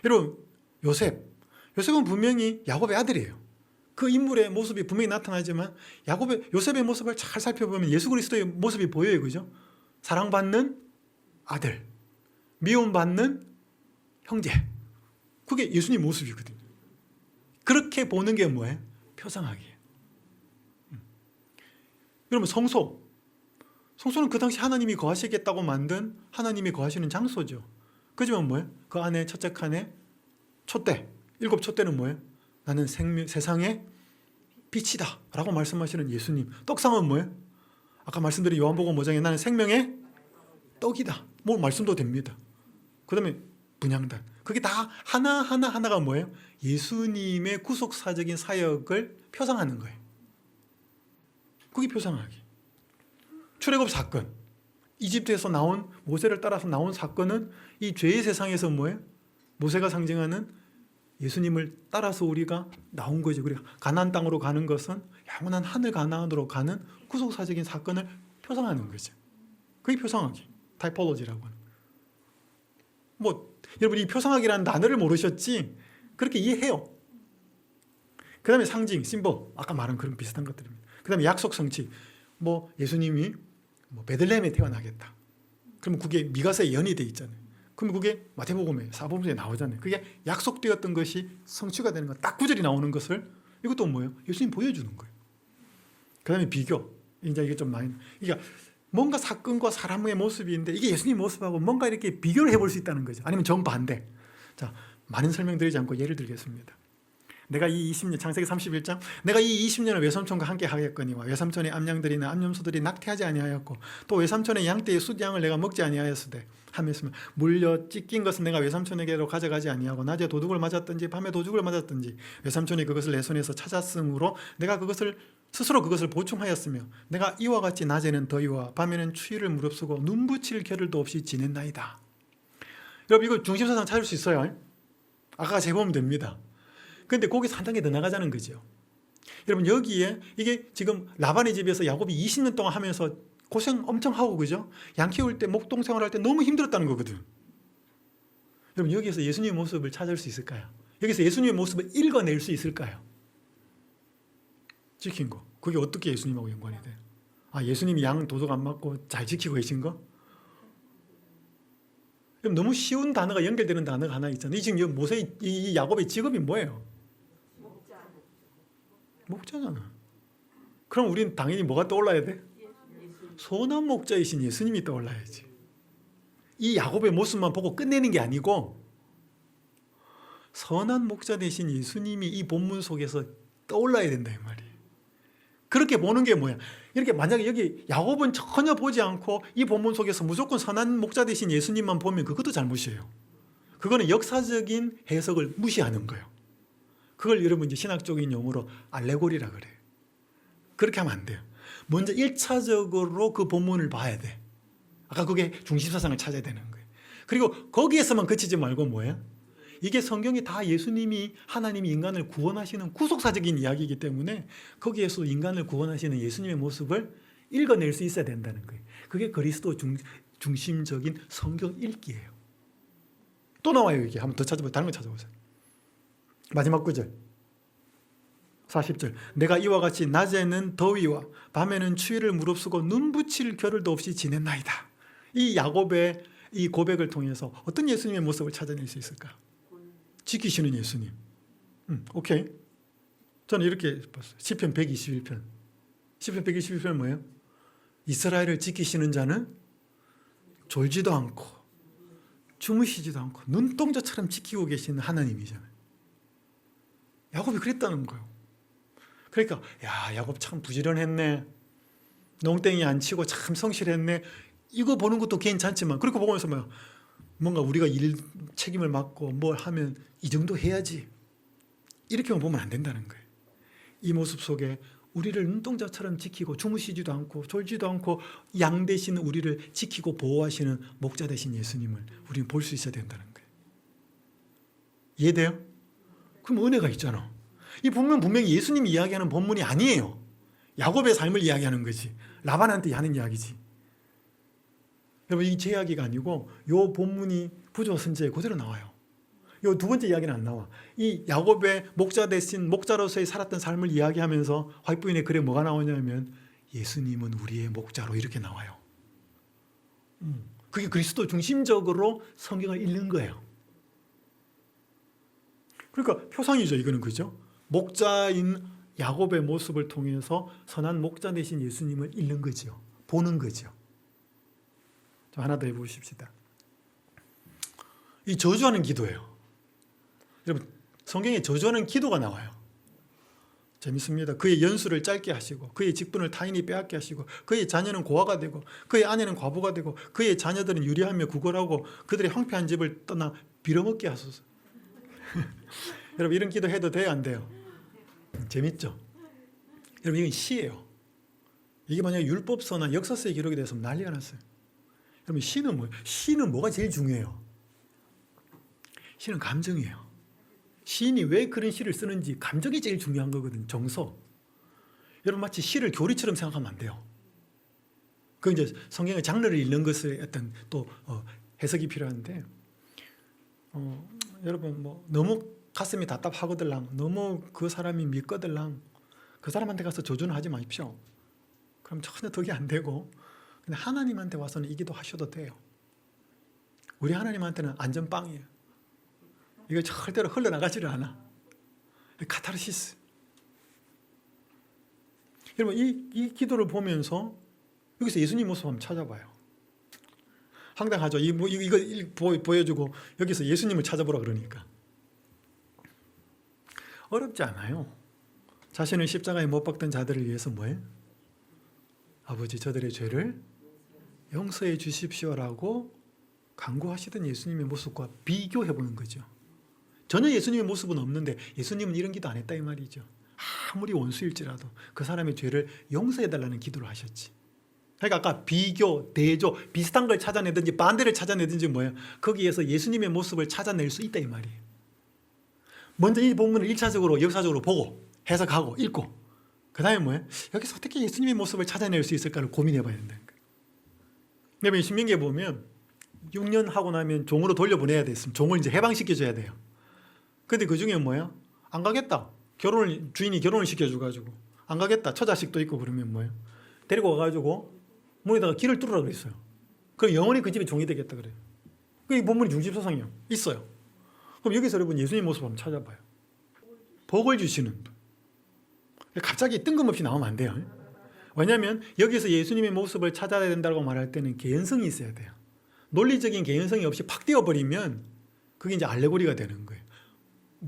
여러분, 요셉은 분명히 야곱의 아들이에요. 그 인물의 모습이 분명히 나타나지만 요셉의 모습을 잘 살펴보면 예수 그리스도의 모습이 보여요. 그죠? 사랑받는 아들, 미움받는 형제. 그게 예수님 모습이거든요. 그렇게 보는 게 뭐예요? 표상학이에요. 여러분, 성소는 그 당시 하나님이 거하시겠다고 만든 하나님이 거하시는 장소죠. 그지만 뭐예요? 그 안에 첫째 칸에 촛대, 7 촛대는 뭐예요? 나는 세상의 빛이다 라고 말씀하시는 예수님. 떡상은 뭐예요? 아까 말씀드린 요한복음 5장에 나는 생명의 떡이다. 뭐 말씀도 됩니다. 그 다음에 분향단. 그게 다 하나가 뭐예요? 예수님의 구속사적인 사역을 표상하는 거예요. 그게 표상하기. 출애굽 사건. 이집트에서 나온 모세를 따라서 나온 사건은 이 죄의 세상에서 뭐예요? 모세가 상징하는 예수님을 따라서 우리가 나온 거죠. 그리고 가나안 땅으로 가는 것은 영원한 하늘 가나안으로 가는 구속사적인 사건을 표상하는 거죠. 그게 표상하기. 타이폴로지라고 하는. 여러분 이 표상학이라는 단어를 모르셨지? 그렇게 이해해요. 그 다음에 상징, 심볼. 아까 말한 그런 비슷한 것들입니다. 그 다음에 약속 성취. 예수님이 베들레헴에 태어나겠다. 그러면 그게 미가서에 연이 돼 있잖아요. 그럼 그게 마태복음에 사복음서에 나오잖아요. 그게 약속되었던 것이 성취가 되는 것, 딱 9절이 나오는 것을 이것도 뭐예요? 예수님 보여주는 거예요. 그 다음에 비교. 이게 좀 많이. 그러니까 뭔가 사건과 사람의 모습인데 이게 예수님 모습하고 뭔가 이렇게 비교를 해볼 수 있다는 거죠. 아니면 정반대. 자, 많은 설명드리지 않고 예를 들겠습니다. 내가 이 20년, 창세기 31장, 내가 이 20년을 외삼촌과 함께 하겠거니와 외삼촌의 암양들이나 암염소들이 낙태하지 아니하였고 또 외삼촌의 양떼의 숫양을 내가 먹지 아니하였으되 하면서 물려 찢긴 것은 내가 외삼촌에게로 가져가지 아니하고 낮에 도둑을 맞았든지 밤에 도둑을 맞았든지 외삼촌이 그것을 내 손에서 찾았으므로 내가 그것을 스스로 그것을 보충하였으며 내가 이와 같이 낮에는 더위와 밤에는 추위를 무릅쓰고 눈붙일 겨를도 없이 지냈나이다. 여러분 이거 중심사상 찾을 수 있어요. 아까 재보면 됩니다. 근데 거기서 한 단계 더 나가자는 거죠. 여러분 여기에 이게 지금 라반의 집에서 야곱이 20년 동안 하면서 고생 엄청 하고 그죠? 양 키울 때 목동 생활할 때 너무 힘들었다는 거거든. 여러분 여기에서 예수님의 모습을 찾을 수 있을까요? 여기서 예수님의 모습을 읽어낼 수 있을까요? 지킨 거. 그게 어떻게 예수님하고 연관이 돼요? 아, 예수님이 양 도둑 안 맞고 잘 지키고 계신 거? 너무 쉬운 단어가 연결되는 단어가 하나 있잖아요. 이 지금 이 야곱의 직업이 뭐예요? 목자잖아. 그럼 우리는 당연히 뭐가 떠올라야 돼? 선한 목자이신 예수님이 떠올라야지. 이 야곱의 모습만 보고 끝내는 게 아니고 선한 목자 되신 예수님이 이 본문 속에서 떠올라야 된다 이 말이에요. 그렇게 보는 게 뭐야? 이렇게 만약에 여기 야곱은 전혀 보지 않고 이 본문 속에서 무조건 선한 목자 되신 예수님만 보면 그것도 잘못이에요. 그거는 역사적인 해석을 무시하는 거예요. 그걸 여러분 이제 신학적인 용어로 알레고리라 그래요. 그렇게 하면 안 돼요. 먼저 1차적으로 그 본문을 봐야 돼. 아까 그게 중심사상을 찾아야 되는 거예요. 그리고 거기에서만 그치지 말고 뭐예요? 이게 성경이 다 예수님이 하나님이 인간을 구원하시는 구속사적인 이야기이기 때문에 거기에서 인간을 구원하시는 예수님의 모습을 읽어낼 수 있어야 된다는 거예요. 그게 그리스도 중심적인 성경 읽기예요. 또 나와요. 이게 한번 더 찾아보세요. 다른 거 찾아보세요. 마지막 구절 40절 내가 이와 같이 낮에는 더위와 밤에는 추위를 무릅쓰고 눈붙일 겨를도 없이 지냈나이다. 이 야곱의 이 고백을 통해서 어떤 예수님의 모습을 찾아낼 수 있을까? 지키시는 예수님. 오케이. 저는 이렇게 봤어요. 시편 121편. 시편 121편은 뭐예요? 이스라엘을 지키시는 자는 졸지도 않고 주무시지도 않고 눈동자처럼 지키고 계시는 하나님이잖아요. 야곱이 그랬다는 거예요. 그러니까 야 야곱 참 부지런했네. 농땡이 안 치고 참 성실했네. 이거 보는 것도 괜찮지만 그렇게 보면서 뭔가 우리가 일 책임을 맡고 뭘 하면 이 정도 해야지. 이렇게만 보면 안 된다는 거예요. 이 모습 속에 우리를 눈동자처럼 지키고 주무시지도 않고 졸지도 않고 양 되시는 우리를 지키고 보호하시는 목자 되신 예수님을 우리는 볼 수 있어야 된다는 거예요. 이해돼요? 그럼 은혜가 있잖아. 이 본문 분명히 예수님이 이야기하는 본문이 아니에요. 야곱의 삶을 이야기하는 거지. 라반한테 하는 이야기지. 여러분 이 제 이야기가 아니고 이 본문이 부조 선지에 그대로 나와요. 이 두 번째 이야기는 안 나와. 이 야곱의 목자 대신 목자로서의 살았던 삶을 이야기하면서 화이트부인의 글에 뭐가 나오냐면 예수님은 우리의 목자로 이렇게 나와요. 그게 그리스도 중심적으로 성경을 읽는 거예요. 그러니까 표상이죠. 이거는 그죠? 목자인 야곱의 모습을 통해서 선한 목자 되신 예수님을 읽는 거죠. 보는 거죠. 좀 하나 더 해보십시다. 이 저주하는 기도예요. 여러분 성경에 저주하는 기도가 나와요. 재밌습니다. 그의 연수를 짧게 하시고 그의 직분을 타인이 빼앗게 하시고 그의 자녀는 고아가 되고 그의 아내는 과부가 되고 그의 자녀들은 유리하며 구걸하고 그들의 황폐한 집을 떠나 빌어먹게 하소서. 여러분 이런 기도 해도 돼요? 안 돼요? 재밌죠? 여러분 이건 시예요. 이게 만약에 율법서나 역사서에 기록이 됐으면 난리가 났어요. 여러분 시는 뭐예요? 시는 뭐가 제일 중요해요? 시는 감정이에요. 시인이 왜 그런 시를 쓰는지 감정이 제일 중요한 거거든요. 정서. 여러분 마치 시를 교리처럼 생각하면 안 돼요. 그 이제 성경의 장르를 읽는 것의 어떤 또 해석이 필요한데 여러분 뭐 너무 가슴이 답답하거들랑 너무 그 사람이 믿거들랑 그 사람한테 가서 조준을 하지 마십시오. 그럼 전혀 덕이 안 되고 근데 하나님한테 와서는 이 기도 하셔도 돼요. 우리 하나님한테는 안전빵이에요. 이거 절대로 흘러나가지를 않아. 카타르시스. 여러분 이 기도를 보면서 여기서 예수님 모습 한번 찾아봐요. 황당하죠. 이거 보여주고 여기서 예수님을 찾아보라 그러니까. 어렵지 않아요. 자신을 십자가에 못 박던 자들을 위해서 뭐예요? 아버지 저들의 죄를 용서해 주십시오라고 간구하시던 예수님의 모습과 비교해 보는 거죠. 전혀 예수님의 모습은 없는데 예수님은 이런 기도 안 했다 이 말이죠. 아무리 원수일지라도 그 사람의 죄를 용서해달라는 기도를 하셨지. 그러니까 아까 비교, 대조, 비슷한 걸 찾아내든지 반대를 찾아내든지 뭐예요? 거기에서 예수님의 모습을 찾아낼 수 있다 이 말이에요. 먼저 이 본문을 1차적으로 역사적으로 보고 해석하고 읽고 그 다음에 뭐예요? 여기서 어떻게 예수님의 모습을 찾아낼 수 있을까를 고민해 봐야 된다는 거예요. 그러면 신명기에 보면 6년 하고 나면 종으로 돌려보내야 됐으면 종을 이제 해방시켜줘야 돼요. 근데 그 중에 뭐예요? 안 가겠다. 주인이 결혼을 시켜줘가지고 안 가겠다. 처자식도 있고 그러면 뭐예요? 데리고 와가지고 문에다가 길을 뚫으라 그랬어요. 그럼 영원히 그 집에 종이 되겠다 그래요. 이 본문이 중심사상이요. 있어요. 그럼 여기서 여러분 예수님 모습 한번 찾아봐요. 복을 주시는 분. 갑자기 뜬금없이 나오면 안 돼요. 왜냐하면 여기서 예수님의 모습을 찾아야 된다고 말할 때는 개연성이 있어야 돼요. 논리적인 개연성이 없이 팍 띄워버리면 그게 이제 알레고리가 되는 거예요.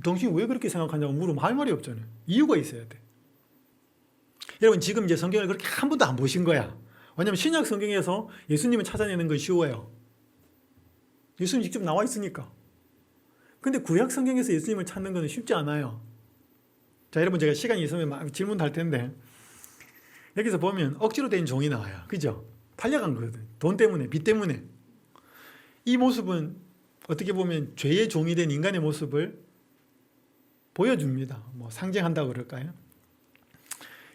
당신 왜 그렇게 생각하냐고 물으면 할 말이 없잖아요. 이유가 있어야 돼. 여러분 지금 이제 성경을 그렇게 한 번도 안 보신 거야. 왜냐하면 신약 성경에서 예수님을 찾아내는 건 쉬워요. 예수님 직접 나와 있으니까. 근데 구약 성경에서 예수님을 찾는 건 쉽지 않아요. 자, 여러분 제가 시간이 있으면 막 질문도 할 텐데 여기서 보면 억지로 된 종이 나와요. 그죠? 팔려간 거거든. 돈 때문에, 빚 때문에. 이 모습은 어떻게 보면 죄의 종이 된 인간의 모습을 보여줍니다. 뭐 상징한다고 그럴까요?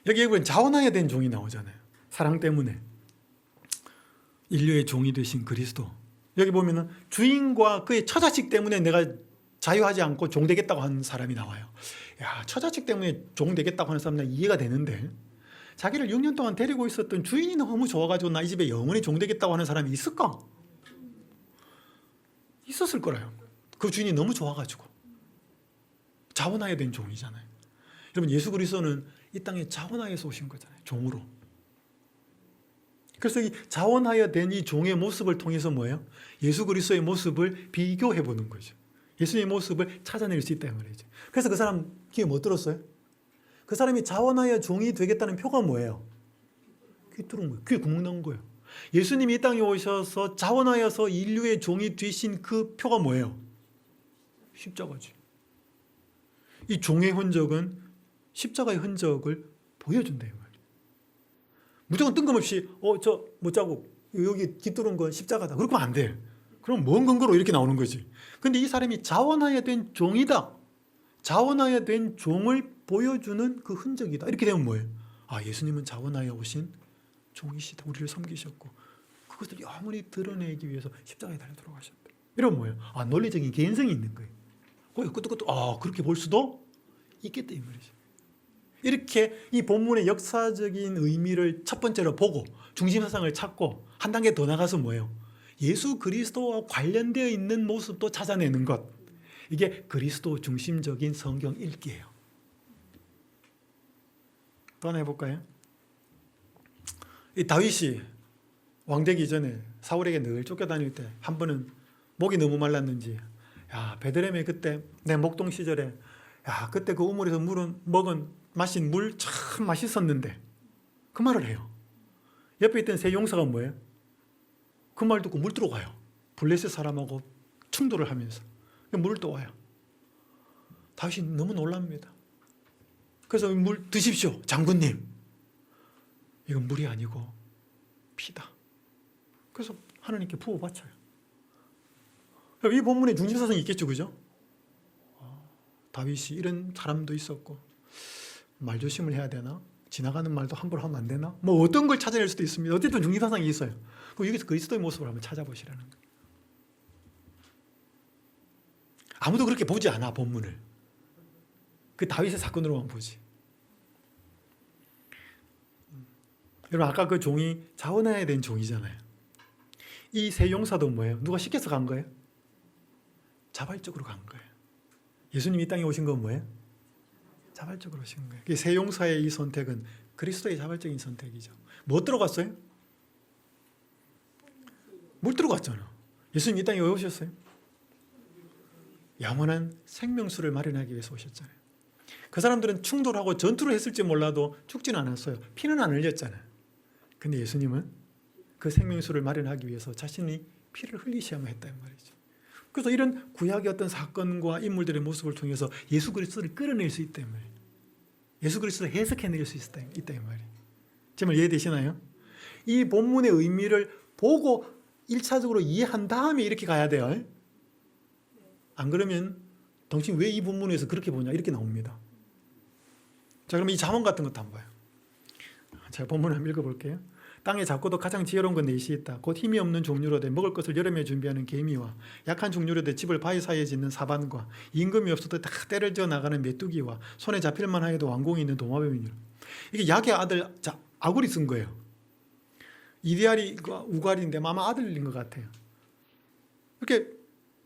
여기 보면 자원하여 된 종이 나오잖아요. 사랑 때문에. 인류의 종이 되신 그리스도. 여기 보면은 주인과 그의 처자식 때문에 내가 자유하지 않고 종 되겠다고 하는 사람이 나와요. 야, 처자식 때문에 종 되겠다고 하는 사람은 이해가 되는데 자기를 6년 동안 데리고 있었던 주인이 너무 좋아가지고 나 이 집에 영원히 종 되겠다고 하는 사람이 있을까? 있었을 거라요. 그 주인이 너무 좋아가지고. 자원하여 된 종이잖아요. 여러분 예수 그리스도는 이 땅에 자원하여서 오신 거잖아요. 종으로. 그래서 이 자원하여 된 이 종의 모습을 통해서 뭐예요? 예수 그리스도의 모습을 비교해 보는 거죠. 예수님의 모습을 찾아낼 수 있다 말이죠. 그래서 그 사람 귀에 못 들었어요? 그 사람이 자원하여 종이 되겠다는 표가 뭐예요? 귀 뚫은 거예요. 귀에 구멍 난 거예요. 예수님이 이 땅에 오셔서 자원하여서 인류의 종이 되신 그 표가 뭐예요? 십자가지. 이 종의 흔적은 십자가의 흔적을 보여준다 이 말이에요. 무조건 뜬금없이 저 못자국 여기 깃두른 건 십자가다. 그러면 안 돼. 그럼 뭔 근거로 이렇게 나오는 거지. 근데 이 사람이 자원하여 된 종이다. 자원하여 된 종을 보여주는 그 흔적이다. 이렇게 되면 뭐예요? 아, 예수님은 자원하여 오신 종이시다. 우리를 섬기셨고 그것을 영원히 드러내기 위해서 십자가에 달려 돌아가셨다. 이러면 뭐예요? 아, 논리적인 개연성이 있는 거예요. 그것도 그렇게 볼 수도 있겠다 이 말이죠. 이렇게 이 본문의 역사적인 의미를 첫 번째로 보고 중심사상을 찾고 한 단계 더 나가서 뭐예요? 예수 그리스도와 관련되어 있는 모습도 찾아내는 것. 이게 그리스도 중심적인 성경 읽기예요. 또 하나 해볼까요? 이 다윗이 왕되기 전에 사울에게 늘 쫓겨다닐 때 한 번은 목이 너무 말랐는지 야, 베들레헴에 그때 내 목동 시절에 야, 그때 그 우물에서 마신 물 참 맛있었는데 그 말을 해요. 옆에 있던 세 용사가 뭐예요? 그 말 듣고 물 들어가요. 블레셋 사람하고 충돌을 하면서 물을 또 와요. 다윗이 너무 놀랍니다. 그래서 물 드십시오, 장군님. 이건 물이 아니고 피다. 그래서 하나님께 부어 바쳐요. 이 본문에 중심사상이 있겠죠, 그죠? 다윗이 이런 사람도 있었고 말조심을 해야 되나? 지나가는 말도 함부로 하면 안 되나? 뭐 어떤 걸 찾아낼 수도 있습니다. 어쨌든 중심사상이 있어요. 그럼 여기서 그리스도의 모습을 한번 찾아보시라는 거예요. 아무도 그렇게 보지 않아, 본문을. 그 다윗의 사건으로만 보지. 여러분 아까 그 종이 자원해야 된 종이잖아요. 이 세 용사도 뭐예요? 누가 시켜서 간 거예요? 자발적으로 간 거예요. 예수님이 이 땅에 오신 건 뭐예요? 자발적으로 오신 거예요. 세 용사의 이 선택은 그리스도의 자발적인 선택이죠. 뭐 들어갔어요? 물 들어갔잖아. 예수님 이 땅에 왜 오셨어요? 영원한 생명수를 마련하기 위해서 오셨잖아요. 그 사람들은 충돌하고 전투를 했을지 몰라도 죽지는 않았어요. 피는 안 흘렸잖아요. 근데 예수님은 그 생명수를 마련하기 위해서 자신이 피를 흘리셔야만 했다는 말이죠. 그래서 이런 구약의 어떤 사건과 인물들의 모습을 통해서 예수 그리스도를 끌어낼 수 있다는 말이에요. 예수 그리스도를 해석해낼 수 있다 이 말이에요. 제 말 이해되시나요? 이 본문의 의미를 보고 1차적으로 이해한 다음에 이렇게 가야 돼요. 안 그러면 당신 왜 이 본문에서 그렇게 보냐 이렇게 나옵니다. 자, 그럼 이 잠언 같은 것도 한번 봐요. 제가 본문을 한번 읽어볼게요. 땅에 작고도 가장 지혜로운 건 넷이 있다. 곧 힘이 없는 종류로 돼 먹을 것을 여름에 준비하는 개미와 약한 종류로 돼 집을 바위 사이에 짓는 사반과 임금이 없어도 다 때를 지어 나가는 메뚜기와 손에 잡힐만 하여도 완공이 있는 도마뱀이니라. 이게 약의 아들 아굴이 쓴 거예요. 이디알이 우갈인데 아마 아들인 것 같아요. 이렇게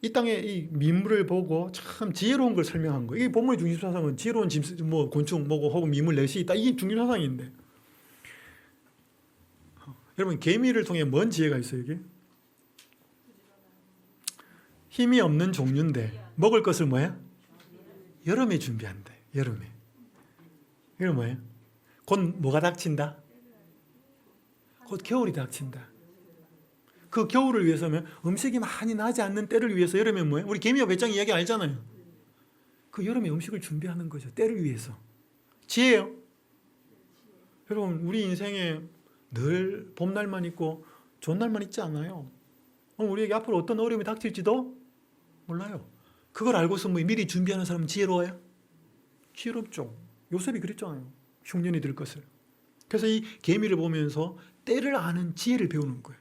이 땅의 이 미물을 보고 참 지혜로운 걸 설명한 거예요. 이 본문의 중심사상은 지혜로운 뭐 곤충 뭐고 혹은 미물 넷이 있다. 이게 중심사상인데. 여러분 개미를 통해 뭔 지혜가 있어요 이게? 힘이 없는 종류인데 먹을 것을 뭐야? 여름에 준비한대. 여름에. 이건 뭐예요? 곧 뭐가 닥친다? 곧 겨울이 닥친다. 그 겨울을 위해서면 음식이 많이 나지 않는 때를 위해서 여름에 뭐예요? 우리 개미와 배짱 이야기 알잖아요. 그 여름에 음식을 준비하는 거죠. 때를 위해서. 지혜예요. 여러분 우리 인생에 늘 봄날만 있고 좋은 날만 있지 않아요. 우리에게 앞으로 어떤 어려움이 닥칠지도 몰라요. 그걸 알고서 뭐 미리 준비하는 사람은 지혜로워요? 지혜롭죠. 요셉이 그랬잖아요. 흉년이 들 것을. 그래서 이 개미를 보면서 때를 아는 지혜를 배우는 거예요.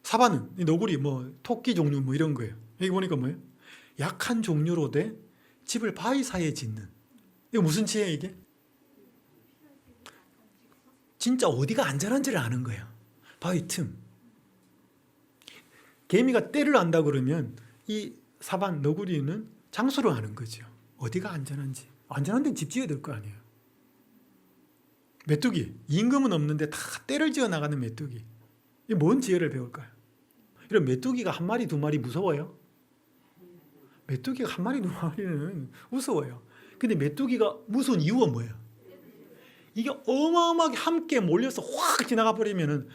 사바는 너구리, 뭐 토끼 종류 뭐 이런 거예요. 여기 보니까 뭐예요? 약한 종류로 돼 집을 바위 사이에 짓는. 이거 무슨 지혜예요 이게? 진짜 어디가 안전한지를 아는 거예요. 바위 틈. 개미가 때를 안다 그러면 이 사반 너구리는 장소를 아는 거죠. 어디가 안전한지. 안전한 데는 집 지어야 될 거 아니에요. 메뚜기. 임금은 없는데 다 때를 지어 나가는 메뚜기. 이게 뭔 지혜를 배울까요? 이런 메뚜기가 한 마리 두 마리 무서워요? 메뚜기가 한 마리 두 마리는 무서워요. 근데 메뚜기가 무서운 이유가 뭐예요? 이게 어마어마하게 함께 몰려서 확 지나가 버리면은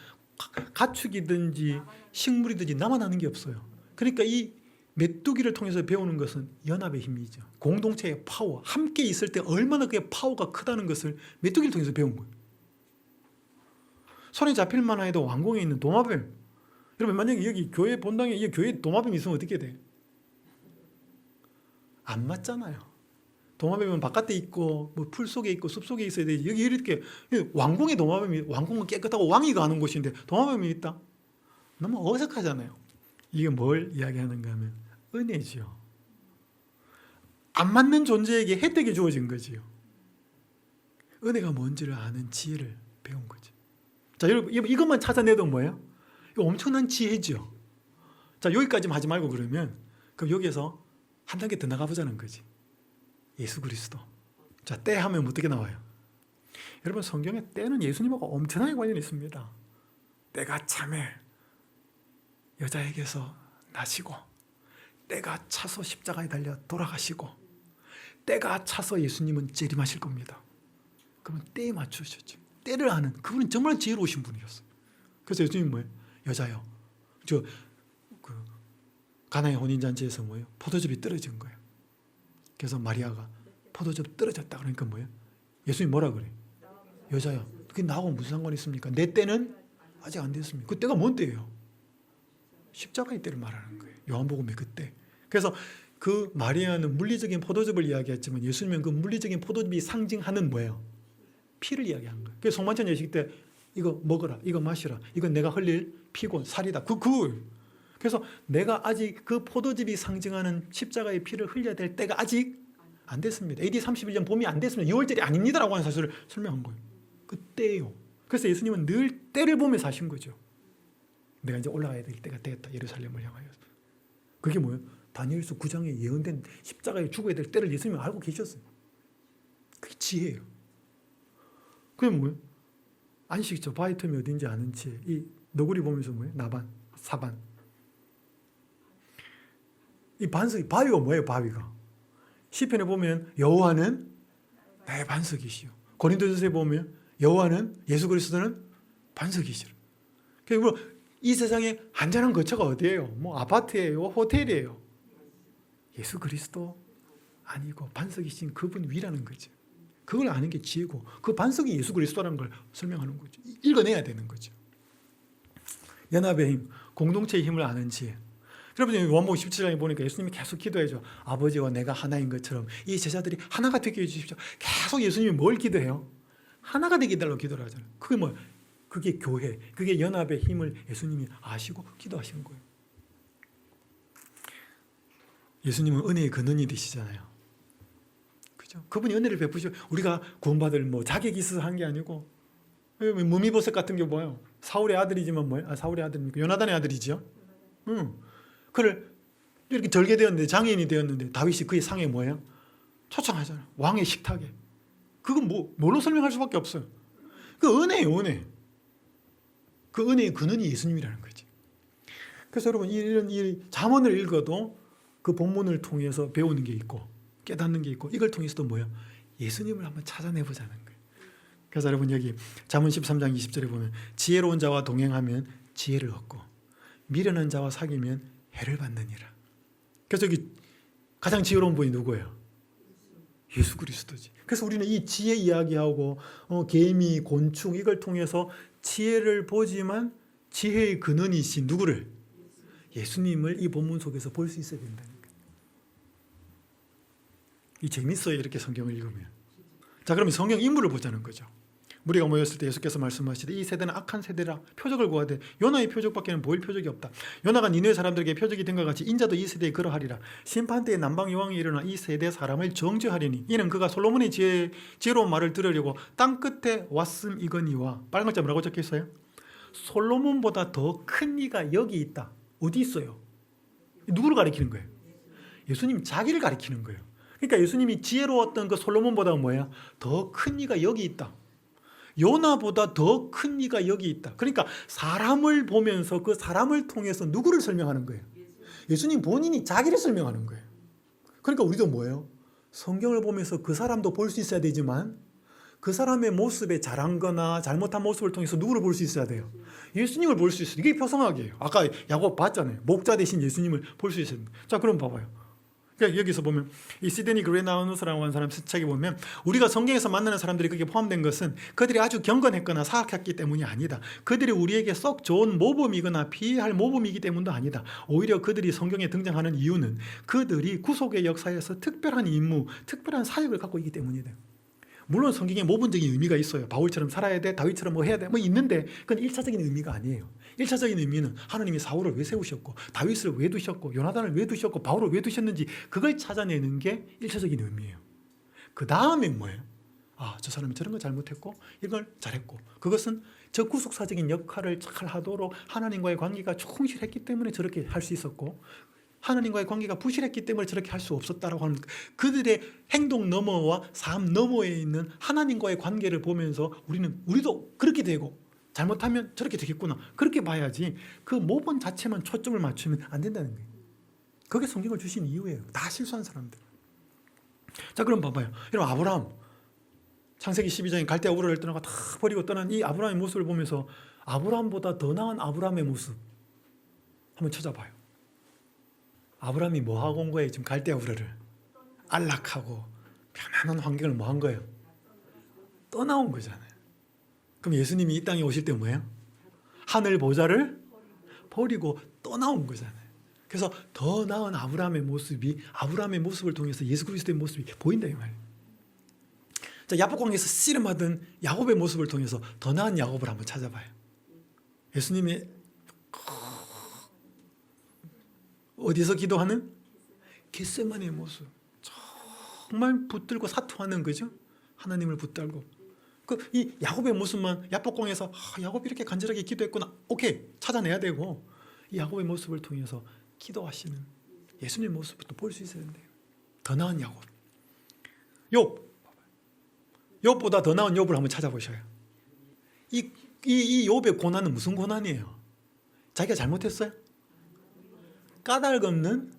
가축이든지 식물이든지 남아나는 게 없어요. 그러니까 이 메뚜기를 통해서 배우는 것은 연합의 힘이죠. 공동체의 파워. 함께 있을 때 얼마나 그의 파워가 크다는 것을 메뚜기를 통해서 배운 거예요. 손에 잡힐 만한 해도 왕궁에 있는 도마뱀. 여러분 만약에 여기 교회 본당에 이 교회에 도마뱀이 있으면 어떻게 돼? 안 맞잖아요. 도마뱀은 바깥에 있고 뭐 풀 속에 있고 숲 속에 있어야 되지. 여기 이렇게 왕궁에 도마뱀이 왕궁은 깨끗하고 왕이 가는 곳인데 도마뱀이 있다? 너무 어색하잖아요. 이게 뭘 이야기하는가 하면 은혜죠. 안 맞는 존재에게 혜택이 주어진 거지요. 은혜가 뭔지를 아는 지혜를 배운 거죠. 자, 여러분 이것만 찾아내도 뭐예요? 이거 엄청난 지혜죠. 자, 여기까지만 하지 말고 그러면 그럼 여기에서 한 단계 더 나가보자는 거지. 예수 그리스도. 자, 때 하면 어떻게 나와요? 여러분 성경에 때는 예수님하고 엄청나게 관련이 있습니다. 때가 참에 여자에게서 나시고 때가 차서 십자가에 달려 돌아가시고 때가 차서 예수님은 재림하실 겁니다. 그러면 때에 맞추셨죠. 때를 아는 그분은 정말 지혜로우신 분이었어요. 그래서 예수님이 뭐예요? 여자요. 가나의 혼인잔치에서 뭐예요? 포도즙이 떨어진 거예요. 그래서 마리아가 포도즙 떨어졌다 그러니까 뭐예요? 예수님이 뭐라 그래? 여자요. 그게 나하고 무슨 상관이 있습니까? 내 때는 아직 안 됐습니다. 그 때가 뭔 때예요? 십자가의 때를 말하는 거예요. 요한복음의 그때. 그래서 그 마리아는 물리적인 포도즙을 이야기했지만 예수님은 그 물리적인 포도즙이 상징하는 뭐예요? 피를 이야기한 거예요. 그래서 성만찬 예식 때 이거 먹어라, 이거 마시라, 이건 내가 흘릴 피고 살이다. 그래서 내가 아직 그 포도즙이 상징하는 십자가의 피를 흘려야 될 때가 아직 안 됐습니다. AD 31년 봄이 안 됐습니다. 6월절이 아닙니다라고 하는 사실을 설명한 거예요. 그때예요. 그래서 예수님은 늘 때를 보며 사신 거죠. 내가 이제 올라가야 될 때가 됐다. 예루살렘을 향하여. 그게 뭐예요? 다니엘서 9장에 예언된 십자가에 죽어야 될 때를 예수님이 알고 계셨어요. 그게 지혜예요. 그게 뭐예요? 안식처, 바위 틈이 어딘지 아는 지혜. 이 너구리 보면서 뭐예요? 나반, 사반. 이 반석이, 바위가 뭐예요? 바위가. 시편에 보면 여호와는 나의 반석이시요. 고린도전서에 보면 여호와는 예수 그리스도는 반석이시라. 그리고 이 세상에 안전한 거처가 어디예요? 뭐 아파트예요? 호텔이에요? 예수 그리스도 아니고 반석이신 그분 위라는 거죠. 그걸 아는 게 지혜고 그 반석이 예수 그리스도라는 걸 설명하는 거죠. 읽어내야 되는 거죠. 연합의 힘, 공동체의 힘을 아는 지혜. 여러분 요한복음 17장에 보니까 예수님이 계속 기도해줘. 아버지와 내가 하나인 것처럼 이 제자들이 하나가 되게 해주십시오. 계속 예수님이 뭘 기도해요? 하나가 되게 해달라고 기도를 하잖아요. 그게 뭐? 그게 교회, 그게 연합의 힘을 예수님이 아시고 기도하시는 거예요. 예수님은 은혜의 근원이 되시잖아요. 그죠? 그분이 은혜를 베푸시고 우리가 구원받을 뭐 자격이 있어서 한 게 아니고 무미보셋 같은 게 뭐예요? 사울의 아들이지만 뭐예요? 사울의 아들입니까? 요나단의 아들이죠. 그를 이렇게 절개되었는데 장애인이 되었는데 다윗이 그의 상에 뭐예요? 초청하잖아요. 왕의 식탁에. 그건 뭘로 설명할 수밖에 없어요. 그 은혜예요, 은혜. 그 은혜의 근원이 예수님이라는 거지. 그래서 여러분 이런 잠언을 읽어도 그 본문을 통해서 배우는 게 있고 깨닫는 게 있고 이걸 통해서도 뭐예요? 예수님을 한번 찾아내보자는 거예요. 그래서 여러분 여기 잠언 13장 20절에 보면 지혜로운 자와 동행하면 지혜를 얻고 미련한 자와 사귀면 해를 받느니라. 그래서 여기 가장 지혜로운 분이 누구예요? 예수 그리스도지. 그래서 우리는 이 지혜 이야기하고 개미, 곤충 이걸 통해서 지혜를 보지만 지혜의 근원이신 누구를? 예수님을 이 본문 속에서 볼 수 있어야 된다는 거예요. 이 재밌어요, 이렇게 성경을 읽으면. 자, 그러면 성경 인물을 보자는 거죠. 우리가 모였을 때 예수께서 말씀하시되 이 세대는 악한 세대라 표적을 구하되 요나의 표적밖에는 보일 표적이 없다. 요나가 니느웨 사람들에게 표적이 된 것 같이 인자도 이 세대에 그러하리라. 심판 때에 남방 여왕이 일어나 이 세대 사람을 정죄하리니 이는 그가 솔로몬의 지혜로운 말을 들으려고 땅 끝에 왔음이거니와. 빨간 글자 뭐라고 적혀 있어요? 솔로몬보다 더 큰 이가 여기 있다. 어디 있어요? 누구를 가리키는 거예요? 예수님 자기를 가리키는 거예요. 그러니까 예수님이 지혜로웠던 그 솔로몬보다 뭐야? 더 큰 이가 여기 있다. 요나보다 더 큰 이가 여기 있다. 그러니까 사람을 보면서 그 사람을 통해서 누구를 설명하는 거예요? 예수님 본인이 자기를 설명하는 거예요. 그러니까 우리도 뭐예요? 성경을 보면서 그 사람도 볼 수 있어야 되지만 그 사람의 모습에 잘한 거나 잘못한 모습을 통해서 누구를 볼 수 있어야 돼요? 예수님을 볼 수 있어요. 이게 표성학이에요. 아까 야곱 봤잖아요. 목자 대신 예수님을 볼 수 있어요. 자, 그럼 봐봐요. 그러니까 여기서 보면 이 시드니 그레나우누스라고 하는 사람 책에 보면 우리가 성경에서 만나는 사람들이 거기에 포함된 것은 그들이 아주 경건했거나 사악했기 때문이 아니다. 그들이 우리에게 썩 좋은 모범이거나 피할 모범이기 때문도 아니다. 오히려 그들이 성경에 등장하는 이유는 그들이 구속의 역사에서 특별한 임무, 특별한 사역을 갖고 있기 때문이다. 물론 성경에 모범적인 의미가 있어요. 바울처럼 살아야 돼, 다윗처럼 뭐 해야 돼, 뭐 있는데 그건 1차적인 의미가 아니에요. 1차적인 의미는 하나님이 사울을 왜 세우셨고 다윗을 왜 두셨고 요나단을 왜 두셨고 바울을 왜 두셨는지 그걸 찾아내는 게 1차적인 의미예요. 그 다음에 뭐예요? 저 사람이 저런 거 잘못했고 이걸 잘했고 그것은 저 구속사적인 역할을 잘 하도록 하나님과의 관계가 충실했기 때문에 저렇게 할 수 있었고 하나님과의 관계가 부실했기 때문에 저렇게 할 수 없었다라고 하는 그들의 행동 너머와 삶 너머에 있는 하나님과의 관계를 보면서 우리도 그렇게 되고 잘못하면 저렇게 되겠구나 그렇게 봐야지 그 모범 자체만 초점을 맞추면 안 된다는 거예요. 그게 성경을 주신 이유예요. 다 실수한 사람들. 자, 그럼 봐봐요. 여러분 아브라함 창세기 12장에 갈대아 우르를 떠나고 다 버리고 떠난 이 아브라함의 모습을 보면서 아브라함보다 더 나은 아브라함의 모습 한번 찾아봐요. 아브라함이 뭐 하고 온 거예요? 지금 갈대아 우르를 안락하고 편안한 환경을 뭐 한 거예요? 떠나온 거잖아요. 그럼 예수님이 이 땅에 오실 때 뭐예요? 하늘 보좌를 버리고 떠나온 거잖아요. 그래서 더 나은 아브라함의 모습을 통해서 예수 그리스도의 모습이 보인다 이 말이에요. 자, 야복강에서 씨름하던 야곱의 모습을 통해서 더 나은 야곱을 한번 찾아봐요. 예수님의 어디서 기도하는? 겟세마네의 모습. 정말 붙들고 사투하는 거죠. 하나님을 붙들고. 이 야곱의 모습만 야복강에서 야곱이 이렇게 간절하게 기도했구나. 오케이, 찾아내야 되고 이 야곱의 모습을 통해서 기도하시는 예수님의 모습부터 볼 수 있어야 된대요. 더 나은 야곱. 욥보다 더 나은 욥을 한번 찾아보셔요. 이 욥의 고난은 무슨 고난이에요? 자기가 잘못했어요? 까닭 없는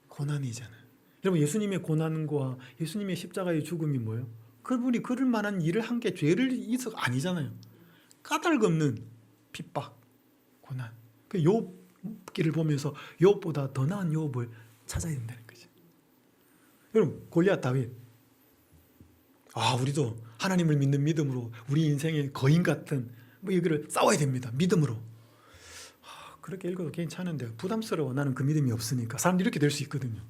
고난이잖아요. 여러분 예수님의 고난과 예수님의 십자가의 죽음이 뭐예요? 그분이 그럴 만한 일을 한 게 죄를 있어 아니잖아요. 까닭 없는 핍박, 고난. 그 욥기를 보면서 욥보다 더 나은 욥을 찾아야 된다는 거죠. 여러분 골리앗 다윗, 우리도 하나님을 믿는 믿음으로 우리 인생의 거인 같은 여기를 싸워야 됩니다. 믿음으로. 그렇게 읽어도 괜찮은데 부담스러워. 나는 그 믿음이 없으니까. 사람들이 이렇게 될 수 있거든요.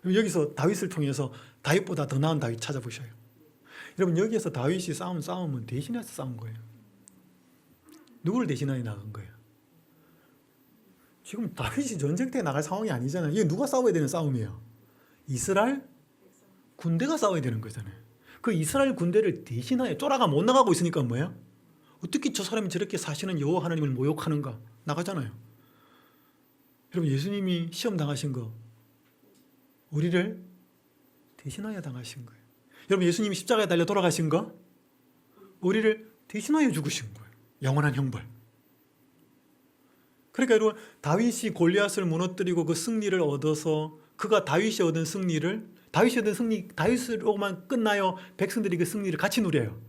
여기서 다윗을 통해서 다윗보다 더 나은 다윗 찾아보셔요. 여러분 여기에서 다윗이 싸운 싸움은 대신해서 싸운 거예요. 누구를 대신하여 나간 거예요? 지금 다윗이 전쟁터에 나갈 상황이 아니잖아요. 이게 누가 싸워야 되는 싸움이에요? 이스라엘 군대가 싸워야 되는 거잖아요. 그 이스라엘 군대를 대신하여 쫄아가 못 나가고 있으니까 뭐예요? 어떻게 저 사람이 저렇게 사시는 여호와 하나님을 모욕하는가? 나가잖아요. 여러분 예수님이 시험 당하신 거 우리를 대신하여 당하신 거예요. 여러분 예수님이 십자가에 달려 돌아가신 거 우리를 대신하여 죽으신 거예요. 영원한 형벌. 그러니까 여러분 다윗이 골리앗을 무너뜨리고 그 승리를 얻어서 그가 다윗이 얻은 승리 다윗으로만 끝나요? 백성들이 그 승리를 같이 누려요.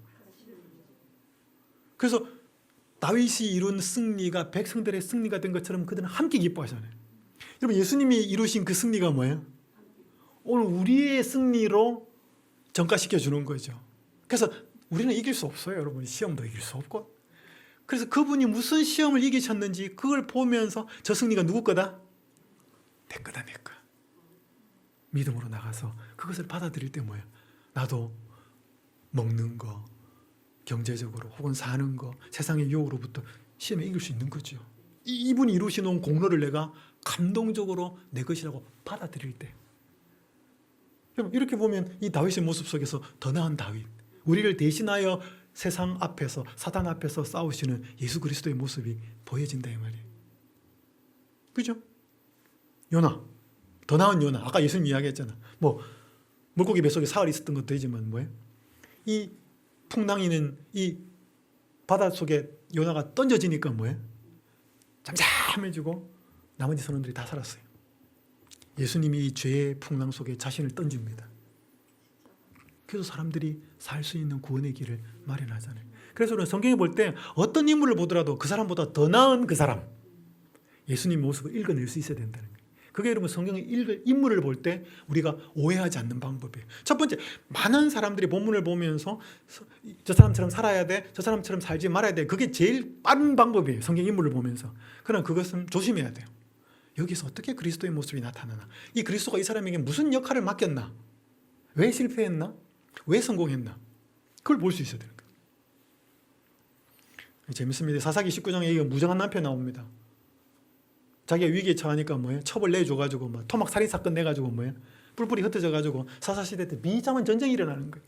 그래서 다윗이 이룬 승리가 백성들의 승리가 된 것처럼 그들은 함께 기뻐하잖아요. 여러분 예수님이 이루신 그 승리가 뭐예요? 오늘 우리의 승리로 전가시켜 주는 거죠. 그래서 우리는 이길 수 없어요. 여러분 시험도 이길 수 없고. 그래서 그분이 무슨 시험을 이기셨는지 그걸 보면서 저 승리가 누구 거다? 내 거다 내 거. 믿음으로 나가서 그것을 받아들일 때 뭐예요? 나도 먹는 거 경제적으로 혹은 사는 거 세상의 유혹으로부터 시험에 이길 수 있는 거죠. 이분이 이루시는 공로를 내가 감동적으로 내 것이라고 받아들일 때 이렇게 보면 이 다윗의 모습 속에서 더 나은 다윗, 우리를 대신하여 세상 앞에서 사단 앞에서 싸우시는 예수 그리스도의 모습이 보여진다 이 말이에요. 그죠? 요나, 더 나은 요나. 아까 예수님 이야기했잖아. 물고기 뱃속에 사흘 있었던 것도 되지만 뭐예요? 이 풍랑이는 이 바닷속에 요나가 던져지니까 뭐예요? 잠잠해지고 나머지 선원들이 다 살았어요. 예수님이 이 죄의 풍랑 속에 자신을 던집니다. 그래서 사람들이 살 수 있는 구원의 길을 마련하잖아요. 그래서 우리는 성경에 볼 때 어떤 인물을 보더라도 그 사람보다 더 나은 그 사람, 예수님 모습을 읽어낼 수 있어야 된다는 거예요. 그게 여러분 성경에 읽을 인물을 볼 때 우리가 오해하지 않는 방법이에요. 첫 번째, 많은 사람들이 본문을 보면서 저 사람처럼 살아야 돼, 저 사람처럼 살지 말아야 돼. 그게 제일 빠른 방법이에요. 성경 인물을 보면서. 그러나 그것은 조심해야 돼요. 여기서 어떻게 그리스도의 모습이 나타나나? 이 그리스도가 이 사람에게 무슨 역할을 맡겼나? 왜 실패했나? 왜 성공했나? 그걸 볼 수 있어야 되는 거예요. 재밌습니다. 사사기 19장에 무정한 남편 나옵니다. 자기가 위기에 처하니까 뭐예요? 첩을 내줘가지고 토막 살인 사건 내가지고 뭐예요? 뿔뿔이 흩어져가지고 사사시대 때 비참한 전쟁이 일어나는 거예요.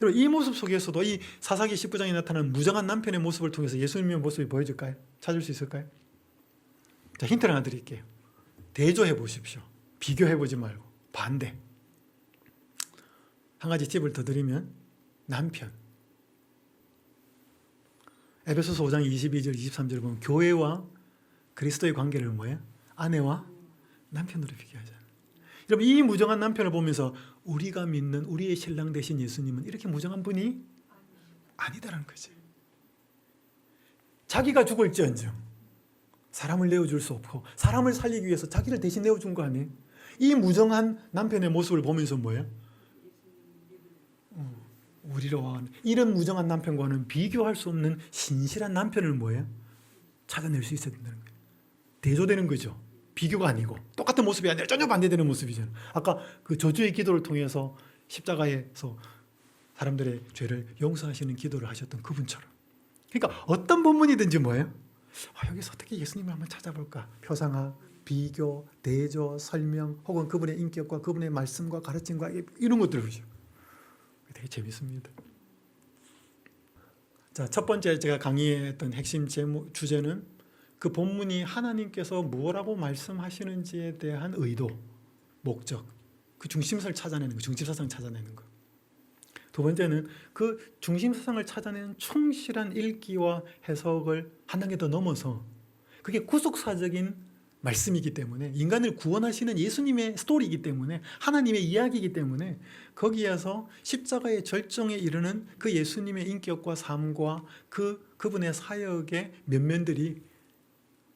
여러분 이 모습 속에서도 이 사사기 19장에 나타나는 무정한 남편의 모습을 통해서 예수님의 모습이 보여질까요? 찾을 수 있을까요? 자, 힌트를 하나 드릴게요. 대조해 보십시오. 비교해 보지 말고 반대. 한 가지 팁을 더 드리면 남편. 에베소서 5장 22절 23절 보면 교회와 그리스도의 관계를 뭐예요? 아내와 남편으로 비교하잖아요. 여러분 이 무정한 남편을 보면서 우리가 믿는 우리의 신랑 되신 예수님은 이렇게 무정한 분이 아니다라는 거지. 자기가 죽을지언정 사람을 내어줄 수 없고 사람을 살리기 위해서 자기를 대신 내어준 거 아니에요? 이 무정한 남편의 모습을 보면서 뭐예요? 우리로 이런 무정한 남편과는 비교할 수 없는 신실한 남편을 뭐예요? 찾아낼 수 있어야 된다는 거예요. 대조되는 거죠. 비교가 아니고 똑같은 모습이 아니라 전혀 반대되는 모습이잖아요. 아까 그 저주의 기도를 통해서 십자가에서 사람들의 죄를 용서하시는 기도를 하셨던 그분처럼. 그러니까 어떤 본문이든지 뭐예요? 여기서 어떻게 예수님을 한번 찾아볼까? 표상화, 비교, 대조, 설명 혹은 그분의 인격과 그분의 말씀과 가르침과 이런 것들이죠. 되게 재밌습니다. 자, 첫 번째 제가 강의했던 핵심 주제는 그 본문이 하나님께서 뭐라고 말씀하시는지에 대한 의도, 목적, 그 중심사를 찾아내는 거, 중심사상을 찾아내는 거. 두 번째는 그 중심사상을 찾아내는 충실한 읽기와 해석을 한 단계 더 넘어서 그게 구속사적인 말씀이기 때문에 인간을 구원하시는 예수님의 스토리이기 때문에 하나님의 이야기이기 때문에 거기에서 십자가의 절정에 이르는 그 예수님의 인격과 삶과 그분의 사역의 면면들이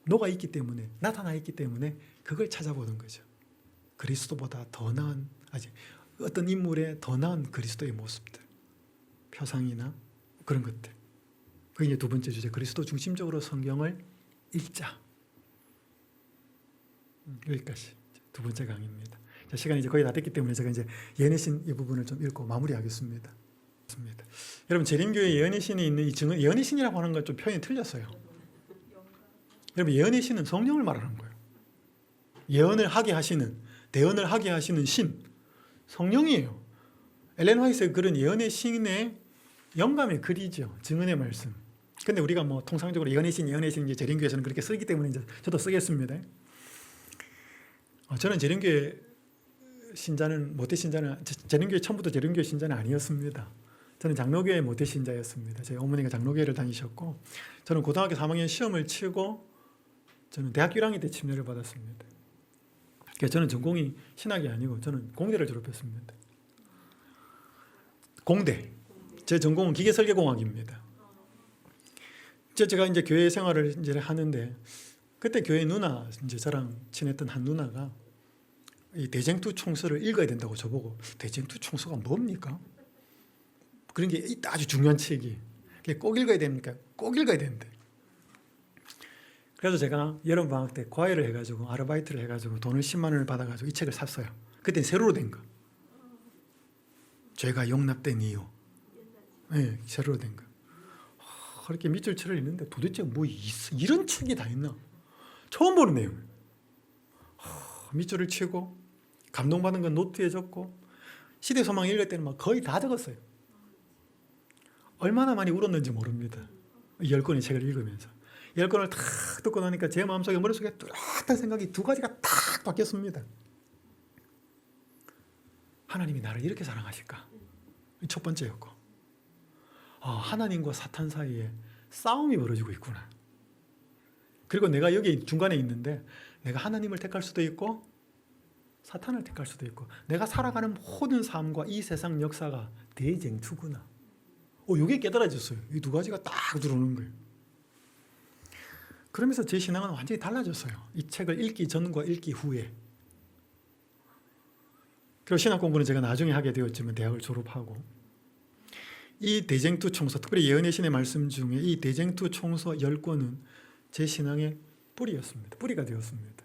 녹아 있기 때문에 나타나 있기 때문에 그걸 찾아보는 거죠. 그리스도보다 더 나은, 아직 어떤 인물의 더 나은 그리스도의 모습들, 표상이나 그런 것들. 그게 이제 두 번째 주제, 그리스도 중심적으로 성경을 읽자. 여기까지 두 번째 강의입니다. 자, 시간이 이제 거의 다 됐기 때문에 제가 이제 예언의 신 이 부분을 좀 읽고 마무리하겠습니다. 여러분, 재림교회 예언의 신이 있는 이 증언, 예언의 신이라고 하는 건 좀 표현이 틀렸어요. 여러분, 예언의 신은 성령을 말하는 거예요. 예언을 하게 하시는, 대언을 하게 하시는 신, 성령이에요. 엘렌 화이트의 글은 예언의 신의 영감의 글이죠. 증언의 말씀. 근데 우리가 뭐 통상적으로 예언의 신, 이제 재림교회에서는 그렇게 쓰기 때문에 이제 저도 쓰겠습니다. 저는 재림교회 신자는, 모태 신자는, 재림교회 처음부터 재림교회 신자는 아니었습니다. 저는 장로교회 모태 신자였습니다. 제 어머니가 장로교회를 다니셨고, 저는 고등학교 3학년 시험을 치고 저는 대학교 1학년 때 침례를 받았습니다. 그래서 저는 전공이 신학이 아니고 저는 공대를 졸업했습니다. 공대. 제 전공은 기계설계공학입니다. 제가 이제 교회 생활을 이제 하는데, 그때 교회 누나, 이제 저랑 친했던 한 누나가 이 대쟁투 총서를 읽어야 된다고 저보고, 대쟁투 총서가 뭡니까? 그런 게 아주 중요한 책이. 꼭 읽어야 됩니까? 꼭 읽어야 되는데. 그래서 제가 여름방학 때 과외를 해가지고, 아르바이트를 해가지고 돈을 10만 원을 받아가지고 이 책을 샀어요. 그때 세로로 된 거. 죄가 용납된 이유. 네, 세로로 된 거. 그렇게 밑줄 쳐를 읽는데 도대체 뭐 이런 책이 다 있나? 처음 보는 내용이에요. 밑줄을 치고 감동받은 건 노트에 적고, 시대소망 읽을 때는 막 거의 다 적었어요. 얼마나 많이 울었는지 모릅니다. 10권의 책을 읽으면서. 10권을 탁 듣고 나니까 제 마음속에, 머릿속에 뚜렷한 생각이 두 가지가 탁 바뀌었습니다. 하나님이 나를 이렇게 사랑하실까? 첫 번째였고, 하나님과 사탄 사이에 싸움이 벌어지고 있구나. 그리고 내가 여기 중간에 있는데, 내가 하나님을 택할 수도 있고 사탄을 택할 수도 있고, 내가 살아가는 모든 삶과 이 세상 역사가 대쟁투구나. 이게 깨달아졌어요. 이 두 가지가 딱 들어오는 거예요. 그러면서 제 신앙은 완전히 달라졌어요. 이 책을 읽기 전과 읽기 후에. 그리고 신학 공부는 제가 나중에 하게 되었지만, 대학을 졸업하고 이 대쟁투 총서, 특별히 예언의 신의 말씀 중에 이 대쟁투 총서 10권은 제 신앙의 뿌리였습니다. 뿌리가 되었습니다.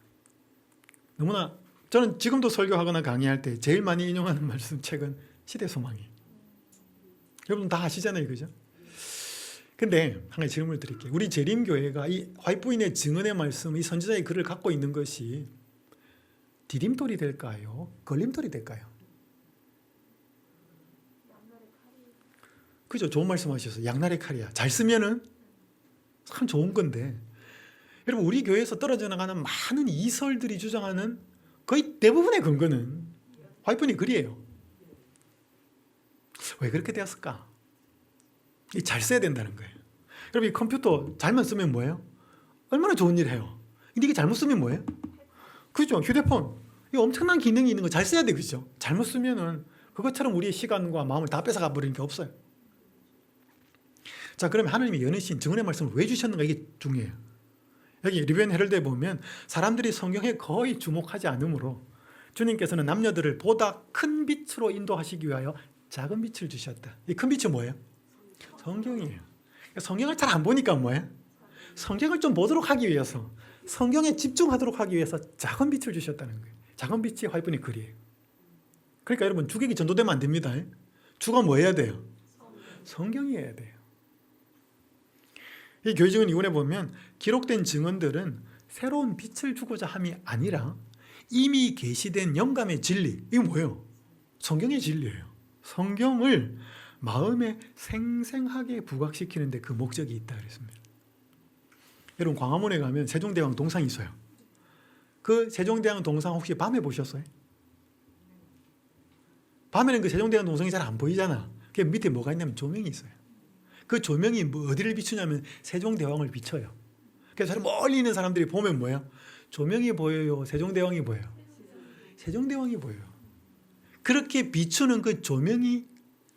너무나 저는 지금도 설교하거나 강의할 때 제일 많이 인용하는 말씀 책은 시대소망이에요. 여러분 다 아시잖아요, 그죠? 근데 한 가지 질문을 드릴게요. 우리 재림교회가 이 화이트부인의 증언의 말씀, 이 선지자의 글을 갖고 있는 것이 디딤돌이 될까요? 걸림돌이 될까요? 그죠? 좋은 말씀 하셨어요. 양날의 칼이야. 잘 쓰면은 참 좋은 건데, 여러분, 우리 교회에서 떨어져 나가는 많은 이설들이 주장하는 거의 대부분의 근거는 화이트부인의 글이에요. 왜 그렇게 되었을까? 잘 써야 된다는 거예요. 여러분, 이 컴퓨터 잘만 쓰면 뭐예요? 얼마나 좋은 일 해요. 근데 이게 잘못 쓰면 뭐예요? 그죠? 휴대폰. 이 엄청난 기능이 있는 거 잘 써야 돼, 그죠? 잘못 쓰면은 그것처럼 우리의 시간과 마음을 다 뺏어가 버리는 게 없어요. 자, 그러면 하나님이 연애신 증언의 말씀을 왜 주셨는가? 이게 중요해요. 여기 리비언 헤럴드에 보면 사람들이 성경에 거의 주목하지 않으므로 주님께서는 남녀들을 보다 큰 빛으로 인도하시기 위하여 작은 빛을 주셨다. 이 큰 빛이 뭐예요? 성경이에요. 성경을 잘 안 보니까 뭐예요? 성경을 좀 보도록 하기 위해서, 성경에 집중하도록 하기 위해서 작은 빛을 주셨다는 거예요. 작은 빛이 화이트부인의 글이에요. 그러니까 여러분, 주객이 전도되면 안 됩니다. 주가 뭐 해야 돼요? 성경이어야 돼요. 이 교회증언 이론에 보면 기록된 증언들은 새로운 빛을 주고자 함이 아니라 이미 계시된 영감의 진리, 이게 뭐예요? 성경의 진리예요. 성경을 마음에 생생하게 부각시키는 데 그 목적이 있다 그랬습니다. 여러분, 광화문에 가면 세종대왕 동상이 있어요. 그 세종대왕 동상 혹시 밤에 보셨어요? 밤에는 그 세종대왕 동상이 잘 안 보이잖아. 그 밑에 뭐가 있냐면 조명이 있어요. 그 조명이 뭐 어디를 비추냐면 세종대왕을 비춰요. 그래서 멀리 있는 사람들이 보면 뭐예요? 조명이 보여요? 세종대왕이 보여요? 세종대왕이 보여요. 그렇게 비추는 그 조명이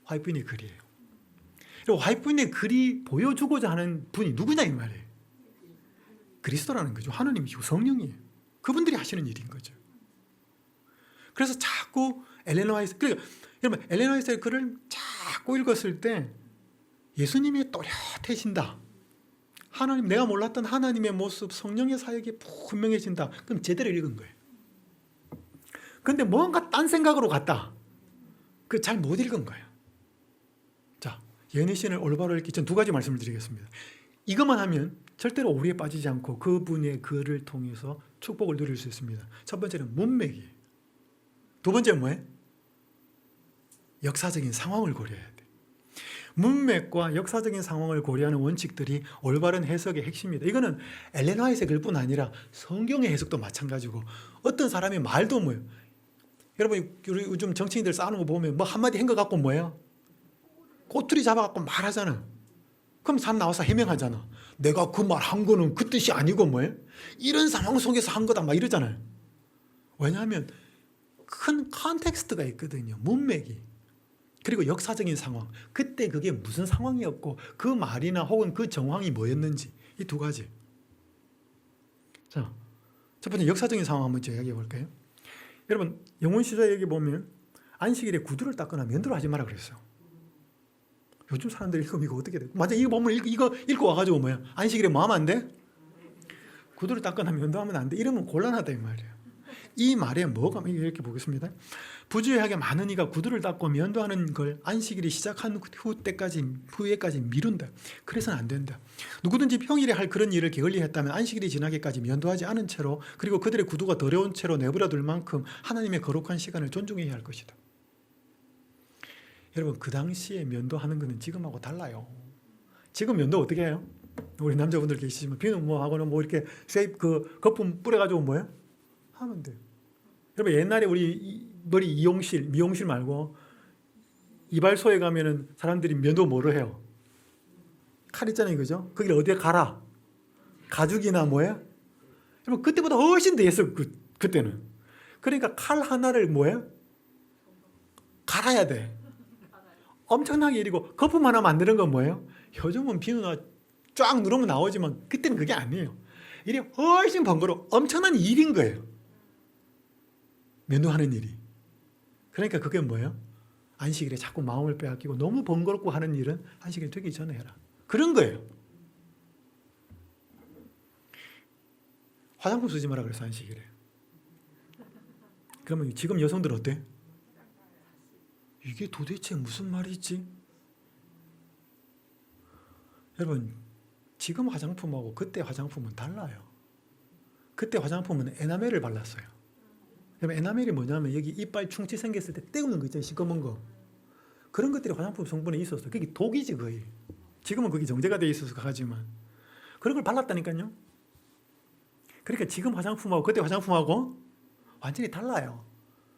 화이트부인의 글이에요. 그리고 화이트부인의 글이 보여주고자 하는 분이 누구냐 이 말이에요. 그리스도라는 거죠. 하나님이시고 성령이에요. 그분들이 하시는 일인 거죠. 그래서 자꾸 엘렌 화이트, 그러니까 여러분 엘렌 화이트의 글을 자꾸 읽었을 때 예수님이 또렷해진다. 하나님, 내가 몰랐던 하나님의 모습, 성령의 사역이 분명해진다. 그럼 제대로 읽은 거예요. 근데 뭔가 딴 생각으로 갔다. 그 잘 못 읽은 거예요. 자, 예니신을 올바로 읽기 전 두 가지 말씀을 드리겠습니다. 이것만 하면 절대로 오류에 빠지지 않고 그분의 글을 통해서 축복을 누릴 수 있습니다. 첫 번째는 문맥이에요. 두 번째는 뭐예요? 역사적인 상황을 고려해야 돼. 문맥과 역사적인 상황을 고려하는 원칙들이 올바른 해석의 핵심입니다. 이거는 엘렌 화이트의 글뿐 아니라 성경의 해석도 마찬가지고, 어떤 사람이 말도 뭐예요? 여러분 우리 요즘 정치인들 싸우는 거 보면 뭐 한마디 한 것 갖고 뭐예요? 꼬투리 잡아갖고 말하잖아. 그럼 사람 나와서 해명하잖아. 내가 그 말 한 거는 그 뜻이 아니고 뭐예요? 이런 상황 속에서 한 거다 막 이러잖아요. 왜냐하면 큰 컨텍스트가 있거든요. 문맥이. 그리고 역사적인 상황. 그때 그게 무슨 상황이었고 그 말이나 혹은 그 정황이 뭐였는지, 이 두 가지. 자, 첫 번째 역사적인 상황 한번 이야기해 볼까요? 여러분 영혼시대 여기 보면 안식일에 구두를 닦거나 면도를 하지 마라 그랬어요. 요즘 사람들이 읽으면 이거 어떻게 돼? 맞아, 이거 보면 이거 읽고 와가지고 뭐야? 안식일에 뭐 하면 안 돼? 구두를 닦거나 면도하면 안 돼. 이러면 곤란하다 이 말이에요. 이 말에 뭐가, 이렇게 보겠습니다. 부주의하게 많은 이가 구두를 닦고 면도하는 걸 안식일이 시작한 후에까지 미룬다. 그래서는 안 된다. 누구든지 평일에 할 그런 일을 게을리했다면 안식일이 지나기까지 면도하지 않은 채로, 그리고 그들의 구두가 더러운 채로 내버려 둘 만큼 하나님의 거룩한 시간을 존중해야 할 것이다. 여러분 그 당시에 면도하는 거는 지금하고 달라요. 지금 면도 어떻게 해요? 우리 남자분들 계시지만 비누 뭐 하고는 뭐 이렇게 그 거품 뿌려가지고 뭐예요? 하면 돼요. 여러분 옛날에 우리 머리 미용실 말고 이발소에 가면은 사람들이 면도 뭐로 해요? 칼 있잖아요, 그죠? 거기를 어디에 갈아? 가죽이나 뭐예요? 여러분 그때보다 훨씬 더 했어. 그때는. 그러니까 칼 하나를 뭐예요? 갈아야 돼. 엄청나게 일이고, 거품 하나 만드는 건 뭐예요? 요즘은 비누나 쫙 누르면 나오지만 그때는 그게 아니에요. 일이 훨씬 번거로워. 엄청난 일인 거예요. 면도하는 일이. 그러니까 그게 뭐예요? 안식일에 자꾸 마음을 빼앗기고 너무 번거롭고 하는 일은 안식일 되기 전에 해라. 그런 거예요. 화장품 쓰지 마라 그래서 안식일에. 그러면 지금 여성들 어때? 이게 도대체 무슨 말이지? 여러분 지금 화장품하고 그때 화장품은 달라요. 그때 화장품은 에나멜을 발랐어요. 여러분 에나멜이 뭐냐면 여기 이빨 충치 생겼을 때 떼우는 거 있잖아요. 시꺼먼 거. 그런 것들이 화장품 성분에 있었어요. 그게 독이지 거의. 지금은 그게 정제가 돼 있어서 하지만 그런 걸 발랐다니까요. 그러니까 지금 화장품하고 그때 화장품하고 완전히 달라요.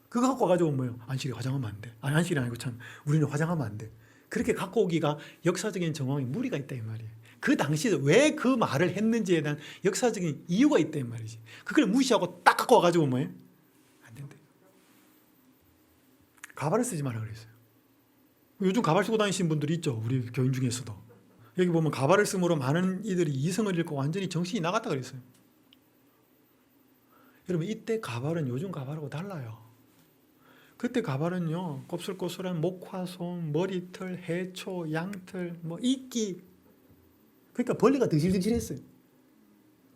그거 갖고 와가지고 뭐예요? 안식일에 화장하면 안 돼. 아니 안식일이 아니고 참 우리는 화장하면 안 돼. 그렇게 갖고 오기가 역사적인 정황에 무리가 있다 이 말이에요. 그 당시에 왜 그 말을 했는지에 대한 역사적인 이유가 있다 이 말이지. 그걸 무시하고 딱 갖고 와가지고 뭐예요? 안 된대. 가발을 쓰지 마라 그랬어요. 요즘 가발 쓰고 다니시는 분들이 있죠. 우리 교인 중에서도. 여기 보면 가발을 쓰므로 많은 이들이 이성을 잃고 완전히 정신이 나갔다 그랬어요. 여러분 이때 가발은 요즘 가발하고 달라요. 그때 가발은요, 곱슬곱슬한 목화솜, 머리털, 해초, 양털, 뭐 이끼. 그러니까 벌레가 드실드실했어요.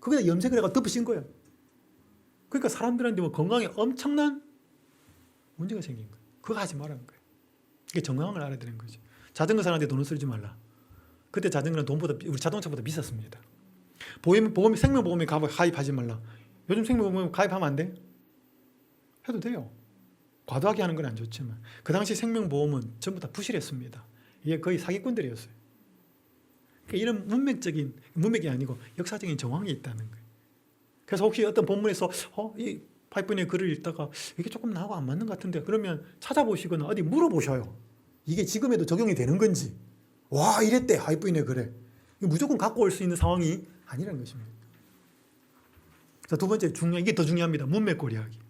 거기다 염색을 해가 덮으신 거예요. 그러니까 사람들한테 뭐 건강에 엄청난 문제가 생긴 거예요. 그거 하지 말라는 거예요. 이게 정황을 알아야 되는 거죠. 자전거 사는데 돈을 쓰지 말라. 그때 자전거는 우리 자동차보다 비쌌습니다. 생명보험에 가입하지 말라. 요즘 생명보험 가입하면 안 돼? 해도 돼요. 과도하게 하는 건 안 좋지만 그 당시 생명보험은 전부 다 부실했습니다. 이게 거의 사기꾼들이었어요. 그러니까 이런 문맥이 아니고 역사적인 정황이 있다는 거예요. 그래서 혹시 어떤 본문에서 이 파이프인의 글을 읽다가 이게 조금 나하고 안 맞는 것 같은데 그러면 찾아보시거나 어디 물어보셔요. 이게 지금에도 적용이 되는 건지. 와 이랬대 파이프인의 글에. 무조건 갖고 올 수 있는 상황이 아니라는 것입니다. 자, 두 번째 이게 더 중요합니다. 문맥 고려하기.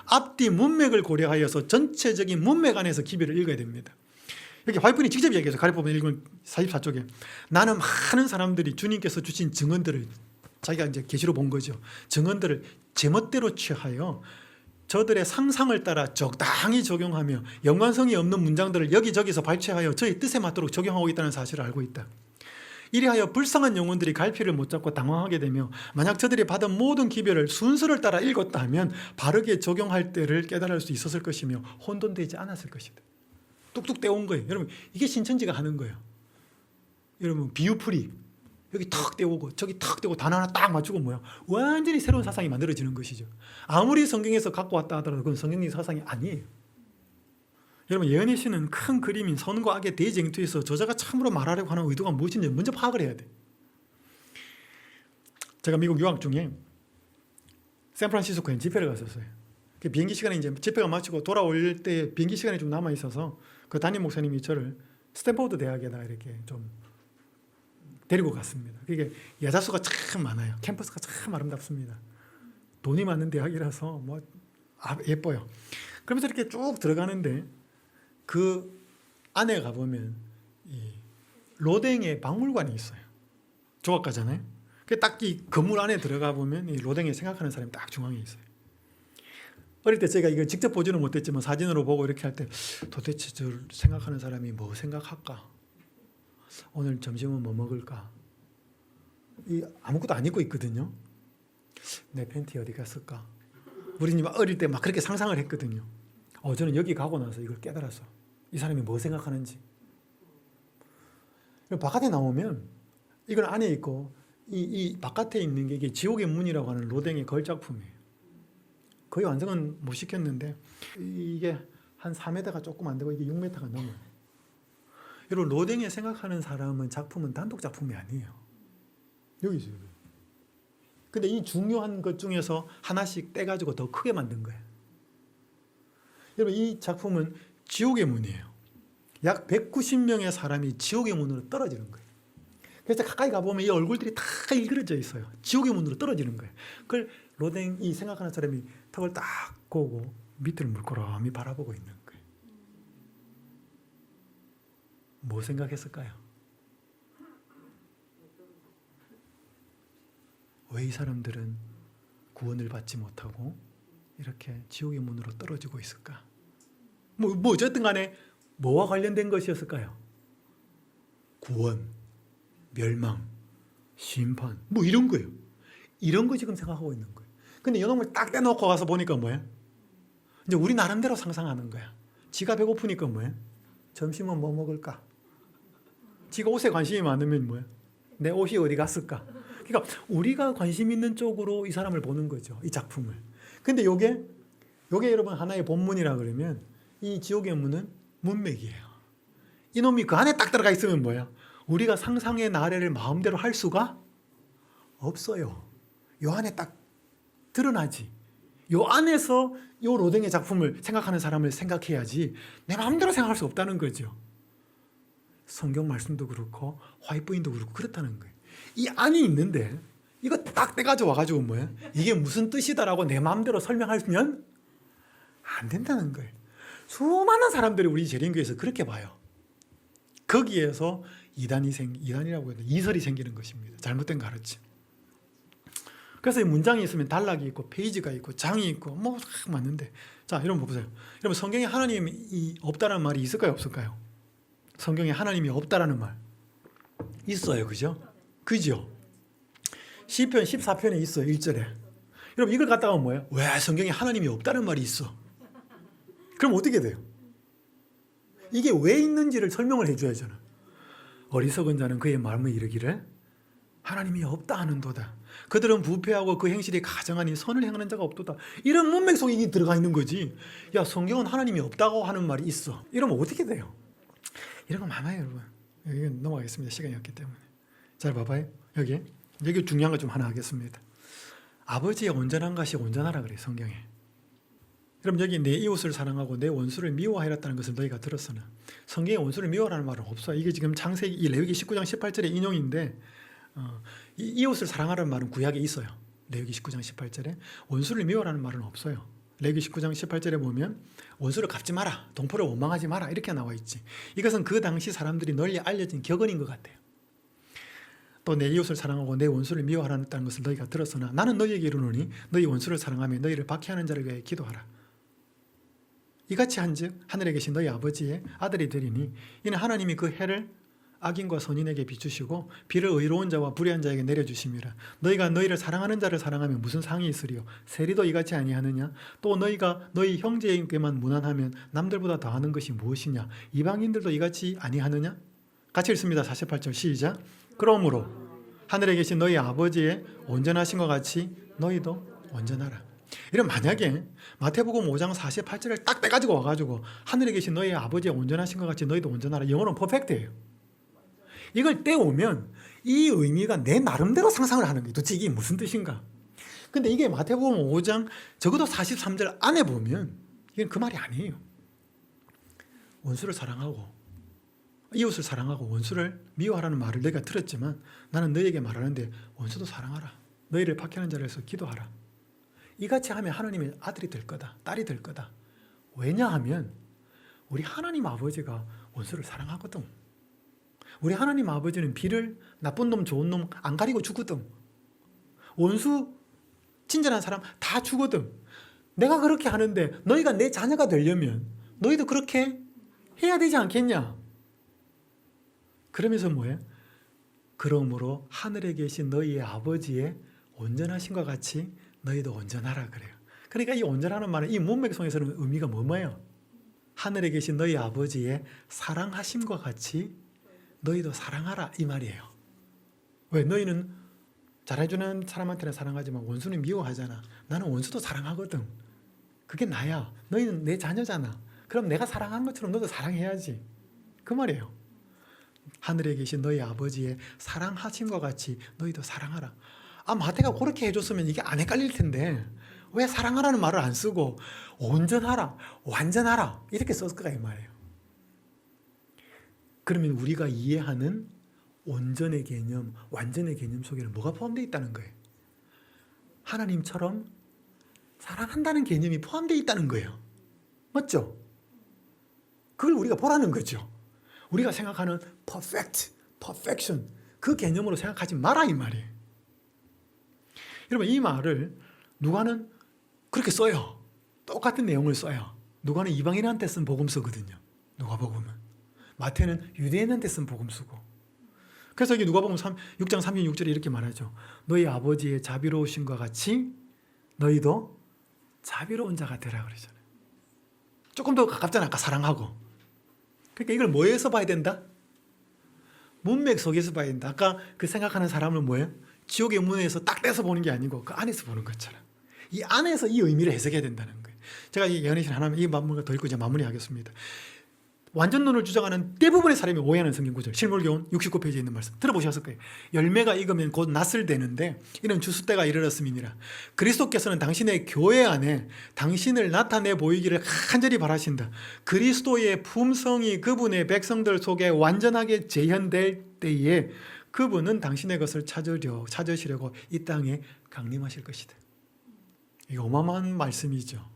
앞뒤 문맥을 고려하여서 전체적인 문맥 안에서 기별을 읽어야 됩니다. 여기 화이프인이 직접 얘기해서 가리포면 읽은 44쪽에 나는 많은 사람들이 주님께서 주신 증언들을 자기가 이제 계시로 본 거죠. 증언들을 제멋대로 취하여 저들의 상상을 따라 적당히 적용하며 연관성이 없는 문장들을 여기저기서 발췌하여 저희 뜻에 맞도록 적용하고 있다는 사실을 알고 있다. 이리하여 불쌍한 영혼들이 갈피를 못 잡고 당황하게 되며 만약 저들이 받은 모든 기별을 순서를 따라 읽었다 하면 바르게 적용할 때를 깨달을 수 있었을 것이며 혼돈되지 않았을 것이다. 뚝뚝 떼온 거예요. 여러분, 이게 신천지가 하는 거예요. 여러분, 비유풀이 여기 탁 떼오고 저기 탁 떼고 단 하나 딱 맞추고 뭐야? 완전히 새로운 사상이 만들어지는 것이죠. 아무리 성경에서 갖고 왔다 하더라도 그건 성경의 사상이 아니에요. 여러분, 예언의 신은 큰 그림인 선과 악의 대쟁투에서 저자가 참으로 말하려고 하는 의도가 무엇인지 먼저 파악을 해야 돼. 제가 미국 유학 중에 샌프란시스코에 집회를 갔었어요. 비행기 시간에 이제 집회가 마치고 돌아올 때 비행기 시간이 좀 남아 있어서 그 담임 목사님이 저를 스탠포드 대학에다 이렇게 좀 데리고 갔습니다. 그게 여자수가 참 많아요. 캠퍼스가 참 아름답습니다. 돈이 많은 대학이라서 뭐 예뻐요. 그러면서 이렇게 쭉 들어가는데 그 안에 가보면 이 로댕의 박물관이 있어요. 조각가잖아요. 딱 이 건물 안에 들어가 보면 이 로댕에 생각하는 사람이 딱 중앙에 있어요. 어릴 때 제가 이거 직접 보지는 못했지만 사진으로 보고 이렇게 할 때 도대체 저 생각하는 사람이 뭐 생각할까? 오늘 점심은 뭐 먹을까? 아무것도 안 입고 있거든요. 내 팬티 어디 갔을까? 우리 어릴 때 막 그렇게 상상을 했거든요. 저는 여기 가고 나서 이걸 깨달았어. 이 사람이 뭐 생각하는지. 바깥에 나오면 이건 안에 있고 이 바깥에 있는 게 이게 지옥의 문이라고 하는 로댕의 걸작품이에요. 거의 완성은 못 시켰는데 이게 한 4m가 조금 안 되고 이게 6m가 넘어요. 여러분, 로댕에 생각하는 사람은 작품은 단독 작품이 아니에요. 여기 있어요. 근데 이 중요한 것 중에서 하나씩 떼가지고 더 크게 만든 거예요. 여러분, 이 작품은 지옥의 문이에요. 약 190명의 사람이 지옥의 문으로 떨어지는 거예요. 그래서 가까이 가보면 이 얼굴들이 다 일그러져 있어요. 지옥의 문으로 떨어지는 거예요. 그걸 로댕이 생각하는 사람이 턱을 딱 고고 밑을 물끄러미 바라보고 있는 거예요. 뭐 생각했을까요? 왜 이 사람들은 구원을 받지 못하고 이렇게 지옥의 문으로 떨어지고 있을까? 어쨌든 간에 뭐와 관련된 것이었을까요? 구원, 멸망, 심판, 이런 거예요. 이런 거 지금 생각하고 있는 거예요. 근데 이놈을 딱 떼놓고 가서 보니까 뭐야? 이제 우리 나름대로 상상하는 거야. 지가 배고프니까 뭐야? 점심은 뭐 먹을까? 지가 옷에 관심이 많으면 뭐야? 내 옷이 어디 갔을까? 그러니까 우리가 관심 있는 쪽으로 이 사람을 보는 거죠. 이 작품을. 근데 요게 여러분 하나의 본문이라 그러면 이 지옥의 문은 문맥이에요. 이놈이 그 안에 딱 들어가 있으면 뭐야? 우리가 상상의 나래를 마음대로 할 수가 없어요. 요 안에 딱 드러나지. 요 안에서 요 로댕의 작품을 생각하는 사람을 생각해야지 내 마음대로 생각할 수 없다는 거죠. 성경 말씀도 그렇고 화이트보인도 그렇고 그렇다는 거예요. 이 안이 있는데 이거 딱 떼가지고 와가지고 뭐야? 이게 무슨 뜻이다라고 내 마음대로 설명하면 안 된다는 거예요. 수많은 사람들이 우리 재림교회에서 그렇게 봐요. 거기에서 이단이라고 해도 이설이 생기는 것입니다. 잘못된 가르침. 그래서 이 문장이 있으면 단락이 있고 페이지가 있고 장이 있고 많은데, 자, 여러분 보세요. 여러분, 성경에 하나님이 없다라는 말이 있을까요, 없을까요? 성경에 하나님이 없다라는 말 있어요, 그죠? 그죠? 시편 14편에 있어요, 1절에. 여러분, 이걸 갖다가 뭐예요? 왜 성경에 하나님이 없다는 말이 있어? 그럼 어떻게 돼요? 이게 왜 있는지를 설명을 해줘야잖아. 어리석은 자는 그의 마음에 이르기를 하나님이 없다 하는도다. 그들은 부패하고 그 행실이 가증하니 선을 행하는 자가 없도다. 이런 문맥 속에 이게 들어가 있는 거지. 야, 성경은 하나님이 없다고 하는 말이 있어. 이러면 어떻게 돼요? 이런 거 많아요, 여러분. 여기 넘어가겠습니다. 시간이 없기 때문에. 잘 봐봐요. 여기 중요한 거 좀 하나 하겠습니다. 아버지의 온전한 것이 온전하라 그래요, 성경에. 그럼 여기 내 이웃을 사랑하고 내 원수를 미워하였다는 것을 너희가 들었으나 성경에 원수를 미워하라는 말은 없어요. 이게 지금 창세기 레위기 19장 18절의 인용인데 이웃을 사랑하라는 말은 구약에 있어요. 레위기 19장 18절에 원수를 미워하라는 말은 없어요. 레위기 19장 18절에 보면 원수를 갚지 마라, 동포를 원망하지 마라 이렇게 나와 있지. 이것은 그 당시 사람들이 널리 알려진 격언인 것 같아요. 또 내 이웃을 사랑하고 내 원수를 미워하라는 것을 너희가 들었으나 나는 너희에게 이르노니 너희 원수를 사랑하며 너희를 박해하는 자를 위하여 기도하라. 이같이 한즉 하늘에 계신 너희 아버지의 아들이 되리니 이는 하나님이 그 해를 악인과 선인에게 비추시고 비를 의로운 자와 불의한 자에게 내려주심이라. 너희가 너희를 사랑하는 자를 사랑하면 무슨 상이 있으리요? 세리도 이같이 아니하느냐? 또 너희가 너희 형제에게만 무난하면 남들보다 더하는 것이 무엇이냐? 이방인들도 이같이 아니하느냐? 같이 읽습니다. 48절 시작. 그러므로 하늘에 계신 너희 아버지의 온전하신 것 같이 너희도 온전하라. 이런 만약에 마태복음 5장 48절을 딱 떼가지고 와가지고 하늘에 계신 너희 아버지의 온전하신 것 같이 너희도 온전하라. 영어로는 퍼펙트예요. 이걸 떼오면 이 의미가 내 나름대로 상상을 하는 거예요. 도대체 이게 무슨 뜻인가? 근데 이게 마태복음 5장 적어도 43절 안에 보면 이건 그 말이 아니에요. 원수를 사랑하고 이웃을 사랑하고 원수를 미워하라는 말을 내가 들었지만 나는 너희에게 말하는데 원수도 사랑하라. 너희를 박해하는 자를 위해서 기도하라. 이같이 하면 하나님의 아들이 될 거다. 딸이 될 거다. 왜냐하면 우리 하나님 아버지가 원수를 사랑하거든. 우리 하나님 아버지는 비를 나쁜 놈 좋은 놈 안 가리고 주거든. 원수 친절한 사람 다 주거든. 내가 그렇게 하는데 너희가 내 자녀가 되려면 너희도 그렇게 해야 되지 않겠냐? 그러면서 뭐예요? 그러므로 하늘에 계신 너희의 아버지의 온전하신 것 같이 너희도 온전하라 그래요. 그러니까 이 온전하는 말은 이 문맥송에서는 의미가 뭐예요? 하늘에 계신 너희 아버지의 사랑하심과 같이 너희도 사랑하라 이 말이에요. 왜? 너희는 잘해주는 사람한테는 사랑하지만 원수는 미워하잖아. 나는 원수도 사랑하거든. 그게 나야. 너희는 내 자녀잖아. 그럼 내가 사랑하는 것처럼 너도 사랑해야지. 그 말이에요. 하늘에 계신 너희 아버지의 사랑하심과 같이 너희도 사랑하라. 마태가 그렇게 해줬으면 이게 안 헷갈릴 텐데 왜 사랑하라는 말을 안 쓰고 온전하라, 완전하라 이렇게 썼을까 이 말이에요. 그러면 우리가 이해하는 온전의 개념, 완전의 개념 속에는 뭐가 포함되어 있다는 거예요? 하나님처럼 사랑한다는 개념이 포함되어 있다는 거예요. 맞죠? 그걸 우리가 보라는 거죠. 우리가 생각하는 perfect, perfection 그 개념으로 생각하지 마라 이 말이에요. 여러분 이 말을 누가는 그렇게 써요. 똑같은 내용을 써요. 누가는 이방인한테 쓴 복음서거든요. 누가복음은. 마태는 유대인한테 쓴 복음서고. 그래서 이게 누가복음 6장 36절에 이렇게 말하죠. 너희 아버지의 자비로우심과 같이 너희도 자비로운 자가 되라 그러잖아요. 조금 더 가깝잖아. 아까 사랑하고. 그러니까 이걸 뭐에서 봐야 된다? 문맥 속에서 봐야 된다. 아까 그 생각하는 사람은 뭐예요? 지옥의 문에서 딱 떼서 보는 게 아니고 그 안에서 보는 것처럼. 이 안에서 이 의미를 해석해야 된다는 거예요. 제가 이 예언의 신 하나면 이 부분을 더 읽고 이제 마무리하겠습니다. 완전론을 주장하는 대부분의 사람이 오해하는 성경구절 실물교훈 69페이지에 있는 말씀 들어보셨을 거예요. 열매가 익으면 곧 낫을 되는데 이는 주수때가 이르렀음이니라. 그리스도께서는 당신의 교회 안에 당신을 나타내 보이기를 간절히 바라신다. 그리스도의 품성이 그분의 백성들 속에 완전하게 재현될 때에 그분은 당신의 것을 찾으시려고 이 땅에 강림하실 것이다. 이거 어마어마한 말씀이죠.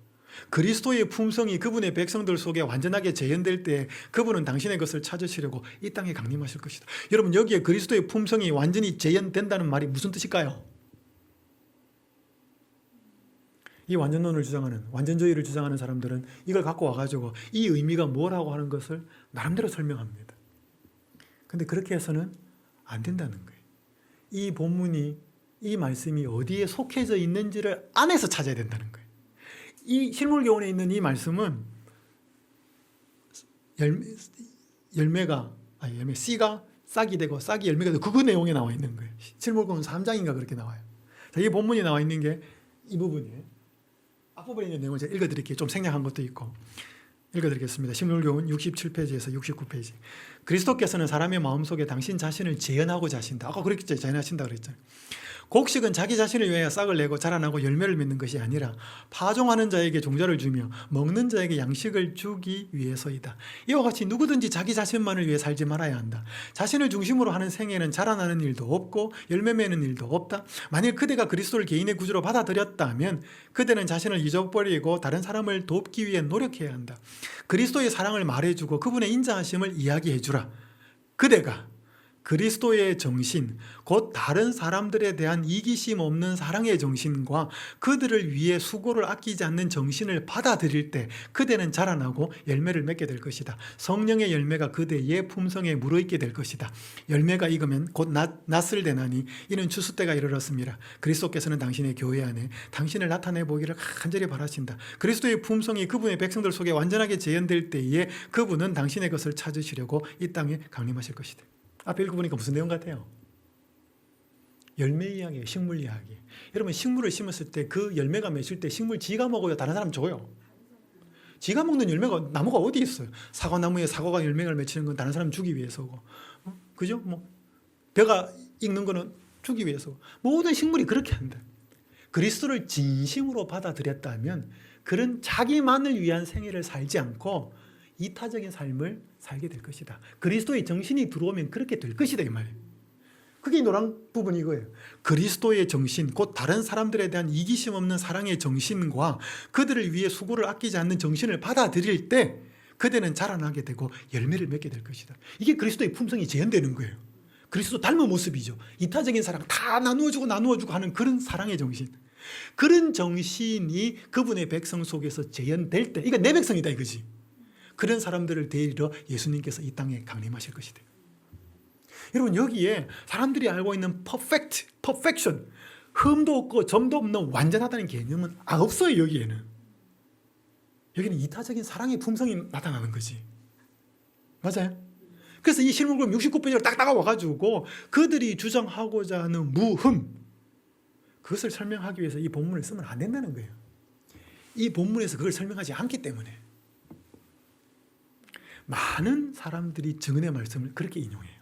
그리스도의 품성이 그분의 백성들 속에 완전하게 재현될 때 그분은 당신의 것을 찾으시려고 이 땅에 강림하실 것이다. 여러분 여기에 그리스도의 품성이 완전히 재현된다는 말이 무슨 뜻일까요? 이 완전론을 주장하는 완전주의를 주장하는 사람들은 이걸 갖고 와가지고 이 의미가 뭐라고 하는 것을 나름대로 설명합니다. 근데 그렇게 해서는 안 된다는 거예요. 이 본문이 이 말씀이 어디에 속해져 있는지를 안에서 찾아야 된다는 거예요. 이 실물교훈에 있는 이 말씀은 씨가 싹이 되고 싹이 열매가 되고 그 내용에 나와 있는 거예요. 실물교훈 3장인가 그렇게 나와요. 자, 이 본문이 나와 있는 게 이 부분이에요. 앞부분에 있는 내용을 제가 읽어드릴게요. 좀 생략한 것도 있고. 읽어드리겠습니다. 실물교훈 67페이지에서 69페이지. 그리스도께서는 사람의 마음속에 당신 자신을 재현하고자 하신다. 아까 그렇게 재현하신다 그랬잖아요. 곡식은 자기 자신을 위하여 싹을 내고 자라나고 열매를 맺는 것이 아니라 파종하는 자에게 종자를 주며 먹는 자에게 양식을 주기 위해서이다. 이와 같이 누구든지 자기 자신만을 위해 살지 말아야 한다. 자신을 중심으로 하는 생애는 자라나는 일도 없고 열매 맺는 일도 없다. 만일 그대가 그리스도를 개인의 구주로 받아들였다면 그대는 자신을 잊어버리고 다른 사람을 돕기 위해 노력해야 한다. 그리스도의 사랑을 말해주고 그분의 인자하심을 이야기해주라. 그대가 그리스도의 정신, 곧 다른 사람들에 대한 이기심 없는 사랑의 정신과 그들을 위해 수고를 아끼지 않는 정신을 받아들일 때 그대는 자라나고 열매를 맺게 될 것이다. 성령의 열매가 그대의 품성에 물어있게 될 것이다. 열매가 익으면 곧 낫을 대나니 이는 추수 때가 이르렀습니다. 그리스도께서는 당신의 교회 안에 당신을 나타내 보기를 간절히 바라신다. 그리스도의 품성이 그분의 백성들 속에 완전하게 재현될 때에 그분은 당신의 것을 찾으시려고 이 땅에 강림하실 것이다. 앞에 읽어보니까 무슨 내용 같아요? 열매 이야기예요. 식물 이야기. 여러분 식물을 심었을 때 그 열매가 맺을 때 식물 지가 먹어요? 다른 사람 줘요? 지가 먹는 열매가 나무가 어디 있어요? 사과나무에 사과가 열매를 맺히는 건 다른 사람 주기 위해서고, 그죠? 벼가 익는 거는 주기 위해서. 모든 식물이 그렇게 한다. 그리스도를 진심으로 받아들였다면 그런 자기만을 위한 생애를 살지 않고 이타적인 삶을 살게 될 것이다. 그리스도의 정신이 들어오면 그렇게 될 것이다 이 말이에요. 그게 노란 부분이 이거예요. 그리스도의 정신, 곧 다른 사람들에 대한 이기심 없는 사랑의 정신과 그들을 위해 수고를 아끼지 않는 정신을 받아들일 때 그대는 자라나게 되고 열매를 맺게 될 것이다. 이게 그리스도의 품성이 재현되는 거예요. 그리스도 닮은 모습이죠. 이타적인 사랑 다 나누어주고 하는 그런 사랑의 정신. 그런 정신이 그분의 백성 속에서 재현될 때, 이게 내 백성이다 이거지. 그런 사람들을 데리러 예수님께서 이 땅에 강림하실 것이다. 여러분 여기에 사람들이 알고 있는 perfection, 흠도 없고 점도 없는 완전하다는 개념은 없어요. 여기에는 이타적인 사랑의 품성이 나타나는 거지. 맞아요? 그래서 이 실물그룹 69페이지를 딱 와가지고 그들이 주장하고자 하는 무흠, 그것을 설명하기 위해서 이 본문을 쓰면 안 된다는 거예요. 이 본문에서 그걸 설명하지 않기 때문에 많은 사람들이 증언의 말씀을 그렇게 인용해요.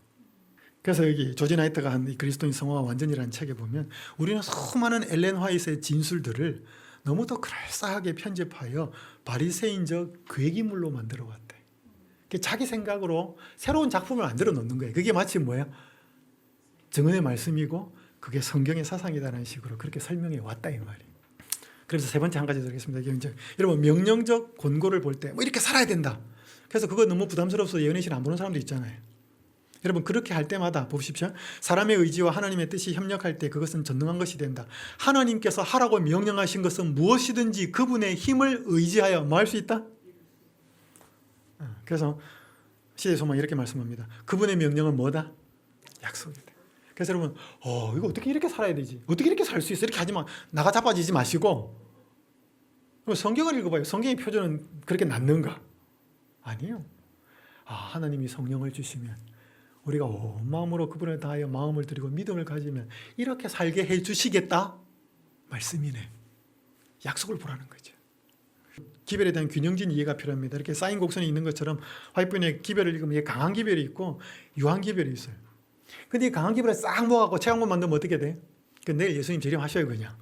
그래서 여기 조지 나이트가 한 그리스도인 성화와 완전이라는 책에 보면 우리는 수많은 엘렌 화이트의 진술들을 너무도 그럴싸하게 편집하여 바리새인적 괴기물로 만들어 왔대. 자기 생각으로 새로운 작품을 만들어 놓는 거예요. 그게 마치 뭐예요? 증언의 말씀이고 그게 성경의 사상이다라는 식으로 그렇게 설명해 왔다 이 말이에요. 그래서 세 번째 한 가지 드리겠습니다. 여러분 명령적 권고를 볼 때 이렇게 살아야 된다. 그래서 그거 너무 부담스러워서 예언의 신 안 보는 사람도 있잖아요. 여러분 그렇게 할 때마다 보십시오. 사람의 의지와 하나님의 뜻이 협력할 때 그것은 전능한 것이 된다. 하나님께서 하라고 명령하신 것은 무엇이든지 그분의 힘을 의지하여 뭐 할 수 있다? 그래서 시대의 소망이 이렇게 말씀합니다. 그분의 명령은 뭐다? 약속이다. 그래서 여러분 이거 어떻게 이렇게 살아야 되지? 어떻게 이렇게 살 수 있어? 이렇게 하지만 나가 자빠지지 마시고 성경을 읽어봐요. 성경의 표준은 그렇게 낫는가? 아니에요. 하나님이 성령을 주시면 우리가 온 마음으로 그분을 다하여 마음을 드리고 믿음을 가지면 이렇게 살게 해주시겠다? 말씀이네. 약속을 보라는 거죠. 기별에 대한 균형진 이해가 필요합니다. 이렇게 쌓인 곡선이 있는 것처럼 화이트분의 기별을 읽으면 강한 기별이 있고 유한 기별이 있어요. 근데 이 강한 기별을 싹 모아갖고 책 한 권 만들면 어떻게 돼? 내일 예수님 재림하셔요 그냥.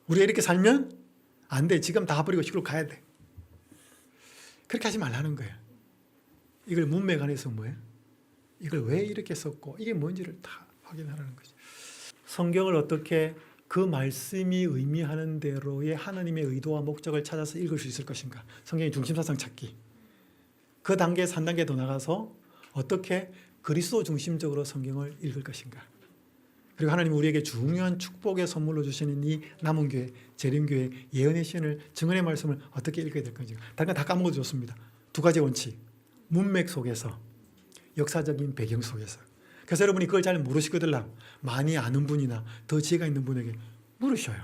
우리가 이렇게 살면 안 돼. 지금 다 버리고 시골 가야 돼. 그렇게 하지 말라는 거예요. 이걸 문맥 안에서 뭐예요? 이걸 왜 이렇게 썼고 이게 뭔지를 다 확인하라는 거죠. 성경을 어떻게 그 말씀이 의미하는 대로의 하나님의 의도와 목적을 찾아서 읽을 수 있을 것인가. 성경의 중심사상 찾기. 그 단계에서 한 단계 더 나가서 어떻게 그리스도 중심적으로 성경을 읽을 것인가. 그리고 하나님이 우리에게 중요한 축복의 선물로 주시는 이 남은 교회, 재림교회, 예언의 신을, 증언의 말씀을 어떻게 읽어야 될 건지. 다른 건 다 까먹어도 좋습니다. 두 가지 원칙. 문맥 속에서, 역사적인 배경 속에서. 그래서 여러분이 그걸 잘 모르시거든요. 많이 아는 분이나 더 지혜가 있는 분에게 물으셔요.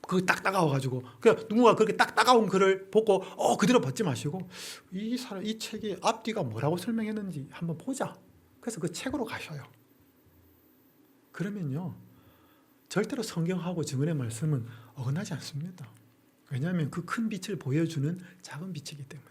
그거 딱 따가워가지고. 그냥 누군가 그렇게 딱 따가운 글을 보고 그대로 받지 마시고 이 책의 앞뒤가 뭐라고 설명했는지 한번 보자. 그래서 그 책으로 가셔요. 그러면요. 절대로 성경하고 증언의 말씀은 어긋나지 않습니다. 왜냐하면 그 큰 빛을 보여주는 작은 빛이기 때문에.